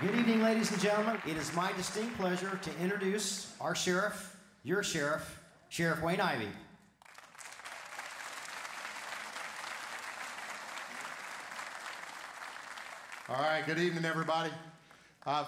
Good evening, ladies and gentlemen. It is my distinct pleasure to introduce our sheriff, your sheriff, Sheriff Wayne Ivey. All right, good evening, everybody.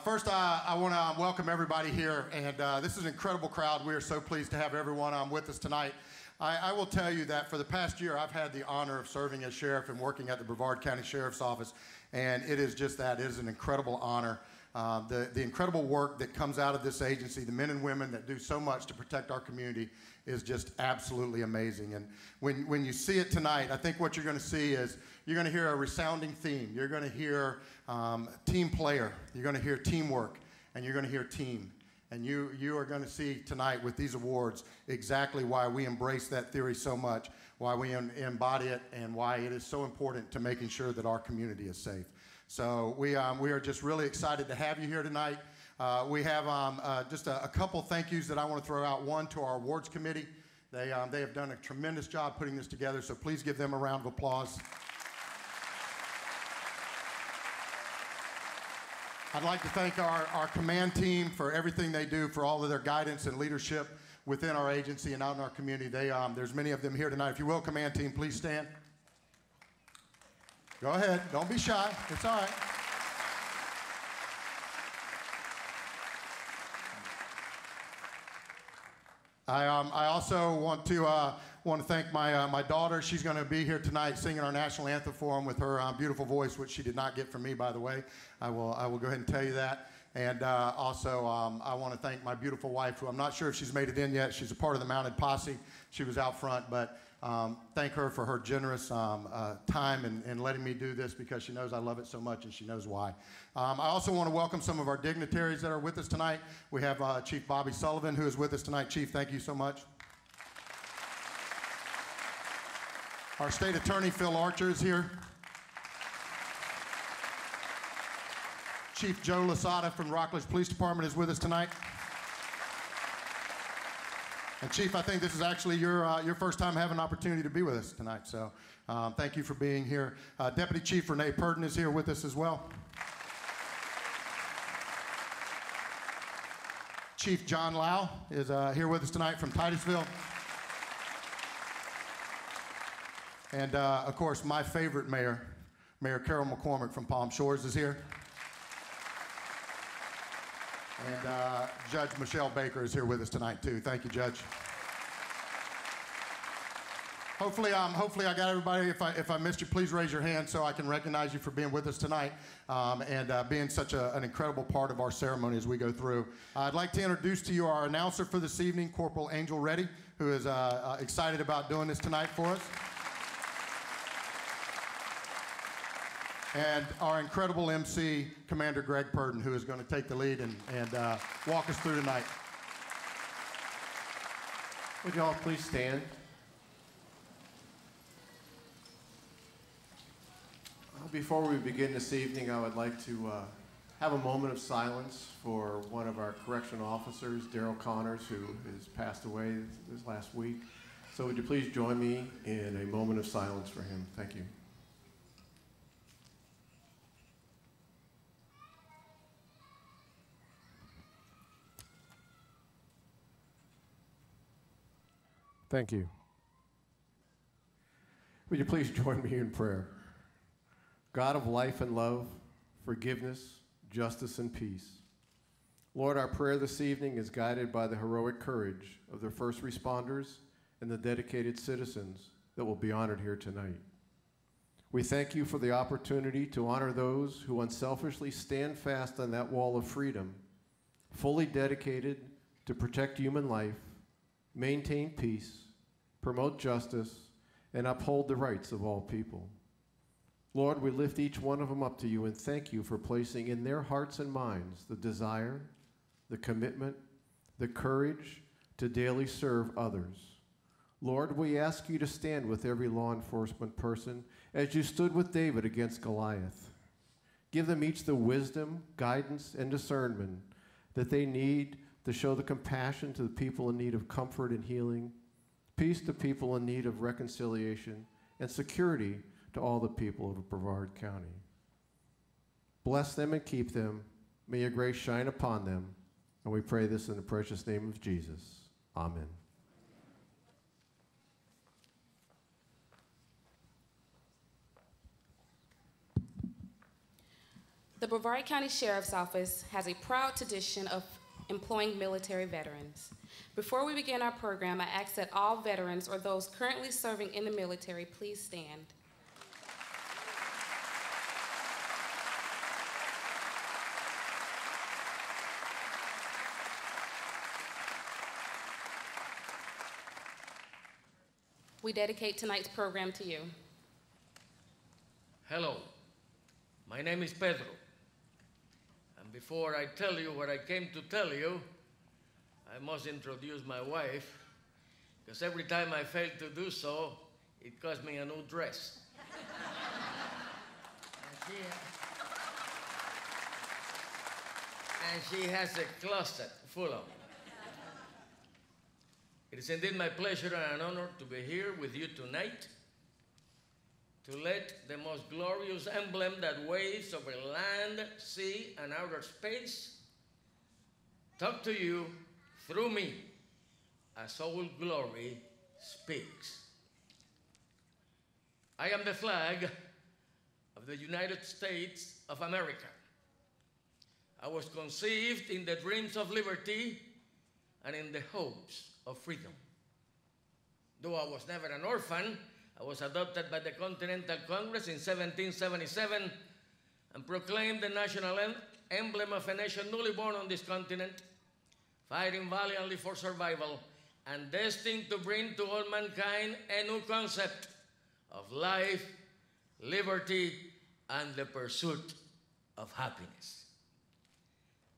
First, I want to welcome everybody here, and this is an incredible crowd. We are so pleased to have everyone with us tonight. I will tell you that for the past year, I've had the honor of serving as sheriff and working at the Brevard County Sheriff's Office, and it is just that. It is an incredible honor. The incredible work that comes out of this agency, the men and women that do so much to protect our community, is just absolutely amazing. And when you see it tonight, I think what you're going to see is you're going to hear a resounding theme. You're going to hear team player. You're going to hear teamwork, and you're going to hear team. And you are going to see tonight with these awards exactly why we embrace that theory so much, why we embody it, and why it is so important to making sure that our community is safe. So we are just really excited to have you here tonight. We have just a couple thank yous that I want to throw out. One to our awards committee. They have done a tremendous job putting this together, so please give them a round of applause. I'd like to thank our command team for everything they do, for all of their guidance and leadership within our agency and out in our community. There's many of them here tonight. If you will, command team, please stand. Go ahead. Don't be shy. It's all right. I also want to thank my daughter. She's going to be here tonight singing our national anthem for him with her beautiful voice, which she did not get from me, by the way. I will go ahead and tell you that. And also, I want to thank my beautiful wife, who I'm not sure if she's made it in yet. She's a part of the mounted posse. She was out front, but thank her for her generous time and letting me do this, because she knows I love it so much and she knows why. I also want to welcome some of our dignitaries that are with us tonight. We have Chief Bobby Sullivan, who is with us tonight. Chief, thank you so much. Our State Attorney, Phil Archer, is here. Chief Joe Lasada from Rockledge Police Department is with us tonight. And Chief, I think this is actually your first time having an opportunity to be with us tonight, so thank you for being here. Deputy Chief Renee Purden is here with us as well. Chief John Lau is here with us tonight from Titusville. And of course, my favorite mayor, Mayor Carol McCormick from Palm Shores, is here. And Judge Michelle Baker is here with us tonight, too. Thank you, Judge. Hopefully I got everybody. If I missed you, please raise your hand so I can recognize you for being with us tonight and being such an incredible part of our ceremony as we go through. I'd like to introduce to you our announcer for this evening, Corporal Angel Reddy, who is excited about doing this tonight for us. And our incredible MC, Commander Greg Purden, who is going to take the lead and walk us through tonight. Would you all please stand? Before we begin this evening, I would like to have a moment of silence for one of our correctional officers, Daryl Connors, who has passed away this last week. So would you please join me in a moment of silence for him? Thank you. Thank you. Would you please join me in prayer? God of life and love, forgiveness, justice, and peace. Lord, our prayer this evening is guided by the heroic courage of the first responders and the dedicated citizens that will be honored here tonight. We thank you for the opportunity to honor those who unselfishly stand fast on that wall of freedom, fully dedicated to protect human life, maintain peace, promote justice, and uphold the rights of all people. Lord, we lift each one of them up to you and thank you for placing in their hearts and minds the desire, the commitment, the courage to daily serve others. Lord, we ask you to stand with every law enforcement person as you stood with David against Goliath. Give them each the wisdom, guidance, and discernment that they need to show the compassion to the people in need of comfort and healing, peace to people in need of reconciliation, and security to all the people of Brevard County. Bless them and keep them. May your grace shine upon them, and we pray this in the precious name of Jesus. Amen. The Brevard County Sheriff's Office has a proud tradition of employing military veterans. Before we begin our program, I ask that all veterans or those currently serving in the military please stand. We dedicate tonight's program to you. Hello, my name is Pedro. And before I tell you what I came to tell you, I must introduce my wife, because every time I fail to do so, it costs me a new dress. and she has a closet full of them. It is indeed my pleasure and an honor to be here with you tonight to let the most glorious emblem that waves over land, sea, and outer space talk to you through me as Old Glory speaks. I am the flag of the United States of America. I was conceived in the dreams of liberty and in the hopes of freedom. Though I was never an orphan, I was adopted by the Continental Congress in 1777 and proclaimed the national emblem of a nation newly born on this continent, fighting valiantly for survival and destined to bring to all mankind a new concept of life, liberty, and the pursuit of happiness.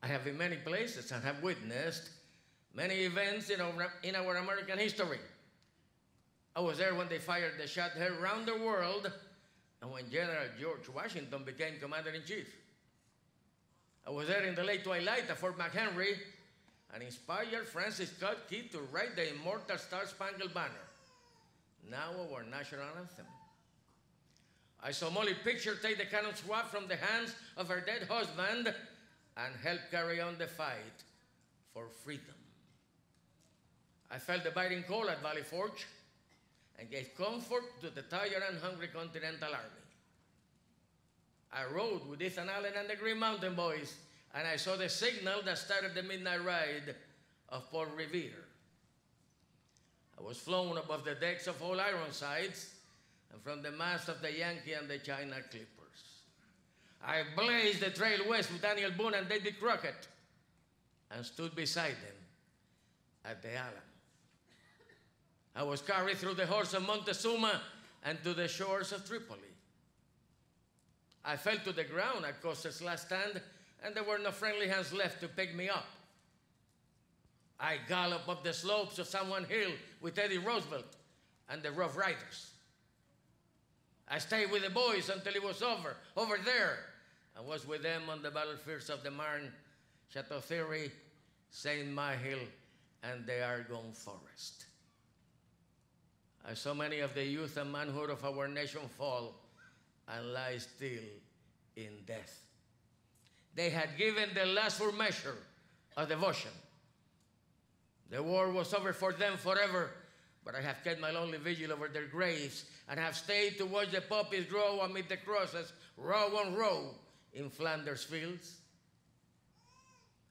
I have been many places and have witnessed many events in our American history. I was there when they fired the shot heard around the world and when General George Washington became Commander-in-Chief. I was there in the late twilight at Fort McHenry and inspired Francis Scott Key to write the immortal Star-Spangled Banner, now our national anthem. I saw Molly Pitcher take the cannon swab from the hands of her dead husband and help carry on the fight for freedom. I felt the biting cold at Valley Forge and gave comfort to the tired and hungry Continental Army. I rode with Ethan Allen and the Green Mountain Boys, and I saw the signal that started the midnight ride of Paul Revere. I was flown above the decks of all Ironsides and from the masts of the Yankee and the China Clippers. I blazed the trail west with Daniel Boone and David Crockett and stood beside them at the Alamo. I was carried through the horse of Montezuma and to the shores of Tripoli. I fell to the ground at Custer's last stand, and there were no friendly hands left to pick me up. I galloped up the slopes of San Juan Hill with Teddy Roosevelt and the Rough Riders. I stayed with the boys until it was over there, and was with them on the battlefields of the Marne, Chateau Thierry, Saint Mihiel, and the Argonne Forest. I saw many of the youth and manhood of our nation fall and lie still in death. They had given the last full measure of devotion. The war was over for them forever, but I have kept my lonely vigil over their graves and have stayed to watch the poppies grow amid the crosses, row on row, in Flanders fields.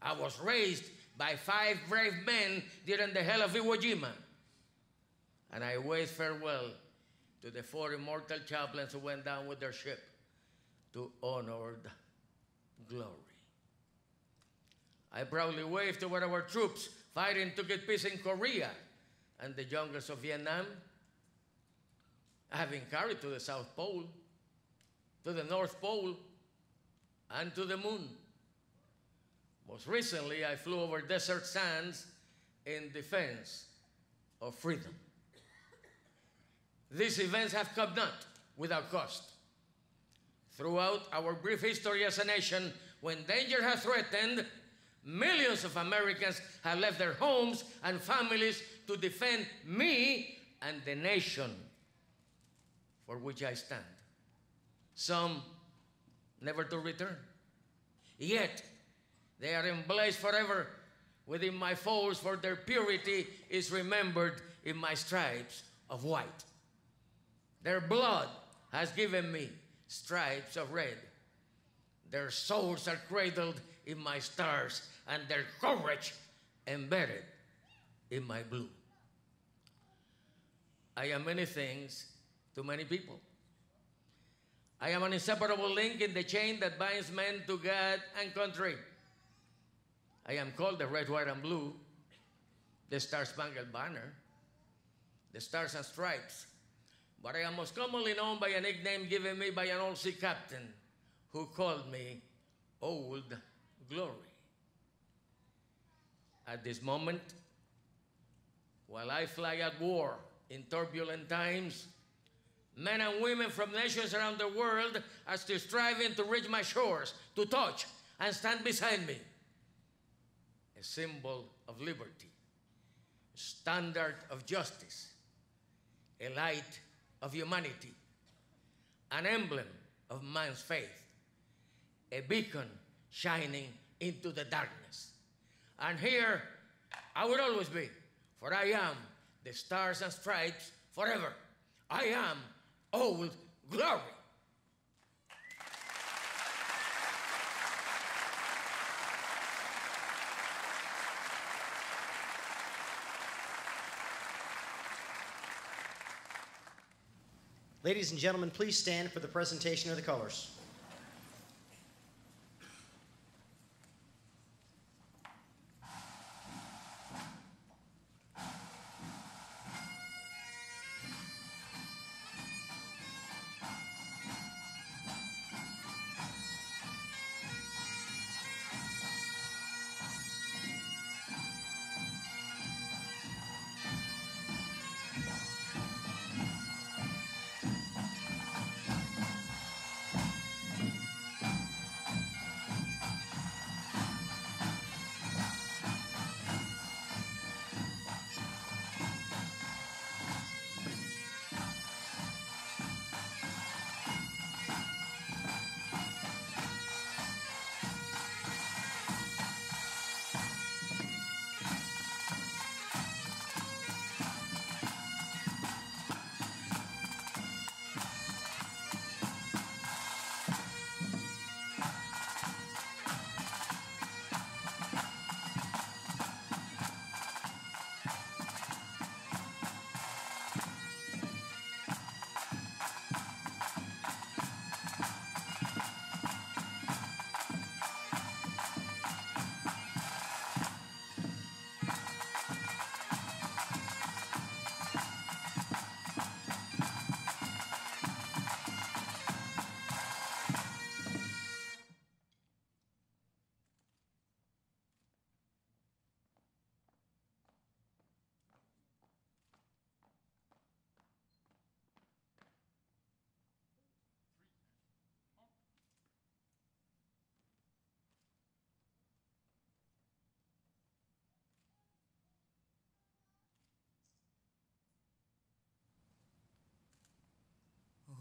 I was raised by 5 brave men during the hell of Iwo Jima, and I waved farewell to the 4 immortal chaplains who went down with their ship to honored glory. I proudly waved toward our troops fighting to get peace in Korea and the jungles of Vietnam. I have been carried to the South Pole, to the North Pole, and to the moon. Most recently, I flew over desert sands in defense of freedom. These events have come not without cost. Throughout our brief history as a nation, when danger has threatened, millions of Americans have left their homes and families to defend me and the nation for which I stand. Some never to return. Yet, They are emblazed forever within my folds, for their purity is remembered in my stripes of white. Their blood has given me stripes of red. Their souls are cradled in my stars, and their courage embedded in my blue. I am many things to many people. I am an inseparable link in the chain that binds men to God and country. I am called the red, white, and blue, the Star-Spangled Banner, the Stars and Stripes. But I am most commonly known by a nickname given me by an old sea captain who called me Old Glory. At this moment, while I fly at war in turbulent times, men and women from nations around the world are still striving to reach my shores, to touch and stand beside me. A symbol of liberty, a standard of justice, a light of humanity, an emblem of man's faith, a beacon shining into the darkness. And here I will always be, for I am the Stars and Stripes forever. I am Old Glory. Ladies and gentlemen, please stand for the presentation of the colors.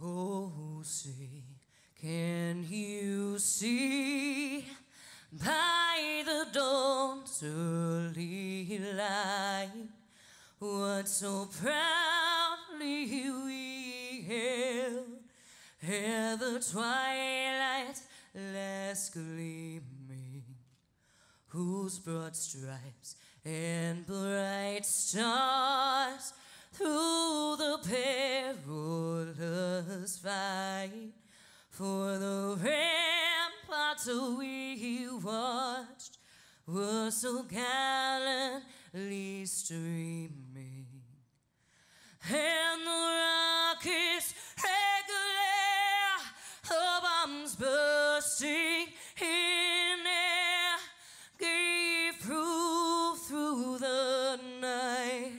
Oh, say, can you see by the dawn's early light what so proudly we held ere the twilight's last gleaming, whose broad stripes and bright stars through the perilous fight for the ramparts we watched were so gallantly streaming, and the rockets' red glare, the bombs bursting in air, gave proof through the night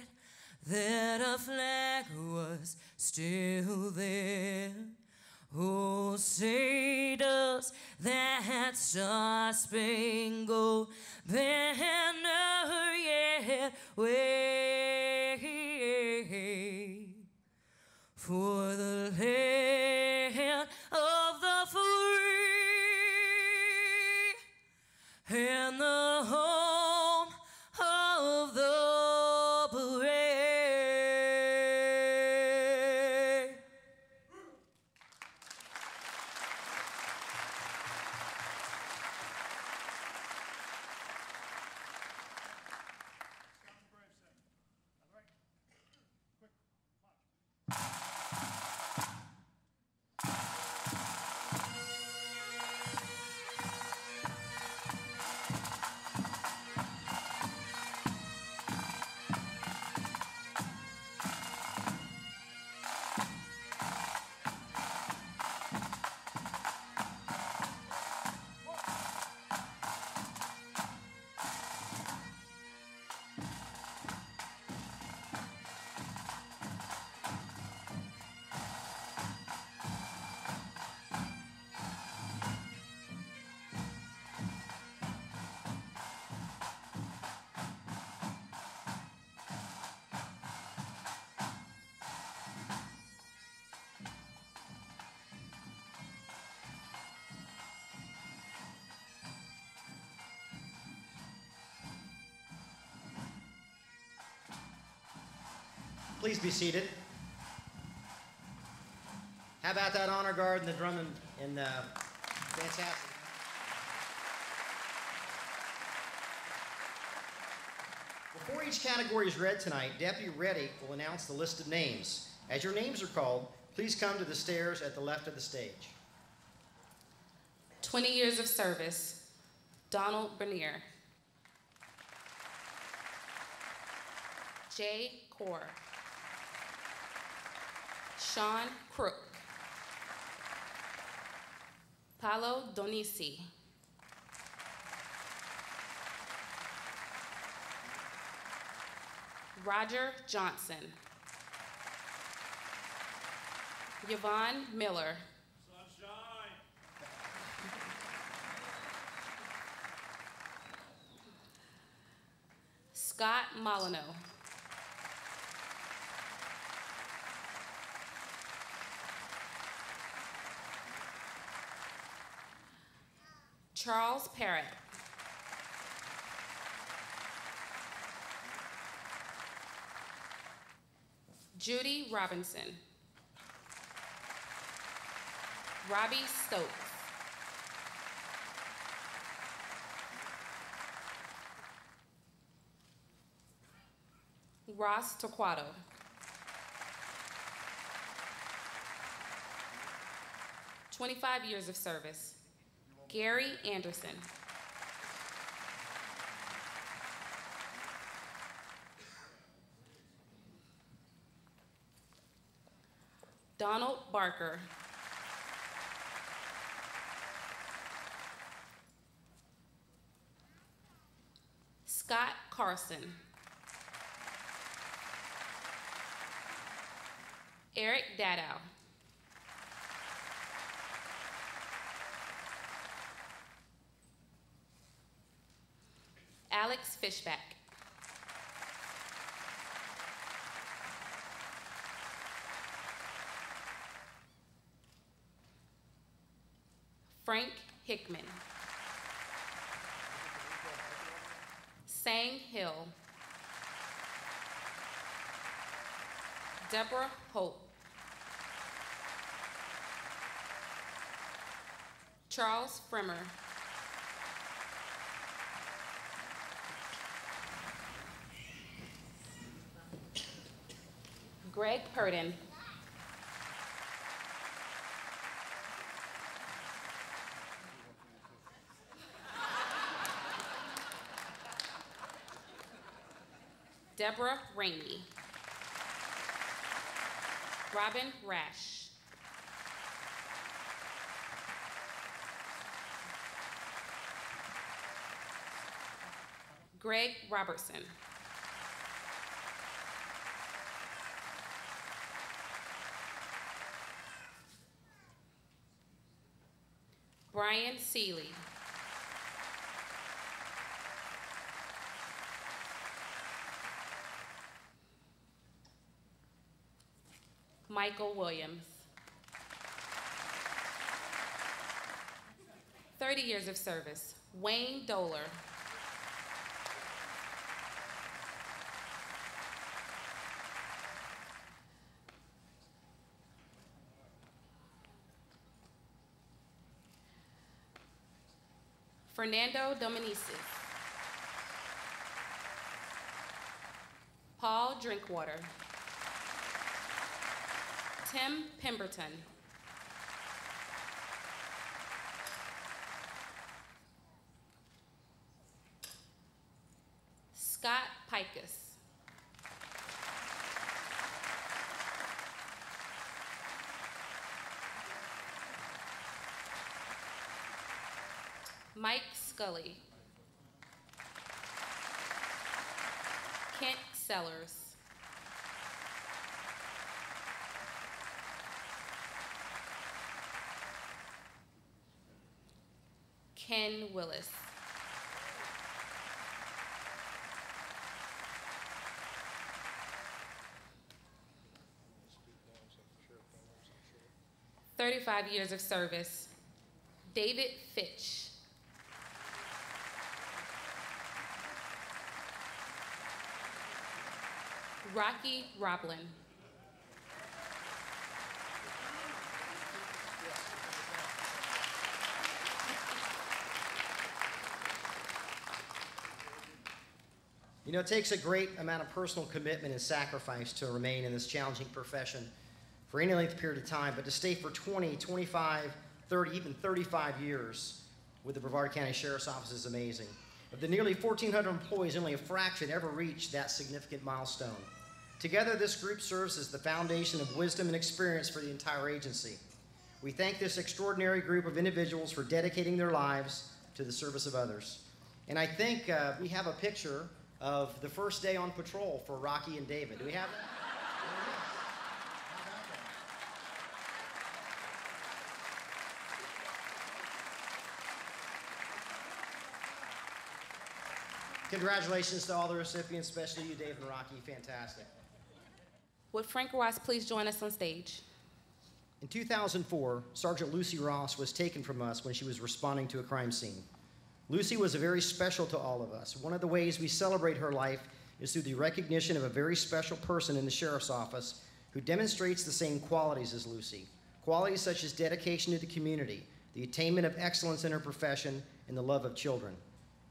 that our flag was still there. Oh, say does that star-spangled banner yet wave for the land of the free and Please be seated. How about that honor guard and the drum and fantastic. Before each category is read tonight, Deputy Reddy will announce the list of names. As your names are called, please come to the stairs at the left of the stage. 20 years of service, Donald Bernier. Jay Core. Sean Crook. Paolo Donisi. Roger Johnson. Yvonne Miller. Sunshine. Scott Molyneux. Charles Parrott. Judy Robinson. Robbie Stokes. Ross Torquato. "25 years of service, Gary Anderson. Donald Barker. Scott Carson. Eric Dadow. Alex Fishback. Frank Hickman. Sang Hill. Deborah Hope. Charles Fremmer. Greg Purden. Deborah Rainey. Robin Rash. Greg Robertson. Brian Seeley. Michael Williams. 30 years of service, Wayne Doler. Fernando Dominicis. Paul Drinkwater. Tim Pemberton. Scott Pikus. Mike Scully. Kent Sellers. Ken Willis. "35 years of service, David Fitch. Rocky Roblin. You know, it takes a great amount of personal commitment and sacrifice to remain in this challenging profession for any length of period of time, but to stay for 20, 25, 30, even 35 years with the Brevard County Sheriff's Office is amazing. Of the nearly 1,400 employees, only a fraction ever reached that significant milestone. Together, this group serves as the foundation of wisdom and experience for the entire agency. We thank this extraordinary group of individuals for dedicating their lives to the service of others. And I think we have a picture of the first day on patrol for Rocky and David. Do we have that? Congratulations to all the recipients, especially you, David and Rocky. Fantastic. Would Frank Ross please join us on stage? In 2004, Sergeant Lucy Ross was taken from us when she was responding to a crime scene. Lucy was very special to all of us. One of the ways we celebrate her life is through the recognition of a very special person in the Sheriff's Office who demonstrates the same qualities as Lucy. Qualities such as dedication to the community, the attainment of excellence in her profession, and the love of children.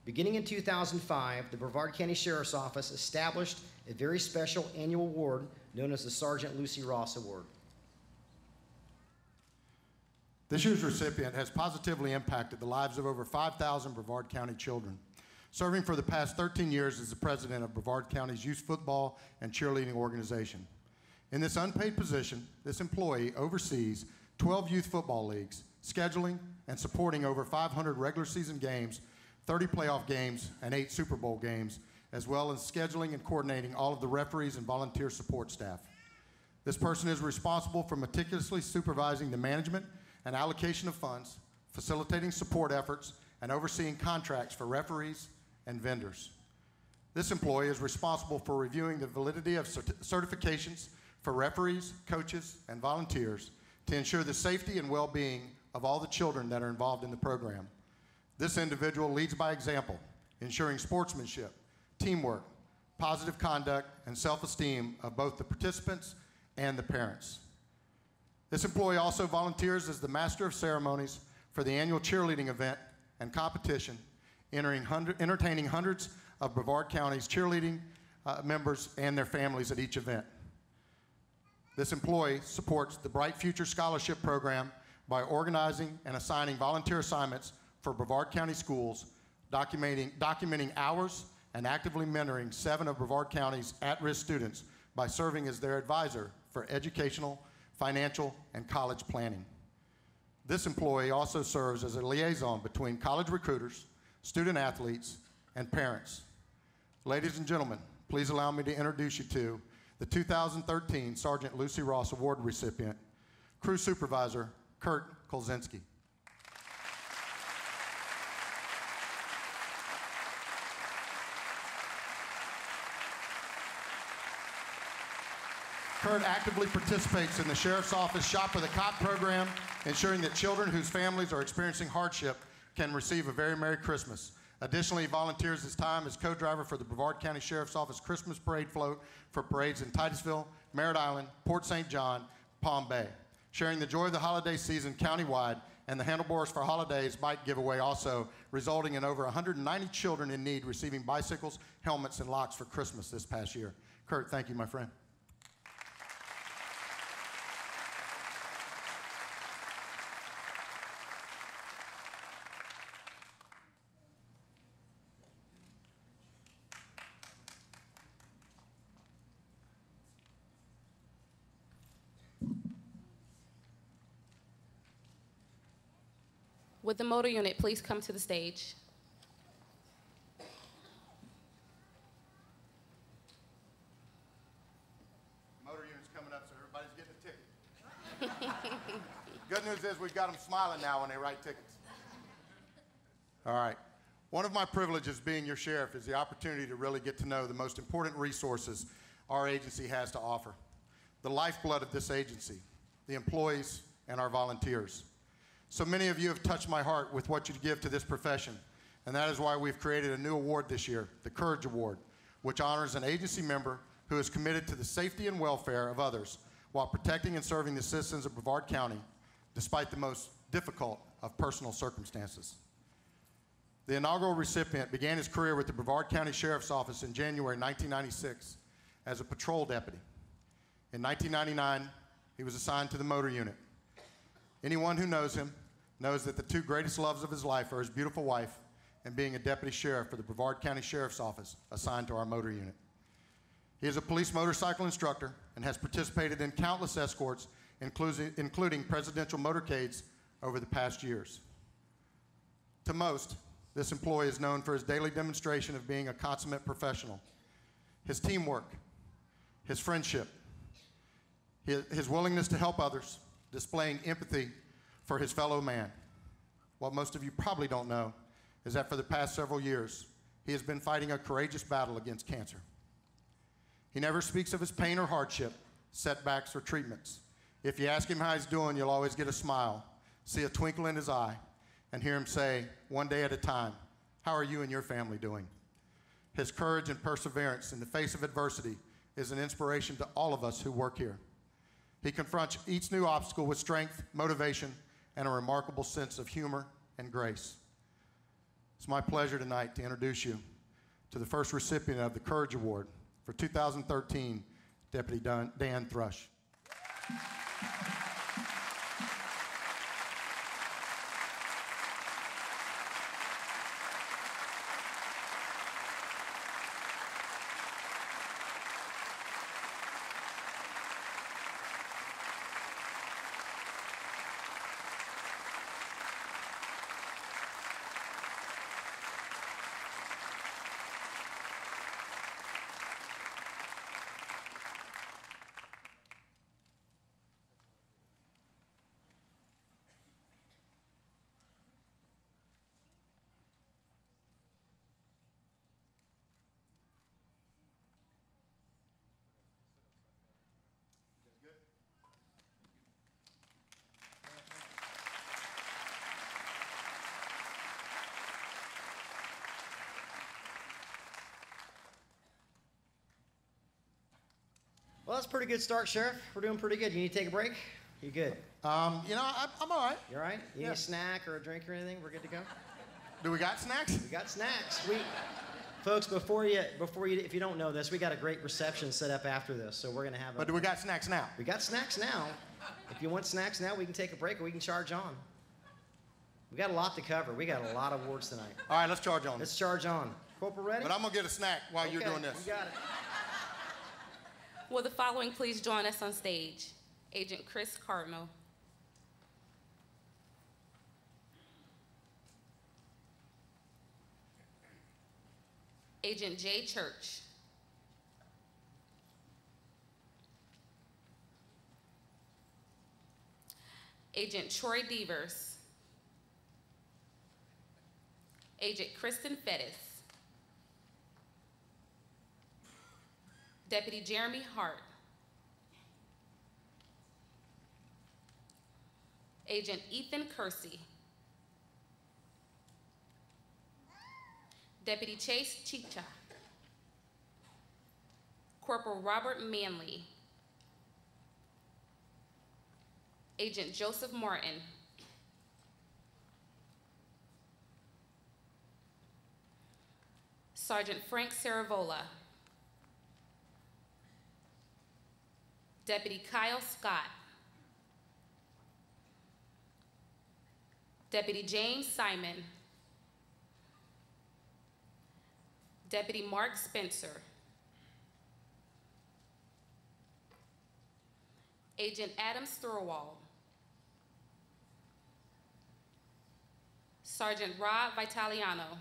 Beginning in 2005, the Brevard County Sheriff's Office established a very special annual award known as the Sergeant Lucy Ross Award. This year's recipient has positively impacted the lives of over 5,000 Brevard County children, serving for the past 13 years as the president of Brevard County's youth football and cheerleading organization. In this unpaid position, this employee oversees 12 youth football leagues, scheduling and supporting over 500 regular season games, 30 playoff games, and 8 Super Bowl games, as well as scheduling and coordinating all of the referees and volunteer support staff. This person is responsible for meticulously supervising the management and allocation of funds, facilitating support efforts, and overseeing contracts for referees and vendors. This employee is responsible for reviewing the validity of certifications for referees, coaches, and volunteers to ensure the safety and well-being of all the children that are involved in the program. This individual leads by example, ensuring sportsmanship, teamwork, positive conduct, and self-esteem of both the participants and the parents. This employee also volunteers as the Master of Ceremonies for the annual cheerleading event and competition, entertaining hundreds of Brevard County's cheerleading members and their families at each event. This employee supports the Bright Future Scholarship Program by organizing and assigning volunteer assignments for Brevard County schools, documenting hours and actively mentoring 7 of Brevard County's at-risk students by serving as their advisor for educational, financial, and college planning. This employee also serves as a liaison between college recruiters, student athletes, and parents. Ladies and gentlemen, please allow me to introduce you to the 2013 Sergeant Lucy Ross Award recipient, Crew Supervisor Kurt Kolzinski. Kurt actively participates in the Sheriff's Office Shop with a Cop program, ensuring that children whose families are experiencing hardship can receive a very Merry Christmas. Additionally, he volunteers his time as co-driver for the Brevard County Sheriff's Office Christmas Parade float for parades in Titusville, Merritt Island, Port St. John, Palm Bay. Sharing the joy of the holiday season countywide and the Handlebars for Holidays bike giveaway also, resulting in over 190 children in need receiving bicycles, helmets, and locks for Christmas this past year. Kurt, thank you, my friend. Would the motor unit please come to the stage? Motor unit's coming up, so everybody's getting a ticket. Good news is we've got them smiling now when they write tickets. All right. One of my privileges being your sheriff is the opportunity to really get to know the most important resources our agency has to offer. The lifeblood of this agency, the employees, and our volunteers. So many of you have touched my heart with what you give to this profession, and that is why we've created a new award this year, the Courage Award, which honors an agency member who is committed to the safety and welfare of others while protecting and serving the citizens of Brevard County despite the most difficult of personal circumstances. The inaugural recipient began his career with the Brevard County Sheriff's Office in January 1996 as a patrol deputy. In 1999, he was assigned to the motor unit. Anyone who knows him knows that the two greatest loves of his life are his beautiful wife and being a deputy sheriff for the Brevard County Sheriff's Office assigned to our motor unit. He is a police motorcycle instructor and has participated in countless escorts, including presidential motorcades over the past years. To most, this employee is known for his daily demonstration of being a consummate professional, his teamwork, his friendship, his willingness to help others, displaying empathy for his fellow man. What most of you probably don't know is that for the past several years, he has been fighting a courageous battle against cancer. He never speaks of his pain or hardship, setbacks or treatments. If you ask him how he's doing, you'll always get a smile, see a twinkle in his eye, and hear him say, one day at a time, how are you and your family doing? His courage and perseverance in the face of adversity is an inspiration to all of us who work here. He confronts each new obstacle with strength, motivation, and a remarkable sense of humor and grace. It's my pleasure tonight to introduce you to the first recipient of the Courage Award for 2013, Deputy Dan Thrush. Well, that's a pretty good start, Sheriff. We're doing pretty good. You need to take a break? You good? I'm all right. You all right? You need Yeah. a snack or a drink or anything? We're good to go? Do we got snacks? We got snacks. Folks, before you, if you don't know this, we got a great reception set up after this, so we're gonna have. But do we got snacks now? We got snacks now. If you want snacks now, we can take a break or we can charge on. We got a lot to cover. We got a lot of awards tonight. All right, let's charge on. Let's charge on. Corporal, ready? But I'm gonna get a snack while you're doing this. You got it. Will the following please join us on stage? Agent Chris Cardinal. Agent Jay Church. Agent Troy Devers. Agent Kristen Fettis. Deputy Jeremy Hart. Agent Ethan Kersey. Deputy Chase Chicha. Corporal Robert Manley. Agent Joseph Martin. Sergeant Frank Saravola. Deputy Kyle Scott. Deputy James Simon. Deputy Mark Spencer. Agent Adam Thorwald. Sergeant Rob Vitaliano.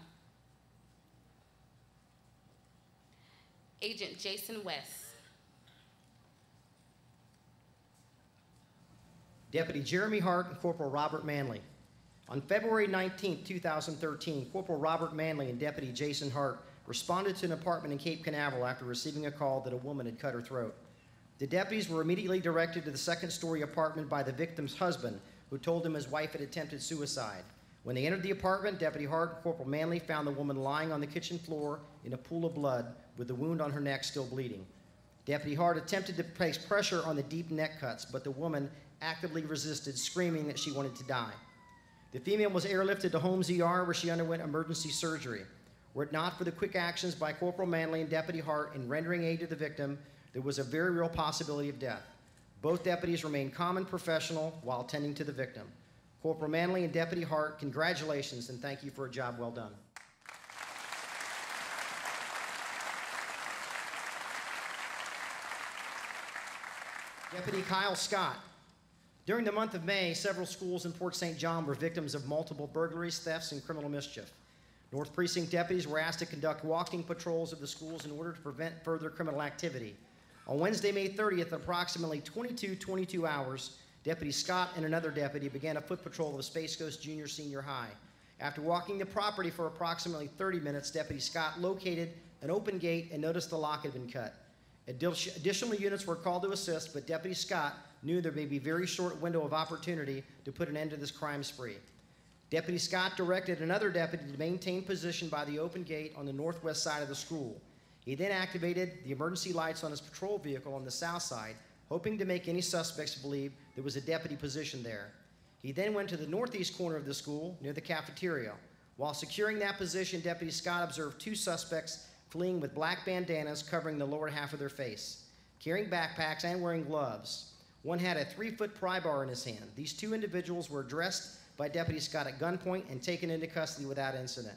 Agent Jason West. Deputy Jeremy Hart and Corporal Robert Manley. On February 19, 2013, Corporal Robert Manley and Deputy Jason Hart responded to an apartment in Cape Canaveral after receiving a call that a woman had cut her throat. The deputies were immediately directed to the second-story apartment by the victim's husband, who told him his wife had attempted suicide. When they entered the apartment, Deputy Hart and Corporal Manley found the woman lying on the kitchen floor in a pool of blood with the wound on her neck still bleeding. Deputy Hart attempted to place pressure on the deep neck cuts, but the woman actively resisted, screaming that she wanted to die. The female was airlifted to Holmes ER, where she underwent emergency surgery. Were it not for the quick actions by Corporal Manley and Deputy Hart in rendering aid to the victim, there was a very real possibility of death. Both deputies remained calm and professional while tending to the victim. Corporal Manley and Deputy Hart, congratulations and thank you for a job well done. Deputy Kyle Scott. During the month of May, several schools in Port St. John were victims of multiple burglaries, thefts, and criminal mischief. North Precinct deputies were asked to conduct walking patrols of the schools in order to prevent further criminal activity. On Wednesday, May 30th, at approximately 22 hours, Deputy Scott and another deputy began a foot patrol of Space Coast Junior Senior High. After walking the property for approximately 30 minutes, Deputy Scott located an open gate and noticed the lock had been cut. Additional units were called to assist, but Deputy Scott knew there may be a very short window of opportunity to put an end to this crime spree. Deputy Scott directed another deputy to maintain position by the open gate on the northwest side of the school. He then activated the emergency lights on his patrol vehicle on the south side, hoping to make any suspects believe there was a deputy positioned there. He then went to the northeast corner of the school, near the cafeteria. While securing that position, Deputy Scott observed two suspects fleeing with black bandanas covering the lower half of their face, carrying backpacks and wearing gloves. One had a 3-foot pry bar in his hand. These two individuals were addressed by Deputy Scott at gunpoint and taken into custody without incident.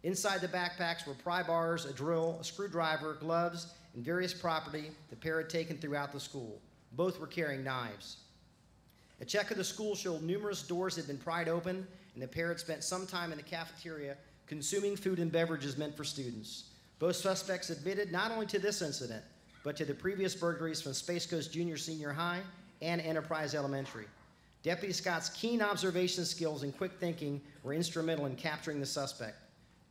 Inside the backpacks were pry bars, a drill, a screwdriver, gloves, and various property the pair had taken throughout the school. Both were carrying knives. A check of the school showed numerous doors had been pried open, and the pair had spent some time in the cafeteria consuming food and beverages meant for students. Both suspects admitted not only to this incident, but to the previous burglaries from Space Coast Junior Senior High and Enterprise Elementary. Deputy Scott's keen observation skills and quick thinking were instrumental in capturing the suspect.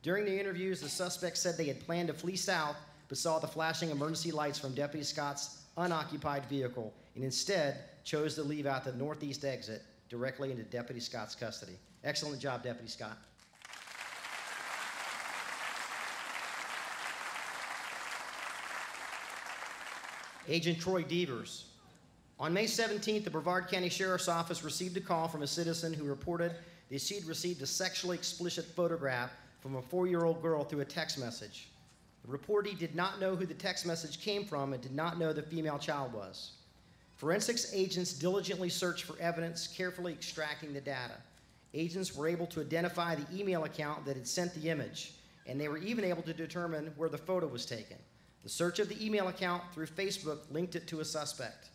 During the interviews, the suspect said they had planned to flee south, but saw the flashing emergency lights from Deputy Scott's unoccupied vehicle, and instead chose to leave out the northeast exit directly into Deputy Scott's custody. Excellent job, Deputy Scott. Agent Troy Devers. On May 17th, the Brevard County Sheriff's Office received a call from a citizen who reported that she had received a sexually explicit photograph from a 4-year-old girl through a text message. The reportee did not know who the text message came from and did not know the female child was. Forensics agents diligently searched for evidence, carefully extracting the data. Agents were able to identify the email account that had sent the image, and they were even able to determine where the photo was taken. The search of the email account through Facebook linked it to a suspect.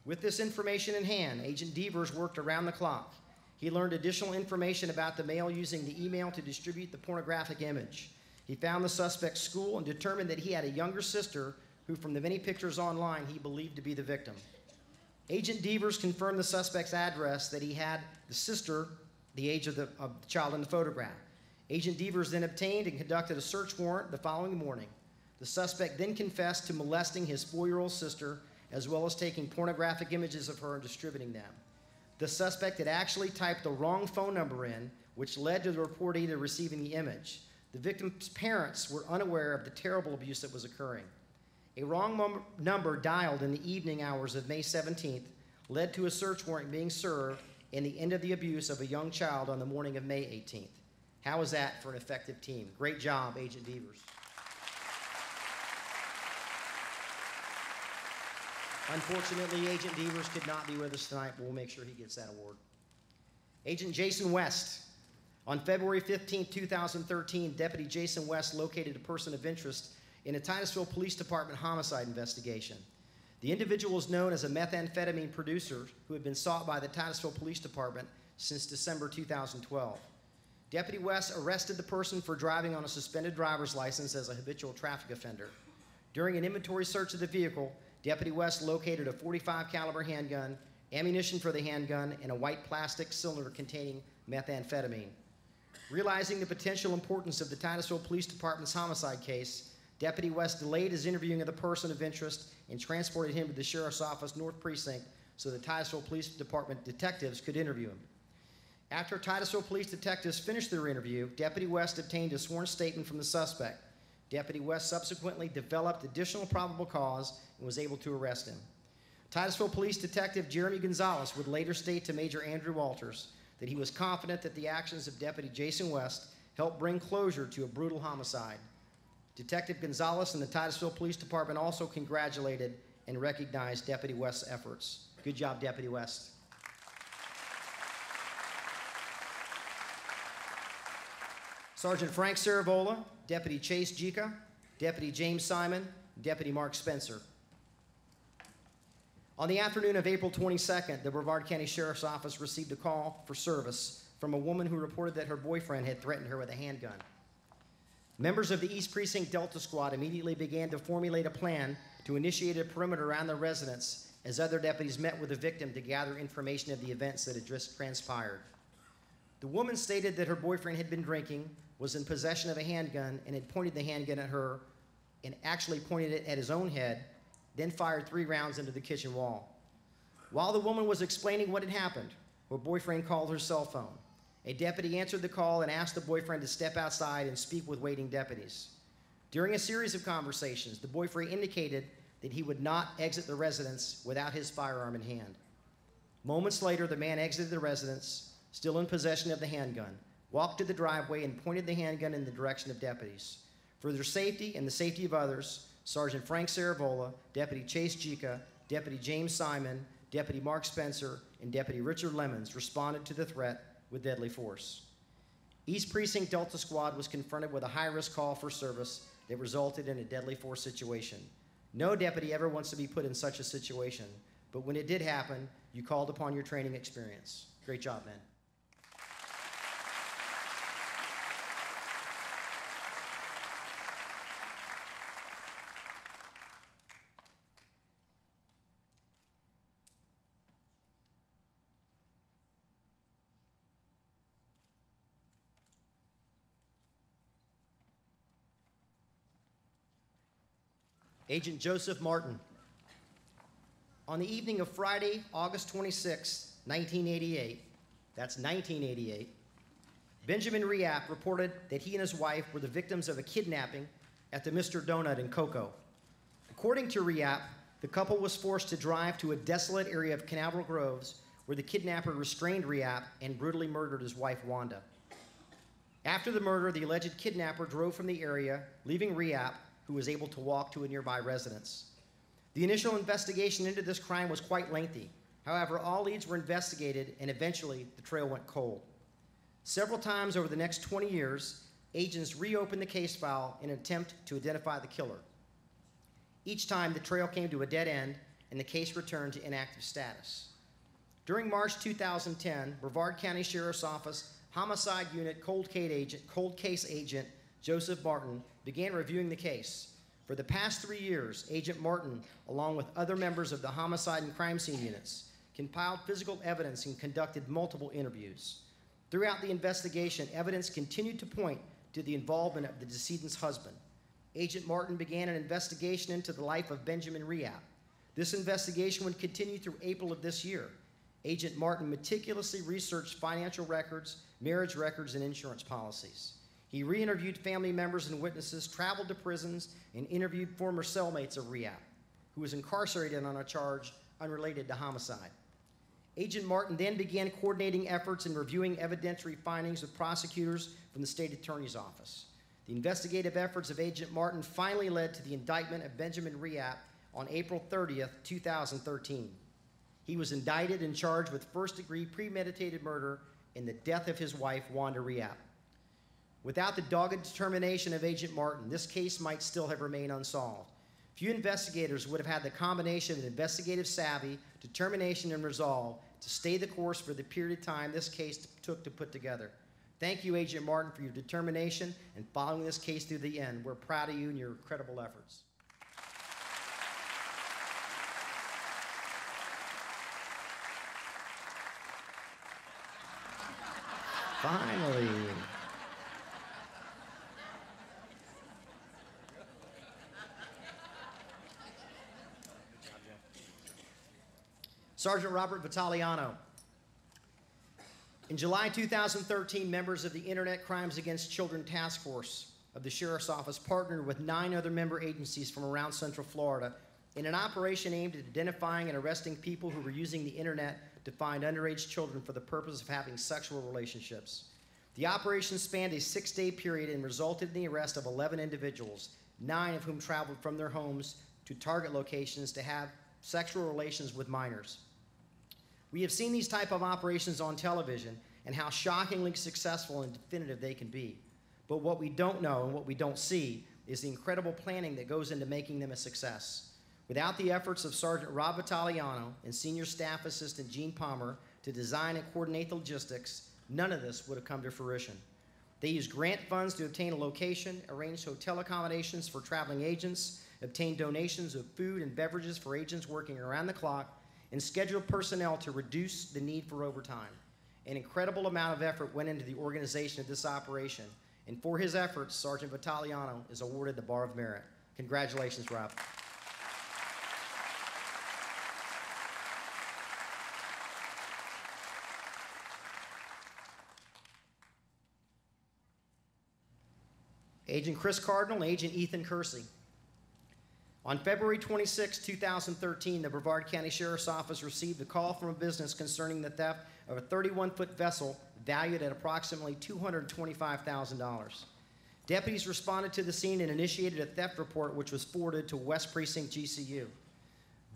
With this information in hand, Agent Devers worked around the clock. He learned additional information about the male using the email to distribute the pornographic image. He found the suspect's school and determined that he had a younger sister who, from the many pictures online, he believed to be the victim. Agent Devers confirmed the suspect's address, that he had the sister, the age of the child in the photograph. Agent Devers then obtained and conducted a search warrant the following morning. The suspect then confessed to molesting his 4-year-old sister, as well as taking pornographic images of her and distributing them. The suspect had actually typed the wrong phone number in, which led to the reportee to receiving the image. The victim's parents were unaware of the terrible abuse that was occurring. A wrong number dialed in the evening hours of May 17th led to a search warrant being served and the end of the abuse of a young child on the morning of May 18th. How is that for an effective team? Great job, Agent Devers. Unfortunately, Agent Devers could not be with us tonight, but we'll make sure he gets that award. Agent Jason West. On February 15, 2013, Deputy Jason West located a person of interest in a Titusville Police Department homicide investigation. The individual is known as a methamphetamine producer who had been sought by the Titusville Police Department since December 2012. Deputy West arrested the person for driving on a suspended driver's license as a habitual traffic offender. During an inventory search of the vehicle, Deputy West located a .45 caliber handgun, ammunition for the handgun, and a white plastic cylinder containing methamphetamine. Realizing the potential importance of the Titusville Police Department's homicide case, Deputy West delayed his interviewing of the person of interest and transported him to the Sheriff's Office North Precinct so the Titusville Police Department detectives could interview him. After Titusville Police detectives finished their interview, Deputy West obtained a sworn statement from the suspect. Deputy West subsequently developed additional probable cause and was able to arrest him. Titusville Police Detective Jeremy Gonzalez would later state to Major Andrew Walters that he was confident that the actions of Deputy Jason West helped bring closure to a brutal homicide. Detective Gonzalez and the Titusville Police Department also congratulated and recognized Deputy West's efforts. Good job, Deputy West. Sergeant Frank Saravola, Deputy Chase Jica, Deputy James Simon, Deputy Mark Spencer. On the afternoon of April 22nd, the Brevard County Sheriff's Office received a call for service from a woman who reported that her boyfriend had threatened her with a handgun. Members of the East Precinct Delta Squad immediately began to formulate a plan to initiate a perimeter around the residence as other deputies met with the victim to gather information of the events that had just transpired. The woman stated that her boyfriend had been drinking, was in possession of a handgun, and had pointed the handgun at her and actually pointed it at his own head, then fired 3 rounds into the kitchen wall. While the woman was explaining what had happened, her boyfriend called her cell phone. A deputy answered the call and asked the boyfriend to step outside and speak with waiting deputies. During a series of conversations, the boyfriend indicated that he would not exit the residence without his firearm in hand. Moments later, the man exited the residence, still in possession of the handgun, walked to the driveway and pointed the handgun in the direction of deputies. For their safety and the safety of others, Sergeant Frank Saravola, Deputy Chase Jica, Deputy James Simon, Deputy Mark Spencer, and Deputy Richard Lemons responded to the threat with deadly force. East Precinct Delta Squad was confronted with a high-risk call for service that resulted in a deadly force situation. No deputy ever wants to be put in such a situation, but when it did happen, you called upon your training experience. Great job, man. Agent Joseph Martin. On the evening of Friday, August 26, 1988, that's 1988, Benjamin Riap reported that he and his wife were the victims of a kidnapping at the Mr. Donut in Cocoa. According to Riap, the couple was forced to drive to a desolate area of Canaveral Groves where the kidnapper restrained Riap and brutally murdered his wife, Wanda. After the murder, the alleged kidnapper drove from the area, leaving Riap, who was able to walk to a nearby residence. The initial investigation into this crime was quite lengthy. However, all leads were investigated, and eventually the trail went cold. Several times over the next 20 years, agents reopened the case file in an attempt to identify the killer. Each time, the trail came to a dead end, and the case returned to inactive status. During March 2010, Brevard County Sheriff's Office Homicide Unit cold case agent Joseph Martin began reviewing the case. For the past 3 years, Agent Martin, along with other members of the homicide and crime scene units, compiled physical evidence and conducted multiple interviews. Throughout the investigation, evidence continued to point to the involvement of the decedent's husband. Agent Martin began an investigation into the life of Benjamin Riap. This investigation would continue through April of this year. Agent Martin meticulously researched financial records, marriage records, and insurance policies. He re-interviewed family members and witnesses, traveled to prisons, and interviewed former cellmates of Riap, who was incarcerated on a charge unrelated to homicide. Agent Martin then began coordinating efforts and reviewing evidentiary findings with prosecutors from the state attorney's office. The investigative efforts of Agent Martin finally led to the indictment of Benjamin Riap on April 30th, 2013. He was indicted and charged with first-degree premeditated murder in the death of his wife, Wanda Riap. Without the dogged determination of Agent Martin, this case might still have remained unsolved. Few investigators would have had the combination of investigative savvy, determination, and resolve to stay the course for the period of time this case took to put together. Thank you, Agent Martin, for your determination and following this case through the end. We're proud of you and your incredible efforts. Finally. Sergeant Robert Vitaliano. In July 2013, members of the Internet Crimes Against Children Task Force of the Sheriff's Office partnered with 9 other member agencies from around Central Florida in an operation aimed at identifying and arresting people who were using the internet to find underage children for the purpose of having sexual relationships. The operation spanned a 6-day period and resulted in the arrest of 11 individuals, 9 of whom traveled from their homes to target locations to have sexual relations with minors. We have seen these type of operations on television and how shockingly successful and definitive they can be. But what we don't know and what we don't see is the incredible planning that goes into making them a success. Without the efforts of Sergeant Rob Vitaliano and Senior Staff Assistant Gene Palmer to design and coordinate the logistics, none of this would have come to fruition. They used grant funds to obtain a location, arrange hotel accommodations for traveling agents, obtain donations of food and beverages for agents working around the clock, and scheduled personnel to reduce the need for overtime. An incredible amount of effort went into the organization of this operation, and for his efforts, Sergeant Vitaliano is awarded the Bar of Merit. Congratulations, Rob. Agent Chris Cardinal and Agent Ethan Kersey. On February 26, 2013, the Brevard County Sheriff's Office received a call from a business concerning the theft of a 31-foot vessel valued at approximately $225,000. Deputies responded to the scene and initiated a theft report, which was forwarded to West Precinct GCU.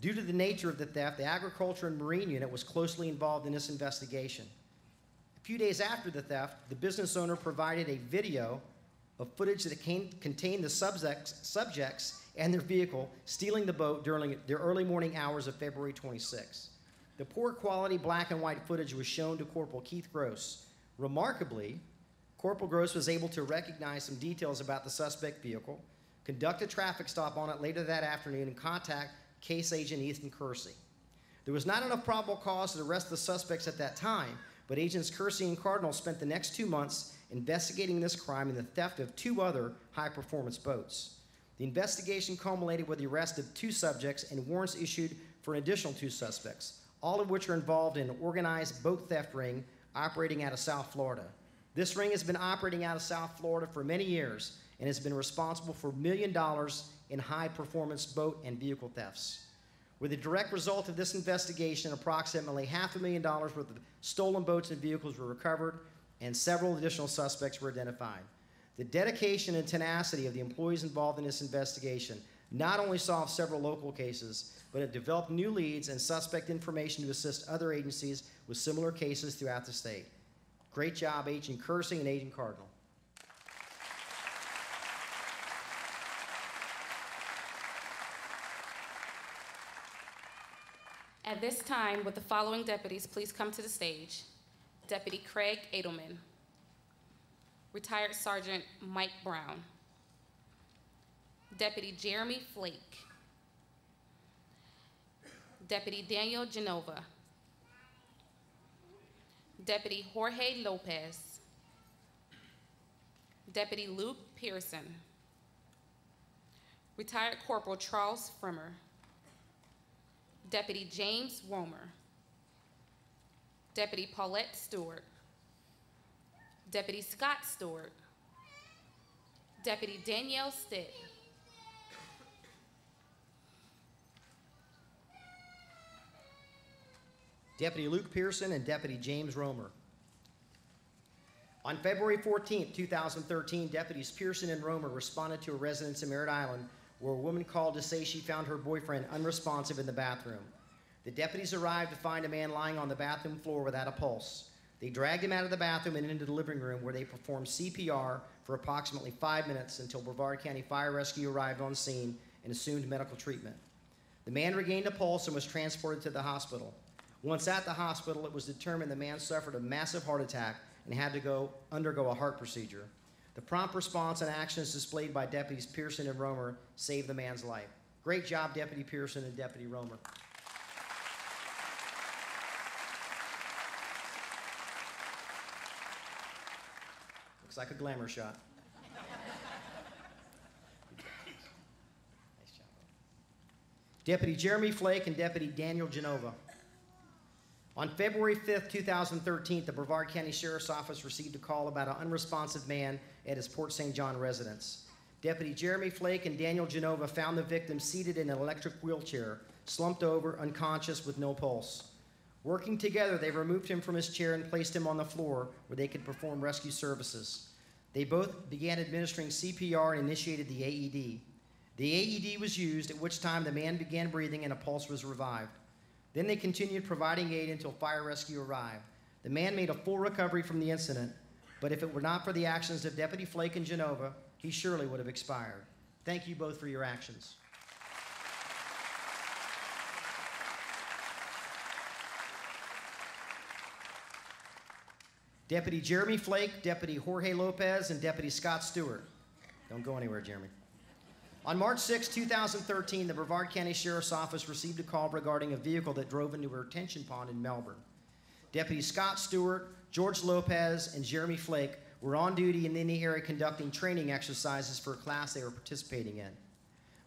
Due to the nature of the theft, the Agriculture and Marine Unit was closely involved in this investigation. A few days after the theft, the business owner provided a video of footage that contained the subjects and their vehicle stealing the boat during the early morning hours of February 26. The poor quality black and white footage was shown to Corporal Keith Gross. Remarkably, Corporal Gross was able to recognize some details about the suspect vehicle, conduct a traffic stop on it later that afternoon, and contact Case Agent Ethan Kersey. There was not enough probable cause to arrest the suspects at that time, but Agents Kersey and Cardinal spent the next 2 months investigating this crime and the theft of 2 other high-performance boats. The investigation culminated with the arrest of 2 subjects and warrants issued for an additional 2 suspects, all of which are involved in an organized boat theft ring operating out of South Florida. This ring has been operating out of South Florida for many years and has been responsible for $1 million in high-performance boat and vehicle thefts. With the direct result of this investigation, approximately $500,000 worth of stolen boats and vehicles were recovered, and several additional suspects were identified. The dedication and tenacity of the employees involved in this investigation not only solved several local cases, but it developed new leads and suspect information to assist other agencies with similar cases throughout the state. Great job, Agent Kersey and Agent Cardinal. At this time, would the following deputies please come to the stage? Deputy Craig Edelman, Retired Sergeant Mike Brown, Deputy Jeremy Flake, Deputy Daniel Genova, Deputy Jorge Lopez, Deputy Luke Pearson, Retired Corporal Charles Frimmer, Deputy James Romer, Deputy Paulette Stewart, Deputy Scott Stewart, Deputy Danielle Stitt, Deputy Luke Pearson and Deputy James Romer. On February 14, 2013, Deputies Pearson and Romer responded to a residence in Merritt Island where a woman called to say she found her boyfriend unresponsive in the bathroom. The deputies arrived to find a man lying on the bathroom floor without a pulse. They dragged him out of the bathroom and into the living room where they performed CPR for approximately 5 minutes until Brevard County Fire Rescue arrived on scene and assumed medical treatment. The man regained a pulse and was transported to the hospital. Once at the hospital, it was determined the man suffered a massive heart attack and had to undergo a heart procedure. The prompt response and actions displayed by Deputies Pearson and Romer saved the man's life. Great job, Deputy Pearson and Deputy Romer. Looks like a glamour shot. Nice job. Deputy Jeremy Flake and Deputy Daniel Genova. On February 5th, 2013, the Brevard County Sheriff's Office received a call about an unresponsive man at his Port St. John residence. Deputy Jeremy Flake and Daniel Genova found the victim seated in an electric wheelchair, slumped over, unconscious with no pulse. Working together, they removed him from his chair and placed him on the floor where they could perform rescue services. They both began administering CPR and initiated the AED. The AED was used, at which time the man began breathing and a pulse was revived. Then they continued providing aid until fire rescue arrived. The man made a full recovery from the incident, but if it were not for the actions of Deputy Flake and Genova, he surely would have expired. Thank you both for your actions. Deputy Jeremy Flake, Deputy Jorge Lopez, and Deputy Scott Stewart. Don't go anywhere, Jeremy. On March 6, 2013, the Brevard County Sheriff's Office received a call regarding a vehicle that drove into a retention pond in Melbourne. Deputy Scott Stewart, George Lopez, and Jeremy Flake were on duty in the area conducting training exercises for a class they were participating in.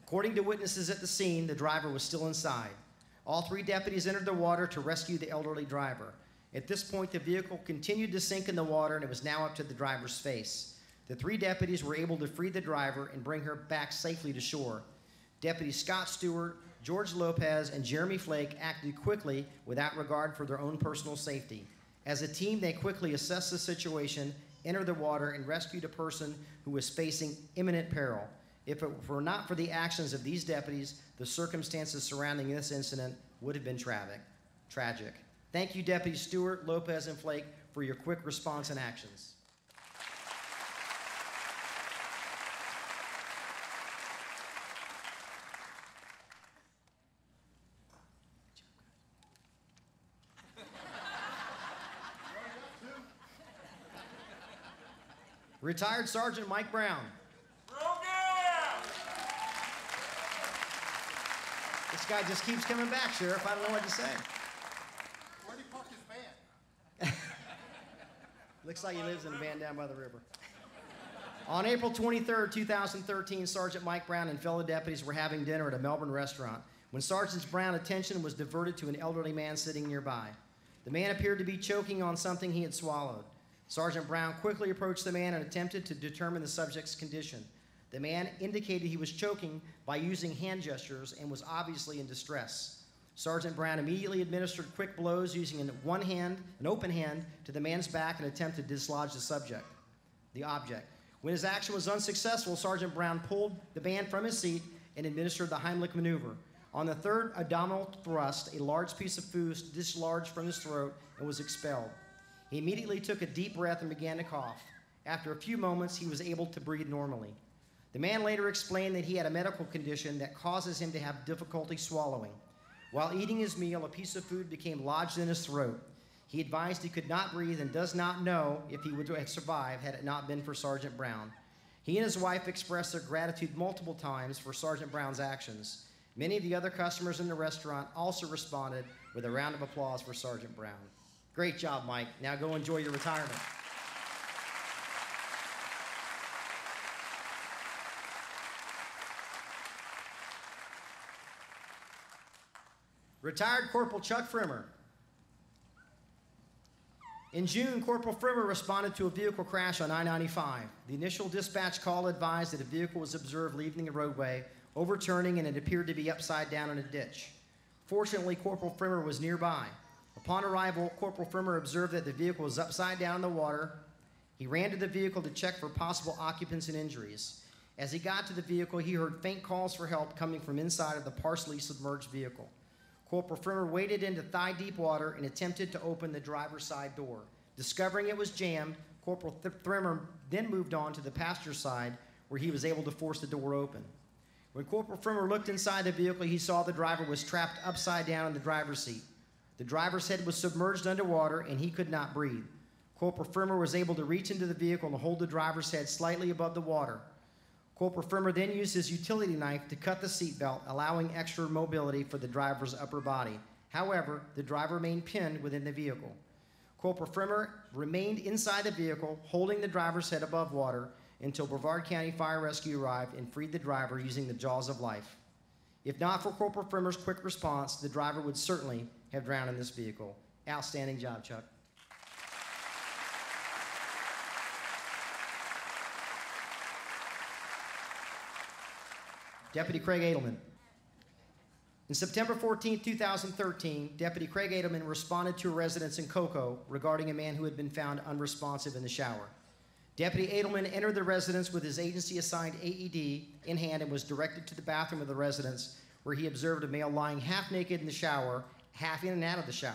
According to witnesses at the scene, the driver was still inside. All three deputies entered the water to rescue the elderly driver. At this point, the vehicle continued to sink in the water, and it was now up to the driver's face. The three deputies were able to free the driver and bring her back safely to shore. Deputy Scott Stewart, George Lopez, and Jeremy Flake acted quickly without regard for their own personal safety. As a team, they quickly assessed the situation, entered the water, and rescued a person who was facing imminent peril. If it were not for the actions of these deputies, the circumstances surrounding this incident would have been tragic. Thank you, Deputy Stewart, Lopez, and Flake, for your quick response and actions. Retired Sergeant Mike Brown. This guy just keeps coming back, Sheriff. I don't know what to say. Where'd he park his van? Looks like he lives in a van down by the river. On April 23, 2013, Sergeant Mike Brown and fellow deputies were having dinner at a Melbourne restaurant when Sergeant Brown's attention was diverted to an elderly man sitting nearby. The man appeared to be choking on something he had swallowed. Sergeant Brown quickly approached the man and attempted to determine the subject's condition. The man indicated he was choking by using hand gestures and was obviously in distress. Sergeant Brown immediately administered quick blows using an open hand, to the man's back in an attempt to dislodge the object. When his action was unsuccessful, Sergeant Brown pulled the man from his seat and administered the Heimlich maneuver. On the third abdominal thrust, a large piece of food dislodged from his throat and was expelled. He immediately took a deep breath and began to cough. After a few moments, he was able to breathe normally. The man later explained that he had a medical condition that causes him to have difficulty swallowing. While eating his meal, a piece of food became lodged in his throat. He advised he could not breathe and does not know if he would have survived had it not been for Sergeant Brown. He and his wife expressed their gratitude multiple times for Sergeant Brown's actions. Many of the other customers in the restaurant also responded with a round of applause for Sergeant Brown. Great job, Mike. Now go enjoy your retirement. Retired Corporal Chuck Frimmer. In June, Corporal Frimmer responded to a vehicle crash on I-95. The initial dispatch call advised that a vehicle was observed leaving the roadway, overturning, and it appeared to be upside down in a ditch. Fortunately, Corporal Frimmer was nearby. Upon arrival, Corporal Frimmer observed that the vehicle was upside down in the water. He ran to the vehicle to check for possible occupants and injuries. As he got to the vehicle, he heard faint calls for help coming from inside of the partially submerged vehicle. Corporal Frimmer waded into thigh-deep water and attempted to open the driver's side door. Discovering it was jammed, Corporal Frimmer then moved on to the passenger side, where he was able to force the door open. When Corporal Frimmer looked inside the vehicle, he saw the driver was trapped upside down in the driver's seat. The driver's head was submerged underwater, and he could not breathe. Corporal Frimmer was able to reach into the vehicle and hold the driver's head slightly above the water. Corporal Frimmer then used his utility knife to cut the seatbelt, allowing extra mobility for the driver's upper body. However, the driver remained pinned within the vehicle. Corporal Frimmer remained inside the vehicle, holding the driver's head above water until Brevard County Fire Rescue arrived and freed the driver using the jaws of life. If not for Corporal Frimmer's quick response, the driver would certainly have drowned in this vehicle. Outstanding job, Chuck. Deputy Craig Edelman. On September 14, 2013, Deputy Craig Edelman responded to a residence in Cocoa regarding a man who had been found unresponsive in the shower. Deputy Edelman entered the residence with his agency-assigned AED in hand and was directed to the bathroom of the residence, where he observed a male lying half naked in the shower, half in and out of the shower.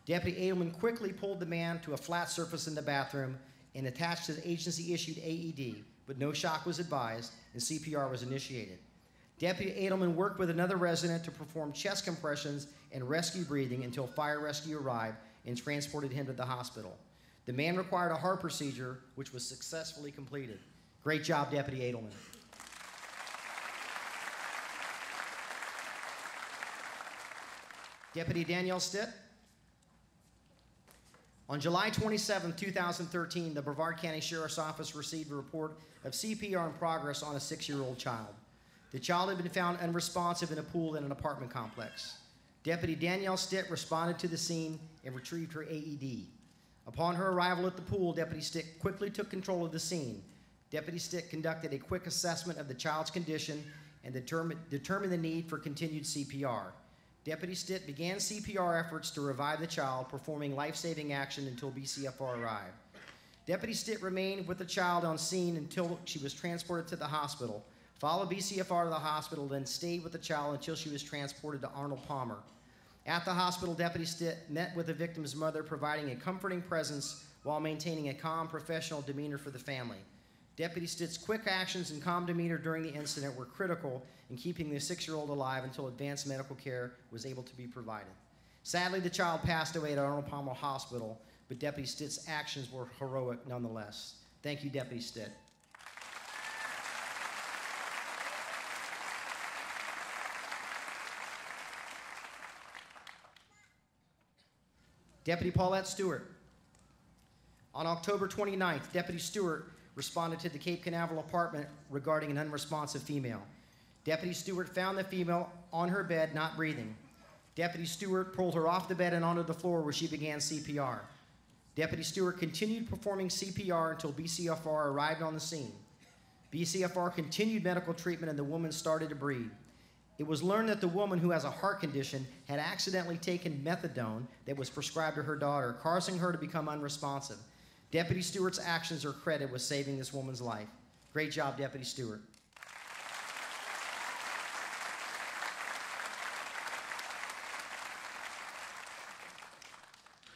Deputy Edelman quickly pulled the man to a flat surface in the bathroom and attached his agency-issued AED, but no shock was advised and CPR was initiated. Deputy Edelman worked with another resident to perform chest compressions and rescue breathing until fire rescue arrived and transported him to the hospital. The man required a heart procedure, which was successfully completed. Great job, Deputy Edelman. Deputy Danielle Stitt. On July 27, 2013, the Brevard County Sheriff's Office received a report of CPR in progress on a 6-year-old child. The child had been found unresponsive in a pool in an apartment complex. Deputy Danielle Stitt responded to the scene and retrieved her AED. Upon her arrival at the pool, Deputy Stitt quickly took control of the scene. Deputy Stitt conducted a quick assessment of the child's condition and determined the need for continued CPR. Deputy Stitt began CPR efforts to revive the child, performing life-saving action until BCFR arrived. Deputy Stitt remained with the child on scene until she was transported to the hospital, followed BCFR to the hospital, then stayed with the child until she was transported to Arnold Palmer. At the hospital, Deputy Stitt met with the victim's mother, providing a comforting presence while maintaining a calm, professional demeanor for the family. Deputy Stitt's quick actions and calm demeanor during the incident were critical in keeping the 6-year-old alive until advanced medical care was able to be provided. Sadly, the child passed away at Arnold Palmer Hospital, but Deputy Stitt's actions were heroic nonetheless. Thank you, Deputy Stitt. Deputy Paulette Stewart. On October 29th, Deputy Stewart responded to the Cape Canaveral apartment regarding an unresponsive female. Deputy Stewart found the female on her bed, not breathing. Deputy Stewart pulled her off the bed and onto the floor, where she began CPR. Deputy Stewart continued performing CPR until BCFR arrived on the scene. BCFR continued medical treatment and the woman started to breathe. It was learned that the woman, who has a heart condition, had accidentally taken methadone that was prescribed to her daughter, causing her to become unresponsive. Deputy Stewart's actions are credited with saving this woman's life. Great job, Deputy Stewart.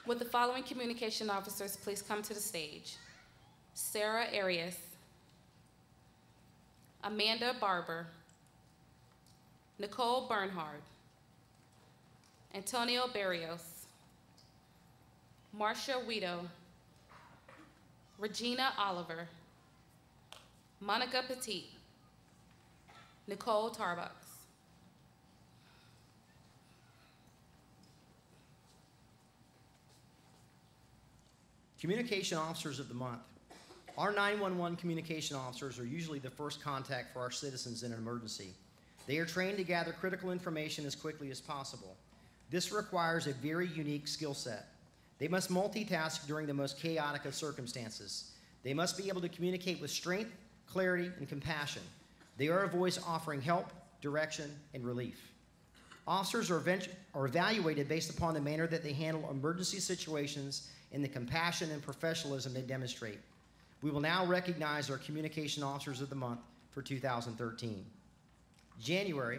Would the following communication officers please come to the stage? Sarah Arias, Amanda Barber, Nicole Bernhard, Antonio Barrios, Marcia Guido, Regina Oliver, Monica Petit, Nicole Tarbucks. Communication Officers of the Month. Our 911 communication officers are usually the first contact for our citizens in an emergency. They are trained to gather critical information as quickly as possible. This requires a very unique skill set. They must multitask during the most chaotic of circumstances. They must be able to communicate with strength, clarity, and compassion. They are a voice offering help, direction, and relief. Officers are evaluated based upon the manner that they handle emergency situations and the compassion and professionalism they demonstrate. We will now recognize our Communication Officers of the Month for 2013. January,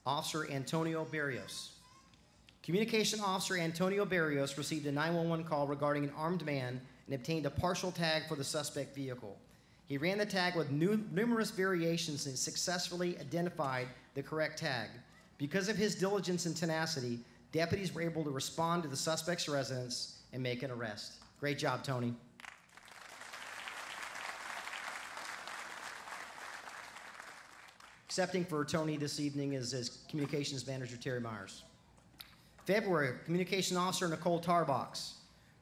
Officer Antonio Barrios. Communication Officer Antonio Barrios received a 911 call regarding an armed man and obtained a partial tag for the suspect vehicle. He ran the tag with numerous variations and successfully identified the correct tag. Because of his diligence and tenacity, deputies were able to respond to the suspect's residence and make an arrest. Great job, Tony. Accepting for Tony this evening is his Communications Manager, Terry Myers. February, Communication Officer Nicole Tarbox.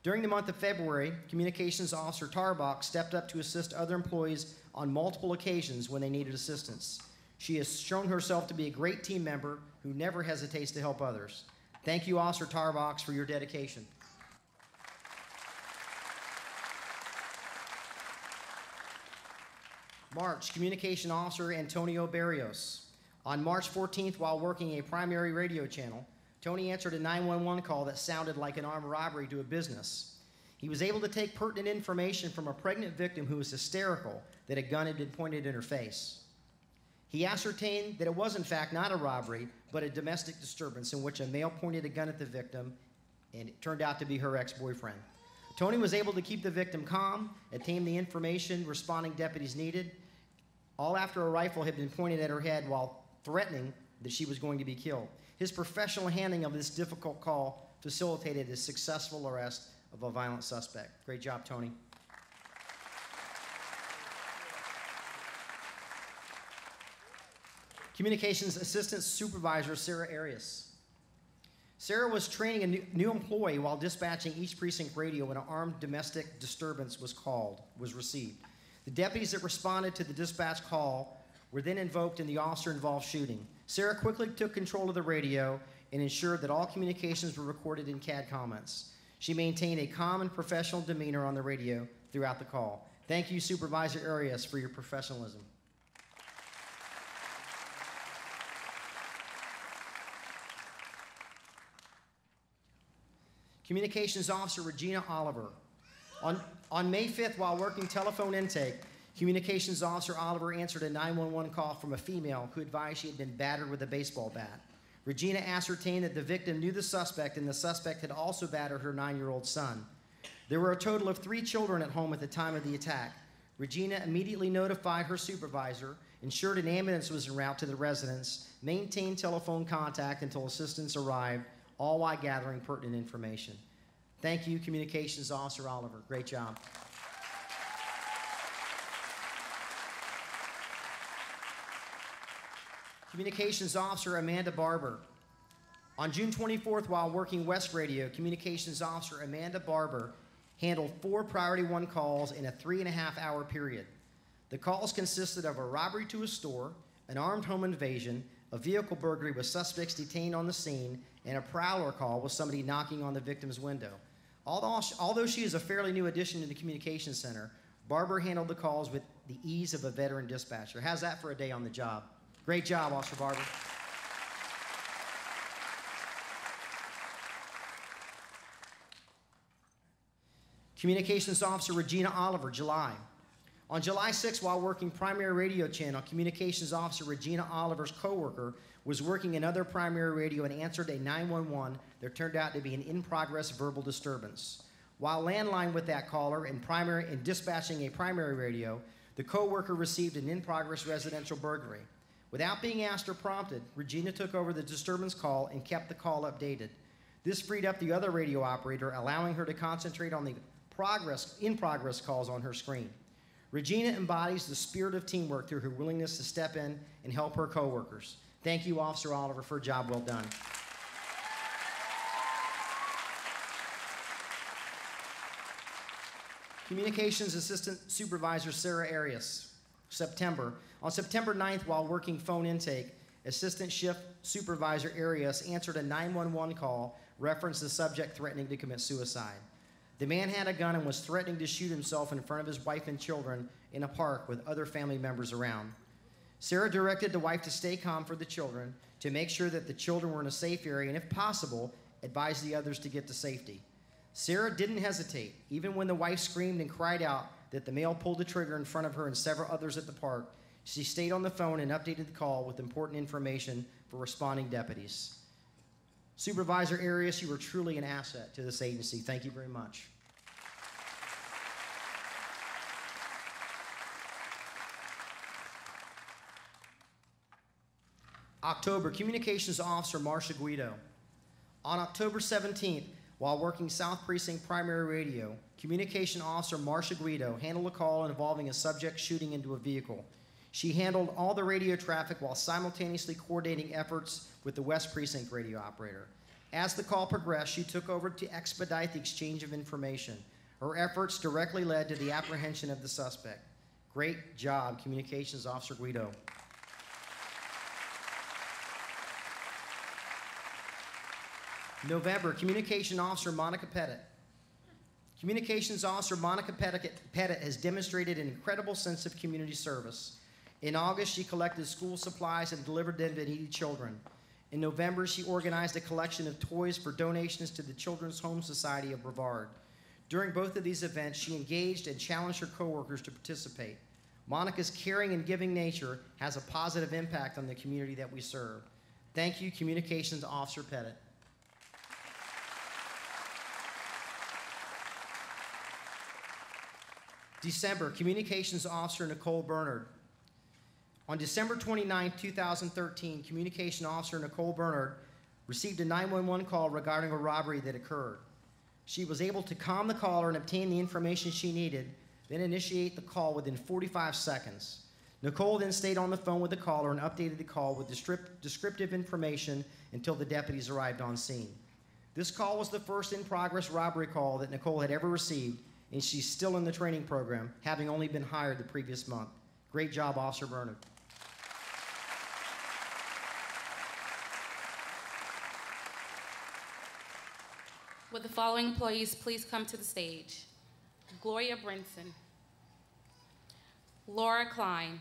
During the month of February, Communications Officer Tarbox stepped up to assist other employees on multiple occasions when they needed assistance. She has shown herself to be a great team member who never hesitates to help others. Thank you, Officer Tarbox, for your dedication. March, Communication Officer Antonio Barrios. On March 14th, while working a primary radio channel, Tony answered a 911 call that sounded like an armed robbery to a business. He was able to take pertinent information from a pregnant victim who was hysterical that a gun had been pointed in her face. He ascertained that it was in fact not a robbery, but a domestic disturbance in which a male pointed a gun at the victim, and it turned out to be her ex-boyfriend. Tony was able to keep the victim calm, obtain the information responding deputies needed, all after a rifle had been pointed at her head while threatening that she was going to be killed. His professional handling of this difficult call facilitated a successful arrest of a violent suspect. Great job, Tony. Communications Assistant Supervisor Sarah Arias. Sarah was training a new employee while dispatching East Precinct Radio when an armed domestic disturbance was received. The deputies that responded to the dispatch call were then invoked in the officer-involved shooting. Sarah quickly took control of the radio and ensured that all communications were recorded in CAD comments. She maintained a calm and professional demeanor on the radio throughout the call. Thank you, Supervisor Arias, for your professionalism. Communications Officer Regina Oliver. On May 5th, while working telephone intake, Communications Officer Oliver answered a 911 call from a female who advised she had been battered with a baseball bat. Regina ascertained that the victim knew the suspect, and the suspect had also battered her 9-year-old son. There were a total of 3 children at home at the time of the attack. Regina immediately notified her supervisor, ensured an ambulance was en route to the residence, maintained telephone contact until assistance arrived, all while gathering pertinent information. Thank you, Communications Officer Oliver. Great job. Communications Officer Amanda Barber. On June 24th, while working West Radio, Communications Officer Amanda Barber handled 4 Priority 1 calls in a 3.5-hour period. The calls consisted of a robbery to a store, an armed home invasion, a vehicle burglary with suspects detained on the scene, and a prowler call with somebody knocking on the victim's window. Although she is a fairly new addition to the Communications Center, Barber handled the calls with the ease of a veteran dispatcher. How's that for a day on the job? Great job, Officer Barber. Communications Officer Regina Oliver, July. On July 6th, while working primary radio channel, Communications Officer Regina Oliver's coworker was working another primary radio and answered a 911 that turned out to be an in-progress verbal disturbance. While landline with that caller and dispatching a primary radio, the coworker received an in-progress residential burglary. Without being asked or prompted, Regina took over the disturbance call and kept the call updated. This freed up the other radio operator, allowing her to concentrate on the in-progress calls on her screen. Regina embodies the spirit of teamwork through her willingness to step in and help her coworkers. Thank you, Officer Oliver, for a job well done. Communications Assistant Supervisor Sarah Arias, September. On September 9th, while working phone intake, Assistant Shift Supervisor Arias answered a 911 call referenced the subject threatening to commit suicide. The man had a gun and was threatening to shoot himself in front of his wife and children in a park with other family members around. Sarah directed the wife to stay calm for the children, to make sure that the children were in a safe area, and if possible, advise the others to get to safety. Sarah didn't hesitate, even when the wife screamed and cried out that the male pulled the trigger in front of her and several others at the park. She stayed on the phone and updated the call with important information for responding deputies. Supervisor Arias, you were truly an asset to this agency. Thank you very much. October, Communications Officer Marcia Guido. On October 17th, while working South Precinct Primary Radio, Communication Officer Marcia Guido handled a call involving a subject shooting into a vehicle. She handled all the radio traffic while simultaneously coordinating efforts with the West Precinct radio operator. As the call progressed, she took over to expedite the exchange of information. Her efforts directly led to the apprehension of the suspect. Great job, Communications Officer Guido. November, Communication Officer Monica Pettit. Communications Officer Monica Pettit has demonstrated an incredible sense of community service. In August, she collected school supplies and delivered them to needy children. In November, she organized a collection of toys for donations to the Children's Home Society of Brevard. During both of these events, she engaged and challenged her coworkers to participate. Monica's caring and giving nature has a positive impact on the community that we serve. Thank you, Communications Officer Pettit. December, Communications Officer Nicole Bernard. On December 29, 2013, Communication Officer Nicole Bernard received a 911 call regarding a robbery that occurred. She was able to calm the caller and obtain the information she needed, then initiate the call within 45 seconds. Nicole then stayed on the phone with the caller and updated the call with descriptive information until the deputies arrived on scene. This call was the first in-progress robbery call that Nicole had ever received, and she's still in the training program, having only been hired the previous month. Great job, Officer Bernard. Would the following employees please come to the stage? Gloria Brinson, Laura Klein,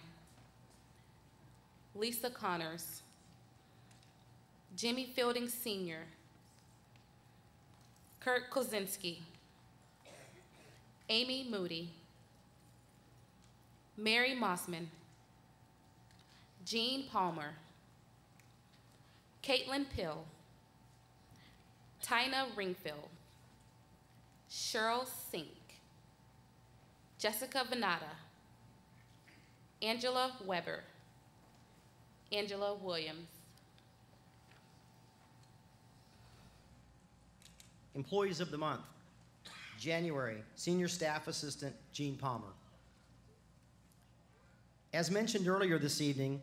Lisa Connors, Jimmy Fielding Sr., Kurt Kozinski, Amy Moody, Mary Mossman, Jean Palmer, Caitlin Pill, Tina Ringfield, Cheryl Sink, Jessica Venata, Angela Weber, Angela Williams. Employees of the month. January, Senior Staff Assistant Jean Palmer. As mentioned earlier this evening,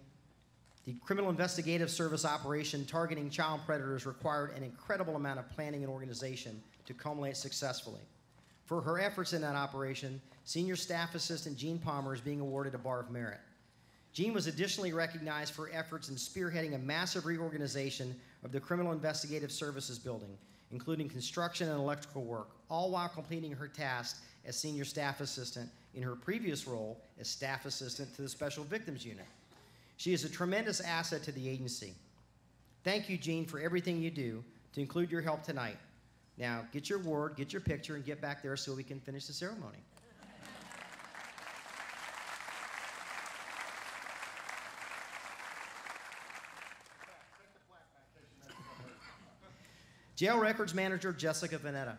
the Criminal Investigative Service operation targeting child predators required an incredible amount of planning and organization to culminate successfully. For her efforts in that operation, Senior Staff Assistant Jean Palmer is being awarded a Bar of Merit. Jean was additionally recognized for efforts in spearheading a massive reorganization of the Criminal Investigative Services building, including construction and electrical work, all while completing her task as Senior Staff Assistant in her previous role as Staff Assistant to the Special Victims Unit. She is a tremendous asset to the agency. Thank you, Jean, for everything you do, to include your help tonight. Now, get your award, get your picture, and get back there so we can finish the ceremony. Jail Records Manager Jessica Veneta.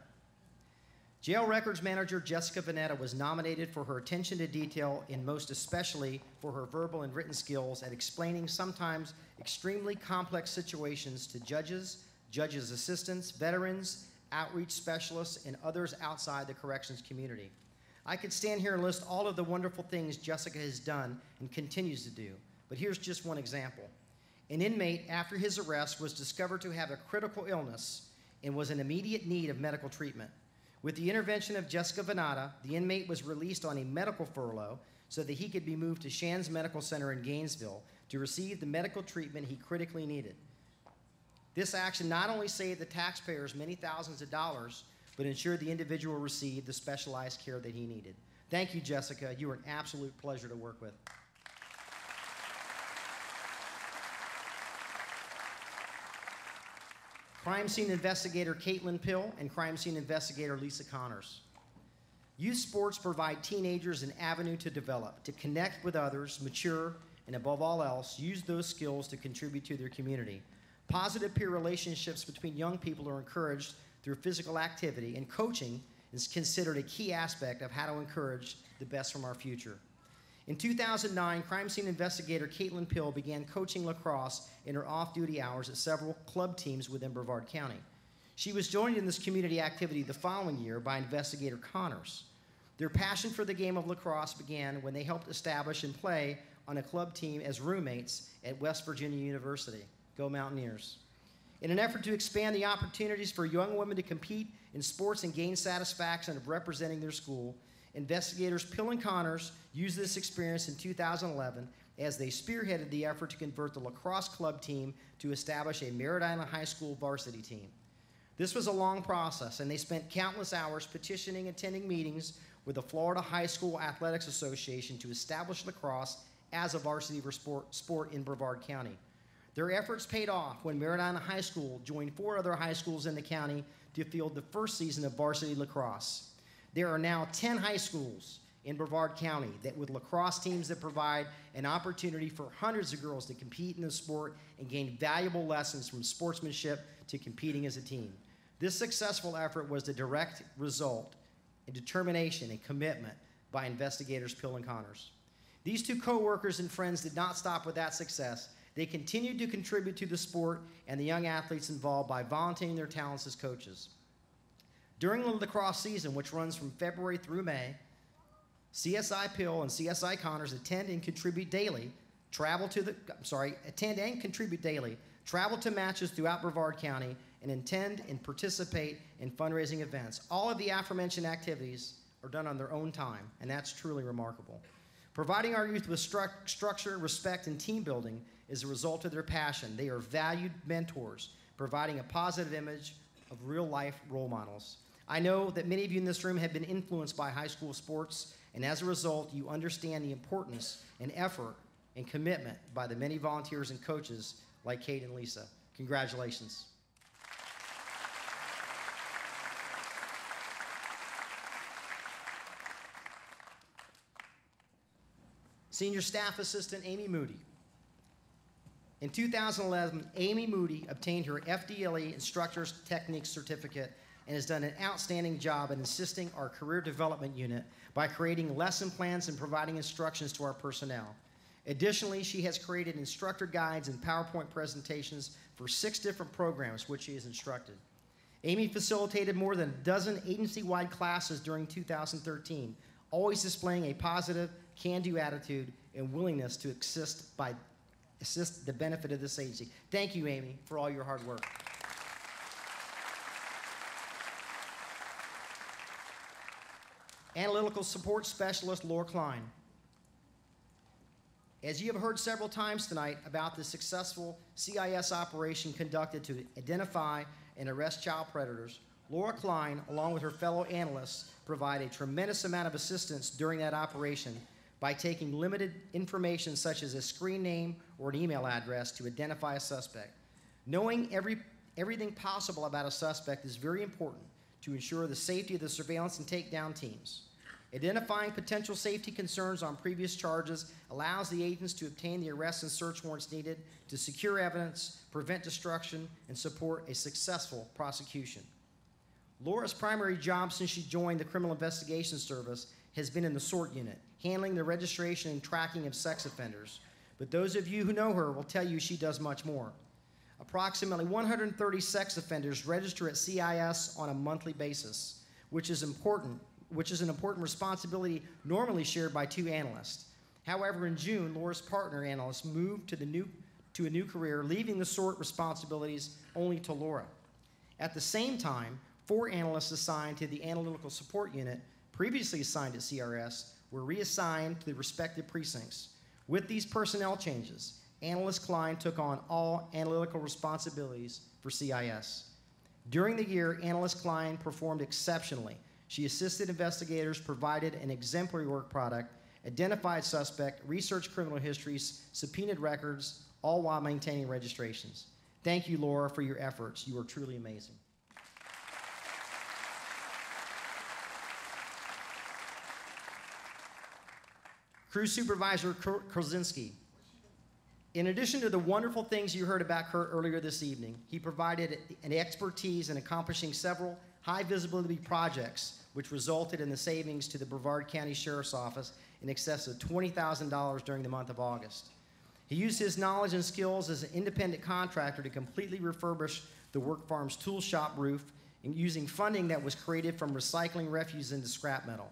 Jail Records Manager Jessica Veneta was nominated for her attention to detail and most especially for her verbal and written skills at explaining sometimes extremely complex situations to judges, judges' assistants, veterans, outreach specialists, and others outside the corrections community. I could stand here and list all of the wonderful things Jessica has done and continues to do, but here's just one example. An inmate, after his arrest, was discovered to have a critical illness and was in immediate need of medical treatment. With the intervention of Jessica Venata, the inmate was released on a medical furlough so that he could be moved to Shands Medical Center in Gainesville to receive the medical treatment he critically needed. This action not only saved the taxpayers many thousands of dollars, but ensured the individual received the specialized care that he needed. Thank you, Jessica. You were an absolute pleasure to work with. Crime Scene Investigator Caitlin Pill and Crime Scene Investigator Lisa Connors. Youth sports provide teenagers an avenue to develop, to connect with others, mature, and above all else, use those skills to contribute to their community. Positive peer relationships between young people are encouraged through physical activity, and coaching is considered a key aspect of how to encourage the best from our future. In 2009, Crime Scene Investigator Caitlin Pill began coaching lacrosse in her off-duty hours at several club teams within Brevard County. She was joined in this community activity the following year by Investigator Connors. Their passion for the game of lacrosse began when they helped establish and play on a club team as roommates at West Virginia University. Go Mountaineers. In an effort to expand the opportunities for young women to compete in sports and gain satisfaction of representing their school, investigators Pill and Connors used this experience in 2011 as they spearheaded the effort to convert the lacrosse club team to establish a Merritt Island High School varsity team. This was a long process, and they spent countless hours petitioning, attending meetings with the Florida High School Athletics Association to establish lacrosse as a varsity sport in Brevard County. Their efforts paid off when Maradona High School joined 4 other high schools in the county to field the first season of varsity lacrosse. There are now 10 high schools in Brevard County that with lacrosse teams that provide an opportunity for hundreds of girls to compete in the sport and gain valuable lessons from sportsmanship to competing as a team. This successful effort was the direct result in determination and commitment by investigators Pill and Connors. These 2 co-workers and friends did not stop with that success. They continued to contribute to the sport and the young athletes involved by volunteering their talents as coaches. During the lacrosse season, which runs from February through May, CSI Pill and CSI Connors attend and contribute daily, travel to matches throughout Brevard County, and attend and participate in fundraising events. All of the aforementioned activities are done on their own time, and that's truly remarkable. Providing our youth with structure, respect, and team building is a result of their passion. They are valued mentors, providing a positive image of real-life role models. I know that many of you in this room have been influenced by high school sports, and as a result, you understand the importance and effort and commitment by the many volunteers and coaches like Kate and Lisa. Congratulations. Senior Staff Assistant Amy Moody. In 2011, Amy Moody obtained her FDLE Instructor's Techniques Certificate and has done an outstanding job in assisting our Career Development Unit by creating lesson plans and providing instructions to our personnel. Additionally, she has created instructor guides and PowerPoint presentations for 6 different programs which she has instructed. Amy facilitated more than a dozen agency-wide classes during 2013, always displaying a positive, can-do attitude and willingness to assist the benefit of this agency. Thank you, Amy, for all your hard work. Analytical Support Specialist Laura Klein. As you have heard several times tonight about the successful CIS operation conducted to identify and arrest child predators, Laura Klein, along with her fellow analysts, provide a tremendous amount of assistance during that operation by taking limited information such as a screen name or an email address to identify a suspect. Knowing everything possible about a suspect is very important to ensure the safety of the surveillance and takedown teams. Identifying potential safety concerns on previous charges allows the agents to obtain the arrest and search warrants needed to secure evidence, prevent destruction, and support a successful prosecution. Laura's primary job since she joined the Criminal Investigation Service has been in the SORT unit, handling the registration and tracking of sex offenders. But those of you who know her will tell you she does much more. Approximately 130 sex offenders register at CIS on a monthly basis, which is an important responsibility normally shared by 2 analysts. However, in June, Laura's partner analyst moved to a new career, leaving the SORT responsibilities only to Laura. At the same time, 4 analysts assigned to the Analytical Support Unit, previously assigned at CRS, were reassigned to the respective precincts. With these personnel changes, Analyst Klein took on all analytical responsibilities for CIS. During the year, Analyst Klein performed exceptionally. She assisted investigators, provided an exemplary work product, identified suspect, researched criminal histories, subpoenaed records, all while maintaining registrations. Thank you, Laura, for your efforts. You are truly amazing. Crew Supervisor Kurt Krasinski. In addition to the wonderful things you heard about Kurt earlier this evening, he provided an expertise in accomplishing several high visibility projects, which resulted in the savings to the Brevard County Sheriff's Office in excess of $20,000 during the month of August. He used his knowledge and skills as an independent contractor to completely refurbish the work farm's tool shop roof using funding that was created from recycling refuse into scrap metal.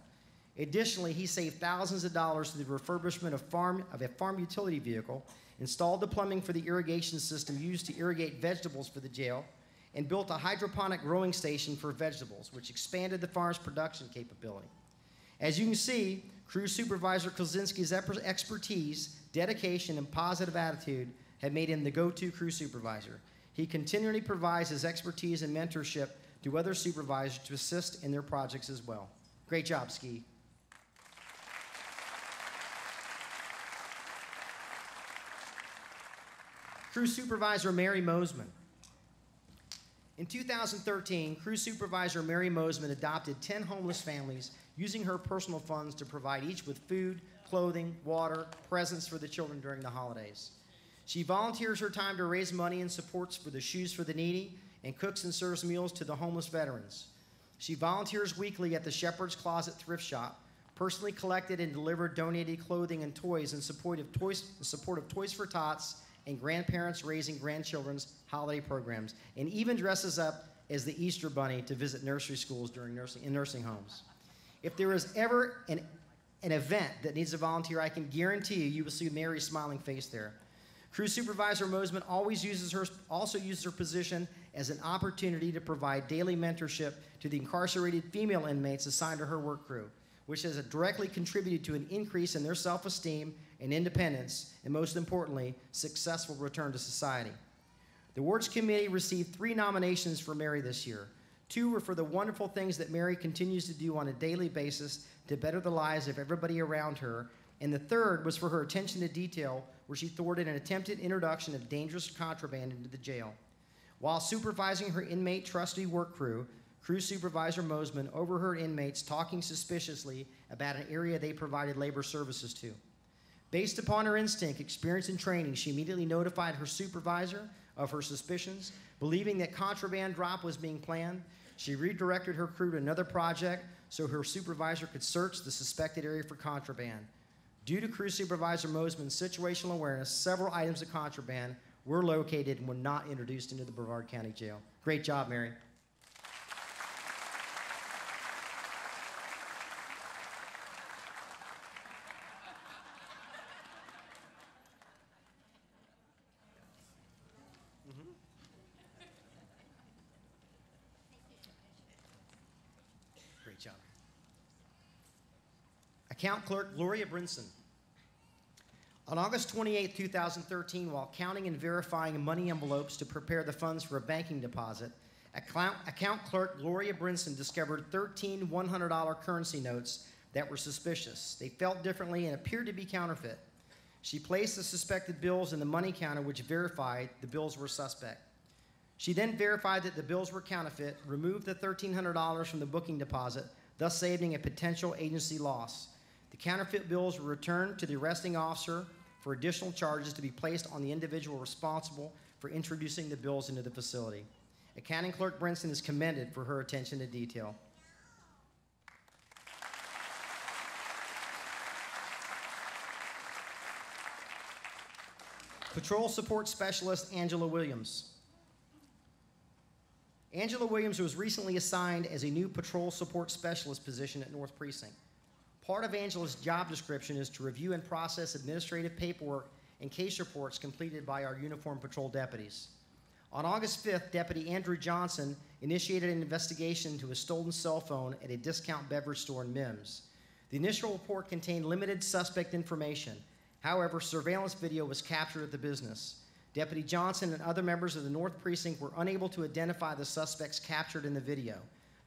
Additionally, he saved thousands of dollars through the refurbishment of a farm utility vehicle, installed the plumbing for the irrigation system used to irrigate vegetables for the jail, and built a hydroponic growing station for vegetables, which expanded the farm's production capability. As you can see, Crew Supervisor Krasinski's expertise, dedication, and positive attitude have made him the go-to crew supervisor. He continually provides his expertise and mentorship to other supervisors to assist in their projects as well. Great job, Ski. Crew Supervisor Mary Mosman. In 2013, Crew Supervisor Mary Mosman adopted 10 homeless families using her personal funds to provide each with food, clothing, water, presents for the children during the holidays. She volunteers her time to raise money and supports for the Shoes for the Needy and cooks and serves meals to the homeless veterans. She volunteers weekly at the Shepherd's Closet thrift shop, personally collected and delivered donated clothing and toys in support of Toys for Tots and grandparents raising grandchildren's holiday programs, and even dresses up as the Easter Bunny to visit nursery schools in nursing homes. If there is ever an event that needs a volunteer, I can guarantee you will see Mary's smiling face there. Crew Supervisor Mosman also uses her position as an opportunity to provide daily mentorship to the incarcerated female inmates assigned to her work crew, which has directly contributed to an increase in their self-esteem and independence, and most importantly, successful return to society. The awards committee received 3 nominations for Mary this year. 2 were for the wonderful things that Mary continues to do on a daily basis to better the lives of everybody around her, and the 3rd was for her attention to detail, where she thwarted an attempted introduction of dangerous contraband into the jail. While supervising her inmate trustee work crew, Crew Supervisor Mosman overheard inmates talking suspiciously about an area they provided labor services to. Based upon her instinct, experience, and training, she immediately notified her supervisor of her suspicions. Believing that contraband drop was being planned, she redirected her crew to another project so her supervisor could search the suspected area for contraband. Due to Crew Supervisor Mosman's situational awareness, several items of contraband were located and were not introduced into the Brevard County Jail. Great job, Mary. Great job. Account Clerk Gloria Brinson. On August 28, 2013, while counting and verifying money envelopes to prepare the funds for a banking deposit, Account Clerk Gloria Brinson discovered 13 $100 currency notes that were suspicious. They felt differently and appeared to be counterfeit. She placed the suspected bills in the money counter, which verified the bills were suspect. She then verified that the bills were counterfeit, removed the $1,300 from the booking deposit, thus saving a potential agency loss. The counterfeit bills were returned to the arresting officer for additional charges to be placed on the individual responsible for introducing the bills into the facility. Accounting Clerk Brinson is commended for her attention to detail. Patrol Support Specialist Angela Williams. Angela Williams was recently assigned as a new Patrol Support Specialist position at North Precinct. Part of Angela's job description is to review and process administrative paperwork and case reports completed by our uniformed patrol deputies. On August 5th, Deputy Andrew Johnson initiated an investigation into a stolen cell phone at a discount beverage store in Mims. The initial report contained limited suspect information. However, surveillance video was captured at the business. Deputy Johnson and other members of the North Precinct were unable to identify the suspects captured in the video.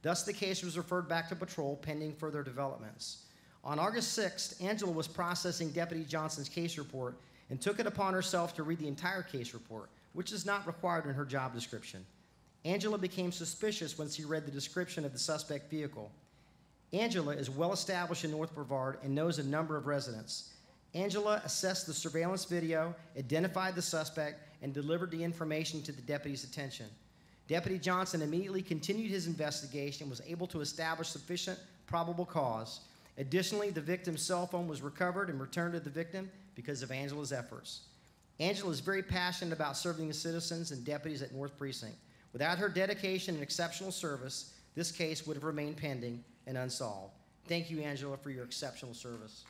Thus, the case was referred back to patrol pending further developments. On August 6th, Angela was processing Deputy Johnson's case report and took it upon herself to read the entire case report, which is not required in her job description. Angela became suspicious when she read the description of the suspect vehicle. Angela is well established in North Brevard and knows a number of residents. Angela assessed the surveillance video, identified the suspect, and delivered the information to the deputy's attention. Deputy Johnson immediately continued his investigation and was able to establish sufficient probable cause. Additionally, the victim's cell phone was recovered and returned to the victim because of Angela's efforts. Angela is very passionate about serving the citizens and deputies at North Precinct. Without her dedication and exceptional service, this case would have remained pending and unsolved. Thank you, Angela, for your exceptional service.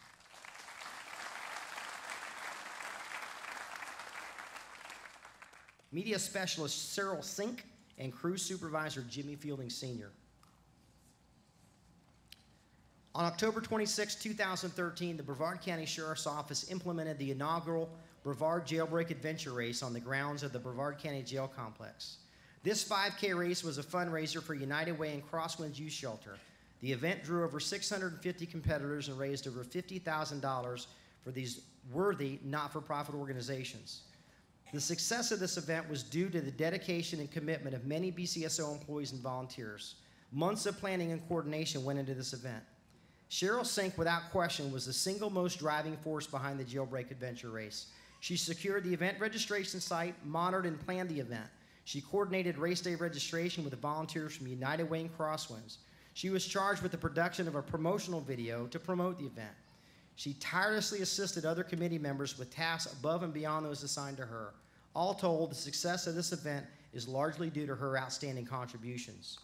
Media Specialist Cyril Sink and Crew Supervisor Jimmy Fielding Sr. On October 26, 2013, the Brevard County Sheriff's Office implemented the inaugural Brevard Jailbreak Adventure Race on the grounds of the Brevard County Jail Complex. This 5K race was a fundraiser for United Way and Crosswinds Youth Shelter. The event drew over 650 competitors and raised over $50,000 for these worthy not-for-profit organizations. The success of this event was due to the dedication and commitment of many BCSO employees and volunteers. Months of planning and coordination went into this event. Cheryl Sink, without question, was the single most driving force behind the Jailbreak Adventure Race. She secured the event registration site, monitored and planned the event. She coordinated race day registration with the volunteers from United Way and Crosswinds. She was charged with the production of a promotional video to promote the event. She tirelessly assisted other committee members with tasks above and beyond those assigned to her. All told, the success of this event is largely due to her outstanding contributions.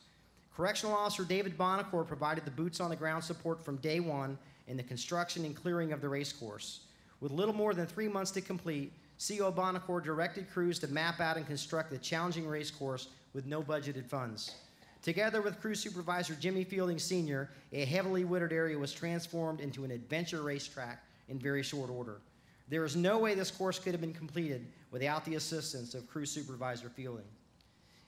Correctional Officer David Bonacore provided the boots-on-the-ground support from day one in the construction and clearing of the race course. With little more than 3 months to complete, CO Bonacore directed crews to map out and construct the challenging race course with no budgeted funds. Together with Crew Supervisor Jimmy Fielding Sr., a heavily wooded area was transformed into an adventure racetrack in very short order. There is no way this course could have been completed without the assistance of Crew Supervisor Fielding.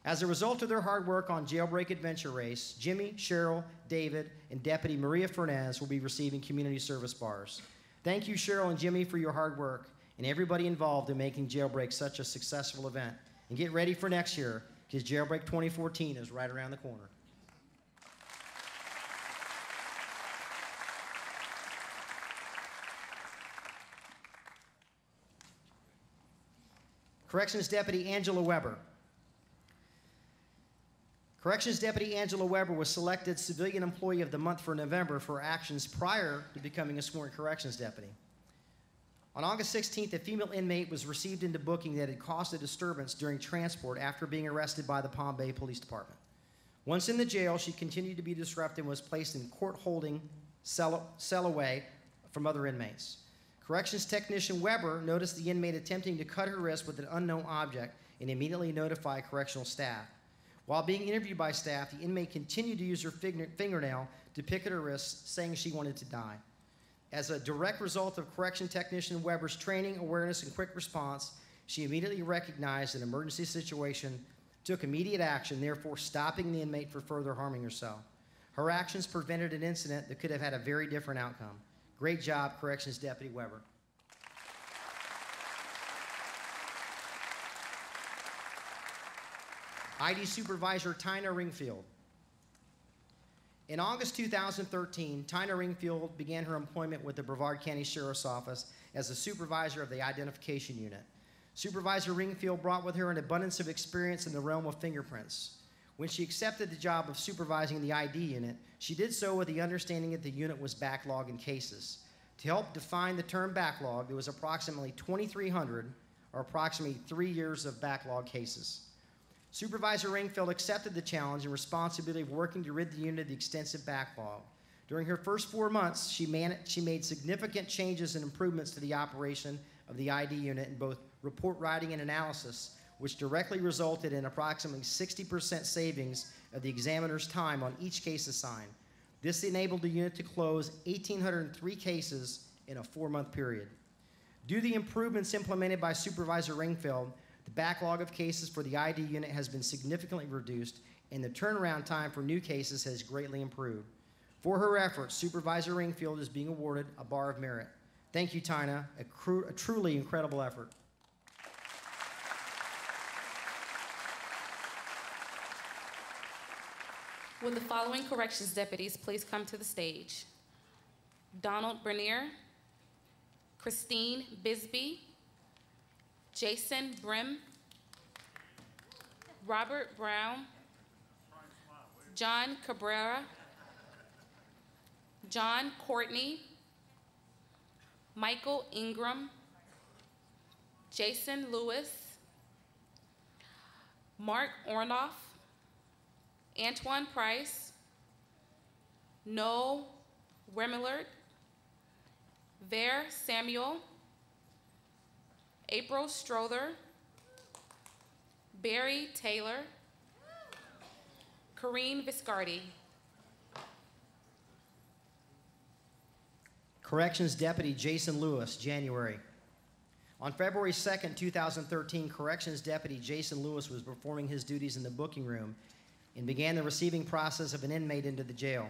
As a result of their hard work on Jailbreak Adventure Race, Jimmy, Cheryl, David, and Deputy Maria Fernandez will be receiving community service bars. Thank you, Cheryl and Jimmy, for your hard work and everybody involved in making Jailbreak such a successful event. And get ready for next year, because Jailbreak 2014 is right around the corner. Corrections Deputy Angela Weber. Corrections Deputy Angela Weber was selected Civilian Employee of the Month for November for actions prior to becoming a sworn corrections deputy. On August 16th, a female inmate was received into booking that had caused a disturbance during transport after being arrested by the Palm Bay Police Department. Once in the jail, she continued to be disruptive and was placed in court holding cell away from other inmates. Corrections Technician Weber noticed the inmate attempting to cut her wrist with an unknown object and immediately notified correctional staff. While being interviewed by staff, the inmate continued to use her fingernail to pick at her wrist, saying she wanted to die. As a direct result of Correction Technician Weber's training, awareness, and quick response, she immediately recognized an emergency situation, took immediate action, therefore stopping the inmate from further harming herself. Her actions prevented an incident that could have had a very different outcome. Great job, Corrections Deputy Weber. ID Supervisor Tina Ringfield. In August 2013, Tina Ringfield began her employment with the Brevard County Sheriff's Office as a supervisor of the Identification Unit. Supervisor Ringfield brought with her an abundance of experience in the realm of fingerprints. When she accepted the job of supervising the ID unit, she did so with the understanding that the unit was backlogging cases. To help define the term backlog, there was approximately 2,300, or approximately 3 years of backlog cases. Supervisor Ringfield accepted the challenge and responsibility of working to rid the unit of the extensive backlog. During her first 4 months, she made significant changes and improvements to the operation of the ID unit in both report writing and analysis, which directly resulted in approximately 60% savings of the examiner's time on each case assigned. This enabled the unit to close 1,803 cases in a 4-month period. Due to the improvements implemented by Supervisor Ringfield, the backlog of cases for the ID unit has been significantly reduced, and the turnaround time for new cases has greatly improved. For her efforts, Supervisor Ringfield is being awarded a Bar of Merit. Thank you, Tina, a truly incredible effort. Will the following corrections deputies please come to the stage? Donald Bernier, Christine Bisbee, Jason Brim, Robert Brown, John Cabrera, John Courtney, Michael Ingram, Jason Lewis, Mark Ornoff, Antoine Price, Noel Remillard, Ver Samuel, April Strother, Barry Taylor, Corrine Viscardi. Corrections Deputy Jason Lewis, January. On February 2nd, 2013, Corrections Deputy Jason Lewis was performing his duties in the booking room and began the receiving process of an inmate into the jail.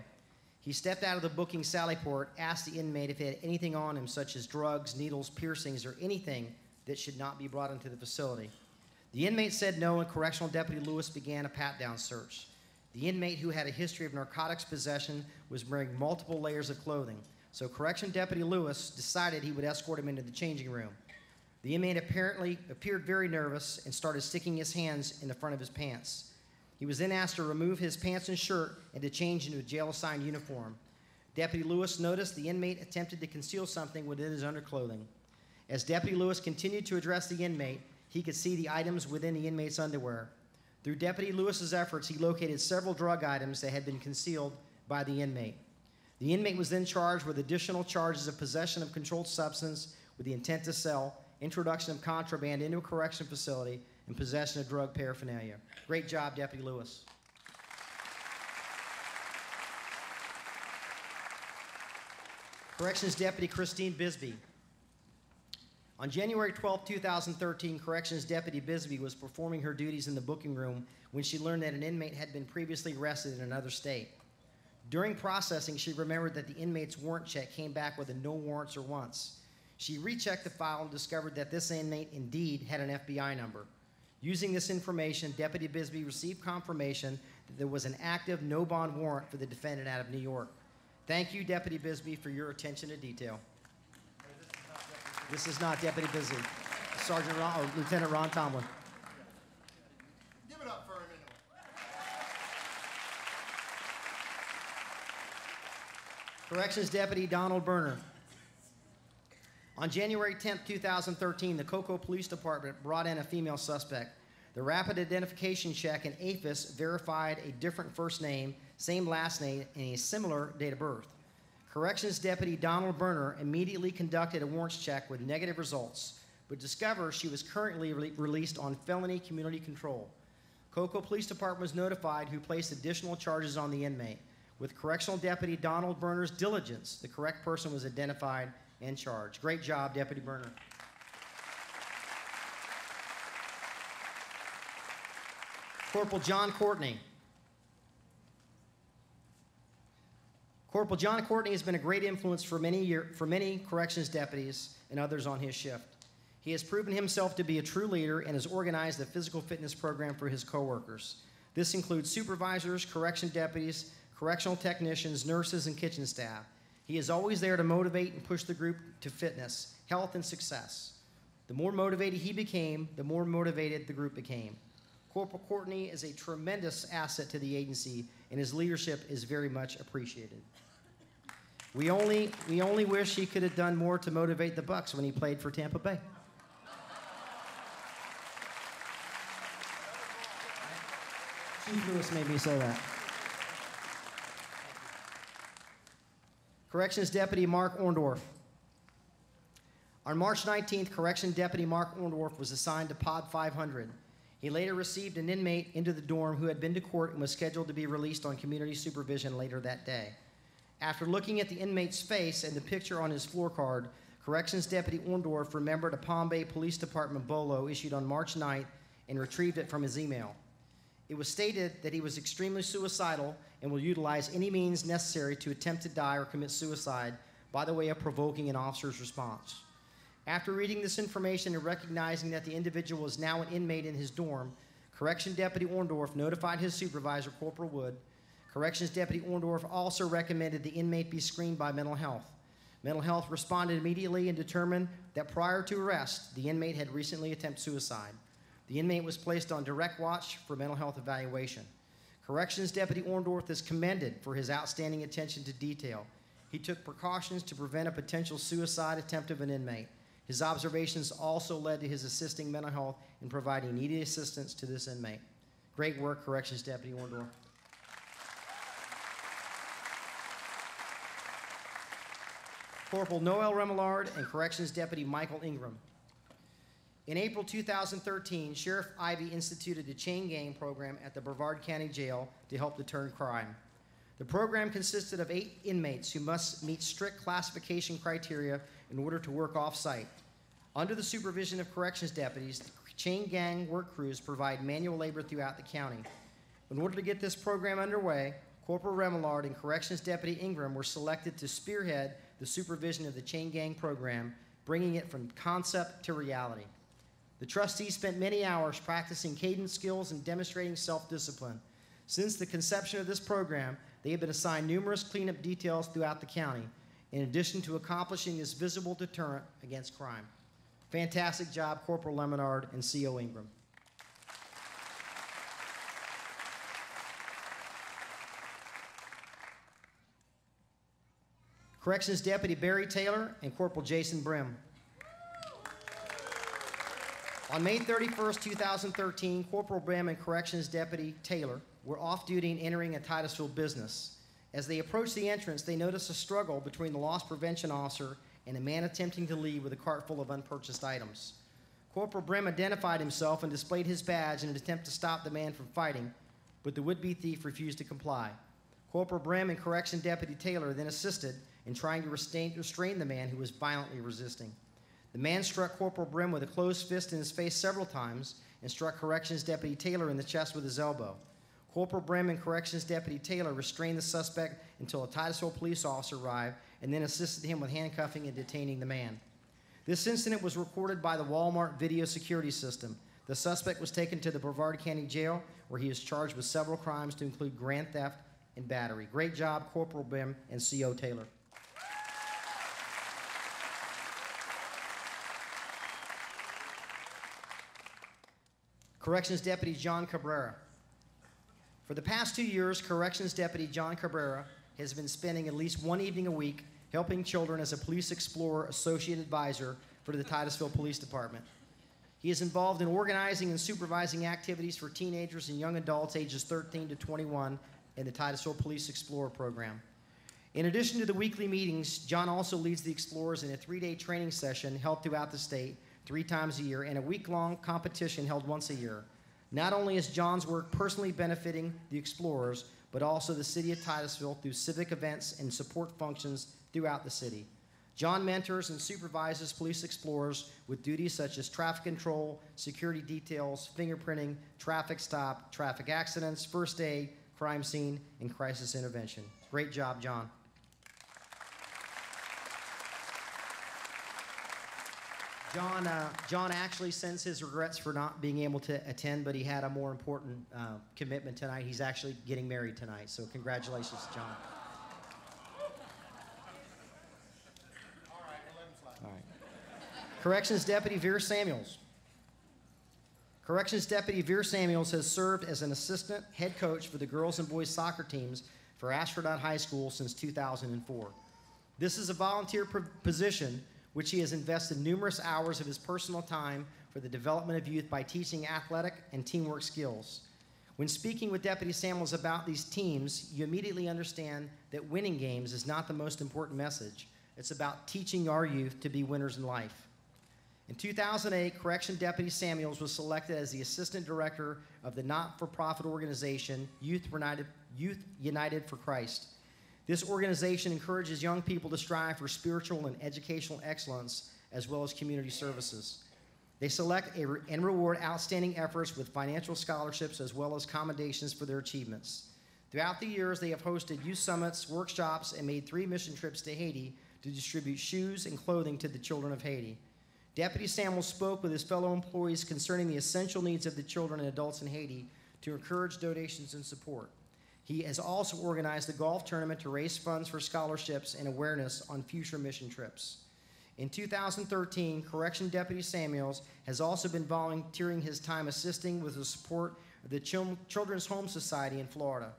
He stepped out of the booking sally port, asked the inmate if he had anything on him, such as drugs, needles, piercings, or anything that should not be brought into the facility. The inmate said no, and Correctional Deputy Lewis began a pat-down search. The inmate, who had a history of narcotics possession, was wearing multiple layers of clothing, so Correctional Deputy Lewis decided he would escort him into the changing room. The inmate apparently appeared very nervous and started sticking his hands in the front of his pants. He was then asked to remove his pants and shirt and to change into a jail-assigned uniform. Deputy Lewis noticed the inmate attempted to conceal something within his underclothing. As Deputy Lewis continued to address the inmate, he could see the items within the inmate's underwear. Through Deputy Lewis's efforts, he located several drug items that had been concealed by the inmate. The inmate was then charged with additional charges of possession of controlled substance with the intent to sell, introduction of contraband into a correction facility, and possession of drug paraphernalia. Great job, Deputy Lewis. Corrections Deputy Christine Bisbee. On January 12, 2013, Corrections Deputy Bisbee was performing her duties in the booking room when she learned that an inmate had been previously arrested in another state. During processing, she remembered that the inmate's warrant check came back with a no warrants or wants. She rechecked the file and discovered that this inmate indeed had an FBI number. Using this information, Deputy Bisbee received confirmation that there was an active no-bond warrant for the defendant out of New York. Thank you, Deputy Bisbee, for your attention to detail. This is not Deputy Bisbee. Sergeant Ron, or Lieutenant Ron Tomlin. Give it up for him anyway. Corrections Deputy Donald Berner. On January 10, 2013, the Cocoa Police Department brought in a female suspect. The rapid identification check and AFIS verified a different first name, same last name, and a similar date of birth. Corrections Deputy Donald Berner immediately conducted a warrants check with negative results, but discovered she was currently released on felony community control. Cocoa Police Department was notified, who placed additional charges on the inmate. With Correctional Deputy Donald Berner's diligence, the correct person was identified and charged. Great job, Deputy Berner. Corporal John Courtney. Corporal John Courtney has been a great influence for many corrections deputies and others on his shift. He has proven himself to be a true leader and has organized a physical fitness program for his coworkers. This includes supervisors, correction deputies, correctional technicians, nurses, and kitchen staff. He is always there to motivate and push the group to fitness, health, and success. The more motivated he became, the more motivated the group became. Corporal Courtney is a tremendous asset to the agency, and his leadership is very much appreciated. We only wish he could have done more to motivate the Bucks when he played for Tampa Bay. Chief Lewis made me say that. Corrections Deputy Mark Orndorff. On March 19th, Corrections Deputy Mark Orndorff was assigned to Pod 500. He later received an inmate into the dorm who had been to court and was scheduled to be released on community supervision later that day. After looking at the inmate's face and the picture on his floor card, Corrections Deputy Orndorff remembered a Palm Bay Police Department bolo issued on March 9th and retrieved it from his email. It was stated that he was extremely suicidal and will utilize any means necessary to attempt to die or commit suicide by the way of provoking an officer's response. After reading this information and recognizing that the individual is now an inmate in his dorm, Correction Deputy Orndorff notified his supervisor, Corporal Wood. Corrections Deputy Orndorff also recommended the inmate be screened by mental health. Mental health responded immediately and determined that prior to arrest, the inmate had recently attempted suicide. The inmate was placed on direct watch for mental health evaluation. Corrections Deputy Orndorff is commended for his outstanding attention to detail. He took precautions to prevent a potential suicide attempt of an inmate. His observations also led to his assisting mental health in providing needed assistance to this inmate. Great work, Corrections Deputy Orndorff. Corporal Noel Remillard and Corrections Deputy Michael Ingram. In April 2013, Sheriff Ivey instituted a chain gang program at the Brevard County Jail to help deter crime. The program consisted of 8 inmates who must meet strict classification criteria in order to work off-site. Under the supervision of corrections deputies, the chain gang work crews provide manual labor throughout the county. In order to get this program underway, Corporal Remillard and Corrections Deputy Ingram were selected to spearhead the supervision of the chain gang program, bringing it from concept to reality. The trustees spent many hours practicing cadence skills and demonstrating self-discipline. Since the conception of this program, they have been assigned numerous cleanup details throughout the county, in addition to accomplishing this visible deterrent against crime. Fantastic job, Corporal Lemonard and C.O. Ingram. Corrections Deputy Barry Taylor and Corporal Jason Brim. On May 31st, 2013, Corporal Brim and Corrections Deputy Taylor were off duty and entering a Titusville business. As they approached the entrance, they noticed a struggle between the loss prevention officer and a man attempting to leave with a cart full of unpurchased items. Corporal Brim identified himself and displayed his badge in an attempt to stop the man from fighting, but the would-be thief refused to comply. Corporal Brim and Correction Deputy Taylor then assisted in trying to restrain the man who was violently resisting. The man struck Corporal Brim with a closed fist in his face several times and struck Corrections Deputy Taylor in the chest with his elbow. Corporal Brim and Corrections Deputy Taylor restrained the suspect until a Titusville police officer arrived and then assisted him with handcuffing and detaining the man. This incident was recorded by the Walmart video security system. The suspect was taken to the Brevard County Jail, where he is charged with several crimes to include grand theft and battery. Great job, Corporal Brim and C.O. Taylor. Corrections Deputy John Cabrera. For the past 2 years, Corrections Deputy John Cabrera has been spending at least one evening a week helping children as a Police Explorer Associate Advisor for the Titusville Police Department. He is involved in organizing and supervising activities for teenagers and young adults ages 13 to 21 in the Titusville Police Explorer program. In addition to the weekly meetings, John also leads the Explorers in a 3-day training session held throughout the state 3 times a year and a week-long competition held once a year. Not only is John's work personally benefiting the Explorers, but also the city of Titusville through civic events and support functions throughout the city. John mentors and supervises police explorers with duties such as traffic control, security details, fingerprinting, traffic stop, traffic accidents, first aid, crime scene, and crisis intervention. Great job, John. John actually sends his regrets for not being able to attend, but he had a more important commitment tonight. He's actually getting married tonight, so congratulations, John. All right. Corrections Deputy Veer Samuels. Corrections Deputy Veer Samuels has served as an assistant head coach for the girls and boys soccer teams for Astronaut High School since 2004. This is a volunteer position which he has invested numerous hours of his personal time for the development of youth by teaching athletic and teamwork skills. When speaking with Deputy Samuels about these teams, you immediately understand that winning games is not the most important message. It's about teaching our youth to be winners in life. In 2008, Correction Deputy Samuels was selected as the Assistant Director of the not-for-profit organization Youth United for Christ. This organization encourages young people to strive for spiritual and educational excellence, as well as community services. They select and reward outstanding efforts with financial scholarships, as well as commendations for their achievements. Throughout the years, they have hosted youth summits, workshops, and made 3 mission trips to Haiti to distribute shoes and clothing to the children of Haiti. Deputy Samuels spoke with his fellow employees concerning the essential needs of the children and adults in Haiti to encourage donations and support. He has also organized a golf tournament to raise funds for scholarships and awareness on future mission trips. In 2013, Correction Deputy Samuels has also been volunteering his time assisting with the support of the Children's Home Society in Florida.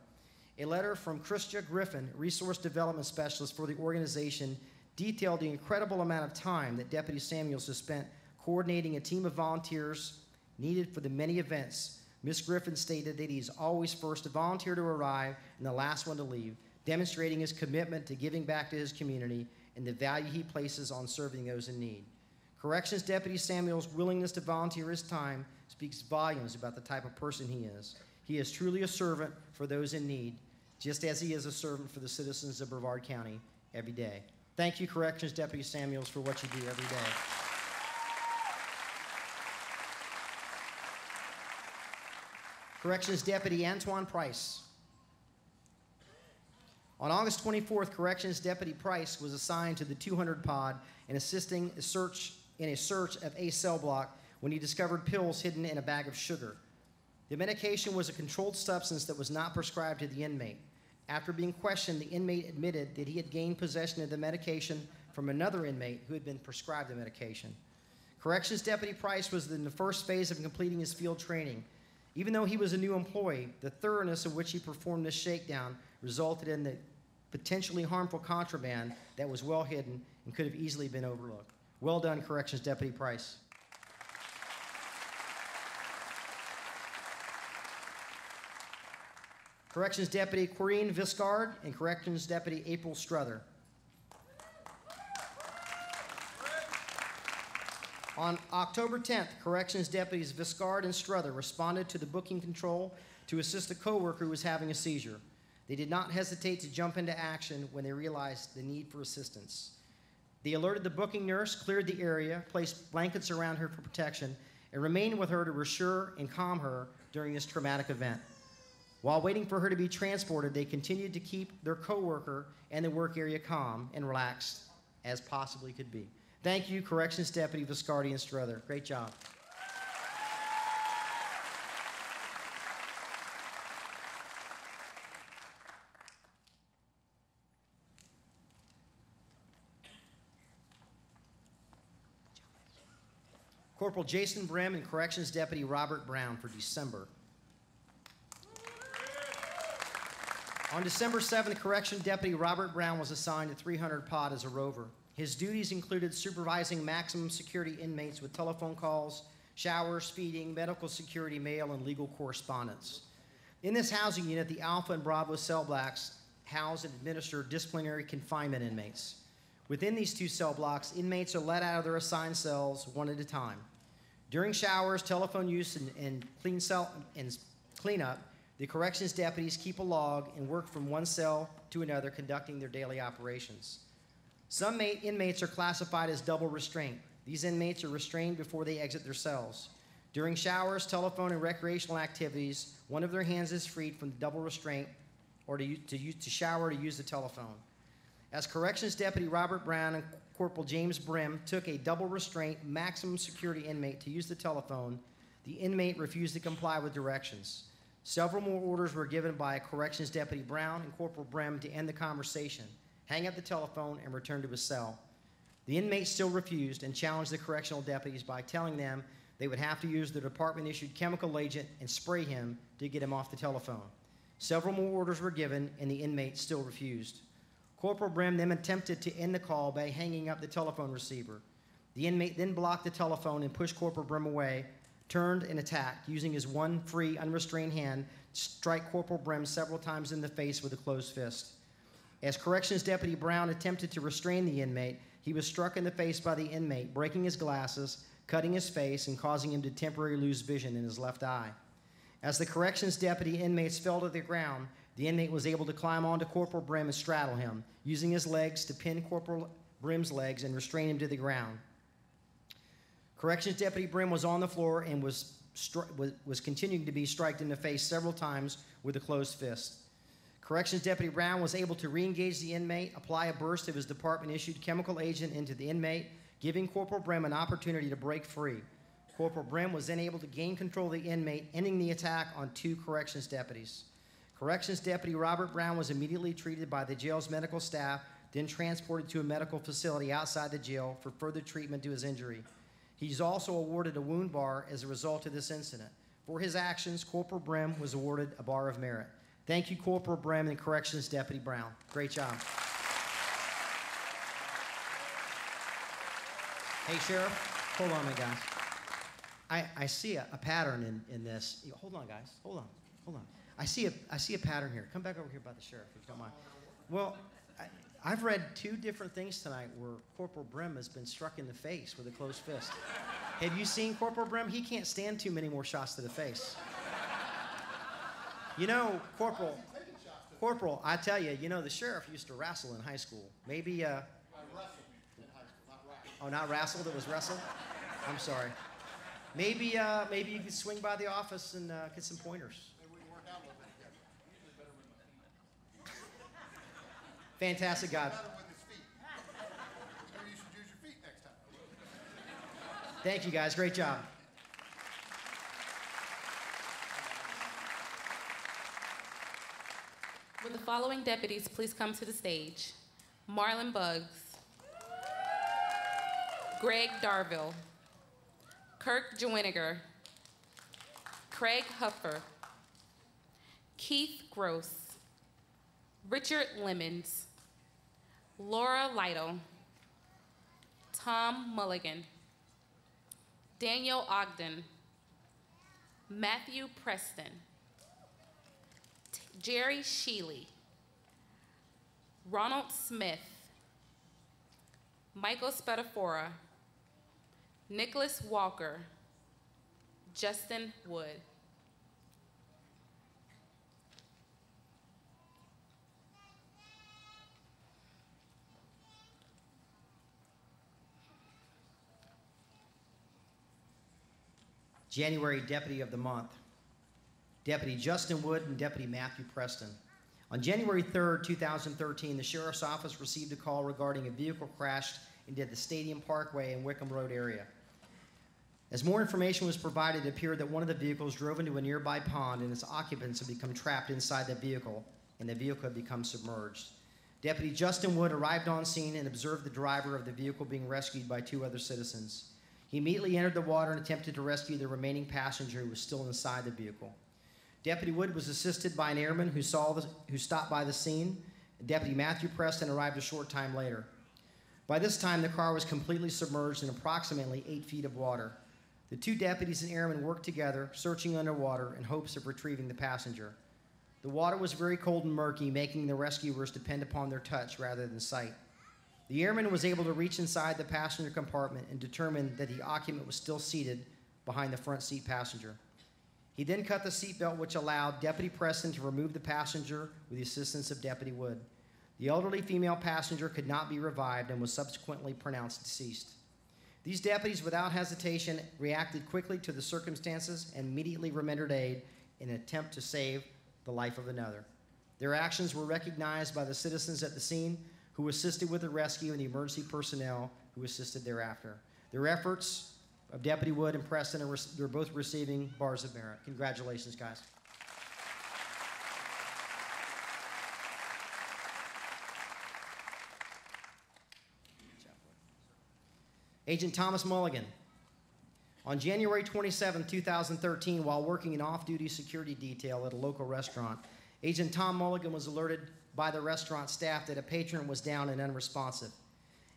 A letter from Christia Griffin, Resource Development Specialist for the organization, detailed the incredible amount of time that Deputy Samuels has spent coordinating a team of volunteers needed for the many events. Ms. Griffin stated that he's always first a volunteer to arrive and the last one to leave, demonstrating his commitment to giving back to his community and the value he places on serving those in need. Corrections Deputy Samuel's willingness to volunteer his time speaks volumes about the type of person he is. He is truly a servant for those in need, just as he is a servant for the citizens of Brevard County every day. Thank you, Corrections Deputy Samuels, for what you do every day. Corrections Deputy Antoine Price. On August 24th, Corrections Deputy Price was assigned to the 200 pod and assisting in a search of a cell block when he discovered pills hidden in a bag of sugar. The medication was a controlled substance that was not prescribed to the inmate. After being questioned, the inmate admitted that he had gained possession of the medication from another inmate who had been prescribed the medication. Corrections Deputy Price was in the first phase of completing his field training. Even though he was a new employee, the thoroughness of which he performed this shakedown resulted in the potentially harmful contraband that was well hidden and could have easily been overlooked. Well done, Corrections Deputy Price. Corrections Deputy Corrine Viscard and Corrections Deputy April Struther. On October 10th, Corrections Deputies Viscard and Struther responded to the booking control to assist a coworker who was having a seizure. They did not hesitate to jump into action when they realized the need for assistance. They alerted the booking nurse, cleared the area, placed blankets around her for protection, and remained with her to reassure and calm her during this traumatic event. While waiting for her to be transported, they continued to keep their coworker and the work area calm and relaxed as possibly could be. Thank you, Corrections Deputy Viscardi and Struther. Great job. Corporal Jason Brim and Corrections Deputy Robert Brown for December. On December 7th, Correction Deputy Robert Brown was assigned to 300 pod as a rover. His duties included supervising maximum security inmates with telephone calls, showers, feeding, medical security, mail, and legal correspondence. In this housing unit, the Alpha and Bravo cell blocks house and administer disciplinary confinement inmates. Within these two cell blocks, inmates are let out of their assigned cells one at a time. During showers, telephone use, and cleanup, the corrections deputies keep a log and work from one cell to another, conducting their daily operations. Some inmates are classified as double restraint. These inmates are restrained before they exit their cells. During showers, telephone, and recreational activities, one of their hands is freed from the double restraint or to shower or to use the telephone. As Corrections Deputy Robert Brown and Corporal James Brim took a double restraint maximum security inmate to use the telephone, the inmate refused to comply with directions. Several more orders were given by Corrections Deputy Brown and Corporal Brim to end the conversation, hang up the telephone, and return to his cell. The inmate still refused and challenged the correctional deputies by telling them they would have to use the department-issued chemical agent and spray him to get him off the telephone. Several more orders were given, and the inmate still refused. Corporal Brim then attempted to end the call by hanging up the telephone receiver. The inmate then blocked the telephone and pushed Corporal Brim away, turned and attacked, using his one free, unrestrained hand to strike Corporal Brim several times in the face with a closed fist. As Corrections Deputy Brown attempted to restrain the inmate, he was struck in the face by the inmate, breaking his glasses, cutting his face, and causing him to temporarily lose vision in his left eye. As the corrections deputy inmates fell to the ground, the inmate was able to climb onto Corporal Brim and straddle him, using his legs to pin Corporal Brim's legs and restrain him to the ground. Corrections Deputy Brim was on the floor and was continuing to be struck in the face several times with a closed fist. Corrections Deputy Brown was able to re-engage the inmate, apply a burst of his department-issued chemical agent into the inmate, giving Corporal Brim an opportunity to break free. Corporal Brim was then able to gain control of the inmate, ending the attack on two corrections deputies. Corrections Deputy Robert Brown was immediately treated by the jail's medical staff, then transported to a medical facility outside the jail for further treatment to his injury. He's also awarded a wound bar as a result of this incident. For his actions, Corporal Brim was awarded a bar of merit. Thank you, Corporal Brim and Corrections Deputy Brown. Great job. Hey, Sheriff, hold on a minute, guys. I see a pattern in this. Hold on, guys. Hold on. I see a pattern here. Come back over here by the sheriff, if you don't mind. Well, I've read two different things tonight where Corporal Brim has been struck in the face with a closed fist. Have you seen Corporal Brim? He can't stand too many more shots to the face. You know, Corporal, I tell you, the sheriff used to wrestle in high school. Maybe, I wrestled in high school, not wrestled. Oh, not wrestled, it was wrestle? I'm sorry. Maybe you could swing by the office and get some pointers. Maybe we can work out a little bit together. Usually better with my feet. Fantastic job. Better with his feet. Maybe you should use your feet next time. Thank you, guys. Great job. Will the following deputies please come to the stage? Marlon Buggs, Greg Darville, Kirk Jewiniger, Craig Huffer, Keith Gross, Richard Lemons, Laura Lytle, Tom Mulligan, Daniel Ogden, Matthew Preston, Jerry Sheely, Ronald Smith, Michael Spatafora, Nicholas Walker, Justin Wood. January Deputy of the Month, Deputy Justin Wood and Deputy Matthew Preston. On January 3rd, 2013, the Sheriff's Office received a call regarding a vehicle crashed into the Stadium Parkway and Wickham Road area. As more information was provided, it appeared that one of the vehicles drove into a nearby pond and its occupants had become trapped inside the vehicle, and the vehicle had become submerged. Deputy Justin Wood arrived on scene and observed the driver of the vehicle being rescued by 2 other citizens. He immediately entered the water and attempted to rescue the remaining passenger who was still inside the vehicle. Deputy Wood was assisted by an airman who stopped by the scene. Deputy Matthew Preston arrived a short time later. By this time, the car was completely submerged in approximately 8 feet of water. The 2 deputies and airmen worked together, searching underwater in hopes of retrieving the passenger. The water was very cold and murky, making the rescuers depend upon their touch rather than sight. The airman was able to reach inside the passenger compartment and determine that the occupant was still seated behind the front seat passenger. He then cut the seatbelt, which allowed Deputy Preston to remove the passenger with the assistance of Deputy Wood. The elderly female passenger could not be revived and was subsequently pronounced deceased. These deputies, without hesitation, reacted quickly to the circumstances and immediately rendered aid in an attempt to save the life of another. Their actions were recognized by the citizens at the scene, who assisted with the rescue, and the emergency personnel who assisted thereafter. Their efforts of Deputy Wood and Preston, they're both receiving bars of merit. Congratulations, guys. Agent Thomas Mulligan. On January 27, 2013, while working an off-duty security detail at a local restaurant, Agent Tom Mulligan was alerted by the restaurant staff that a patron was down and unresponsive.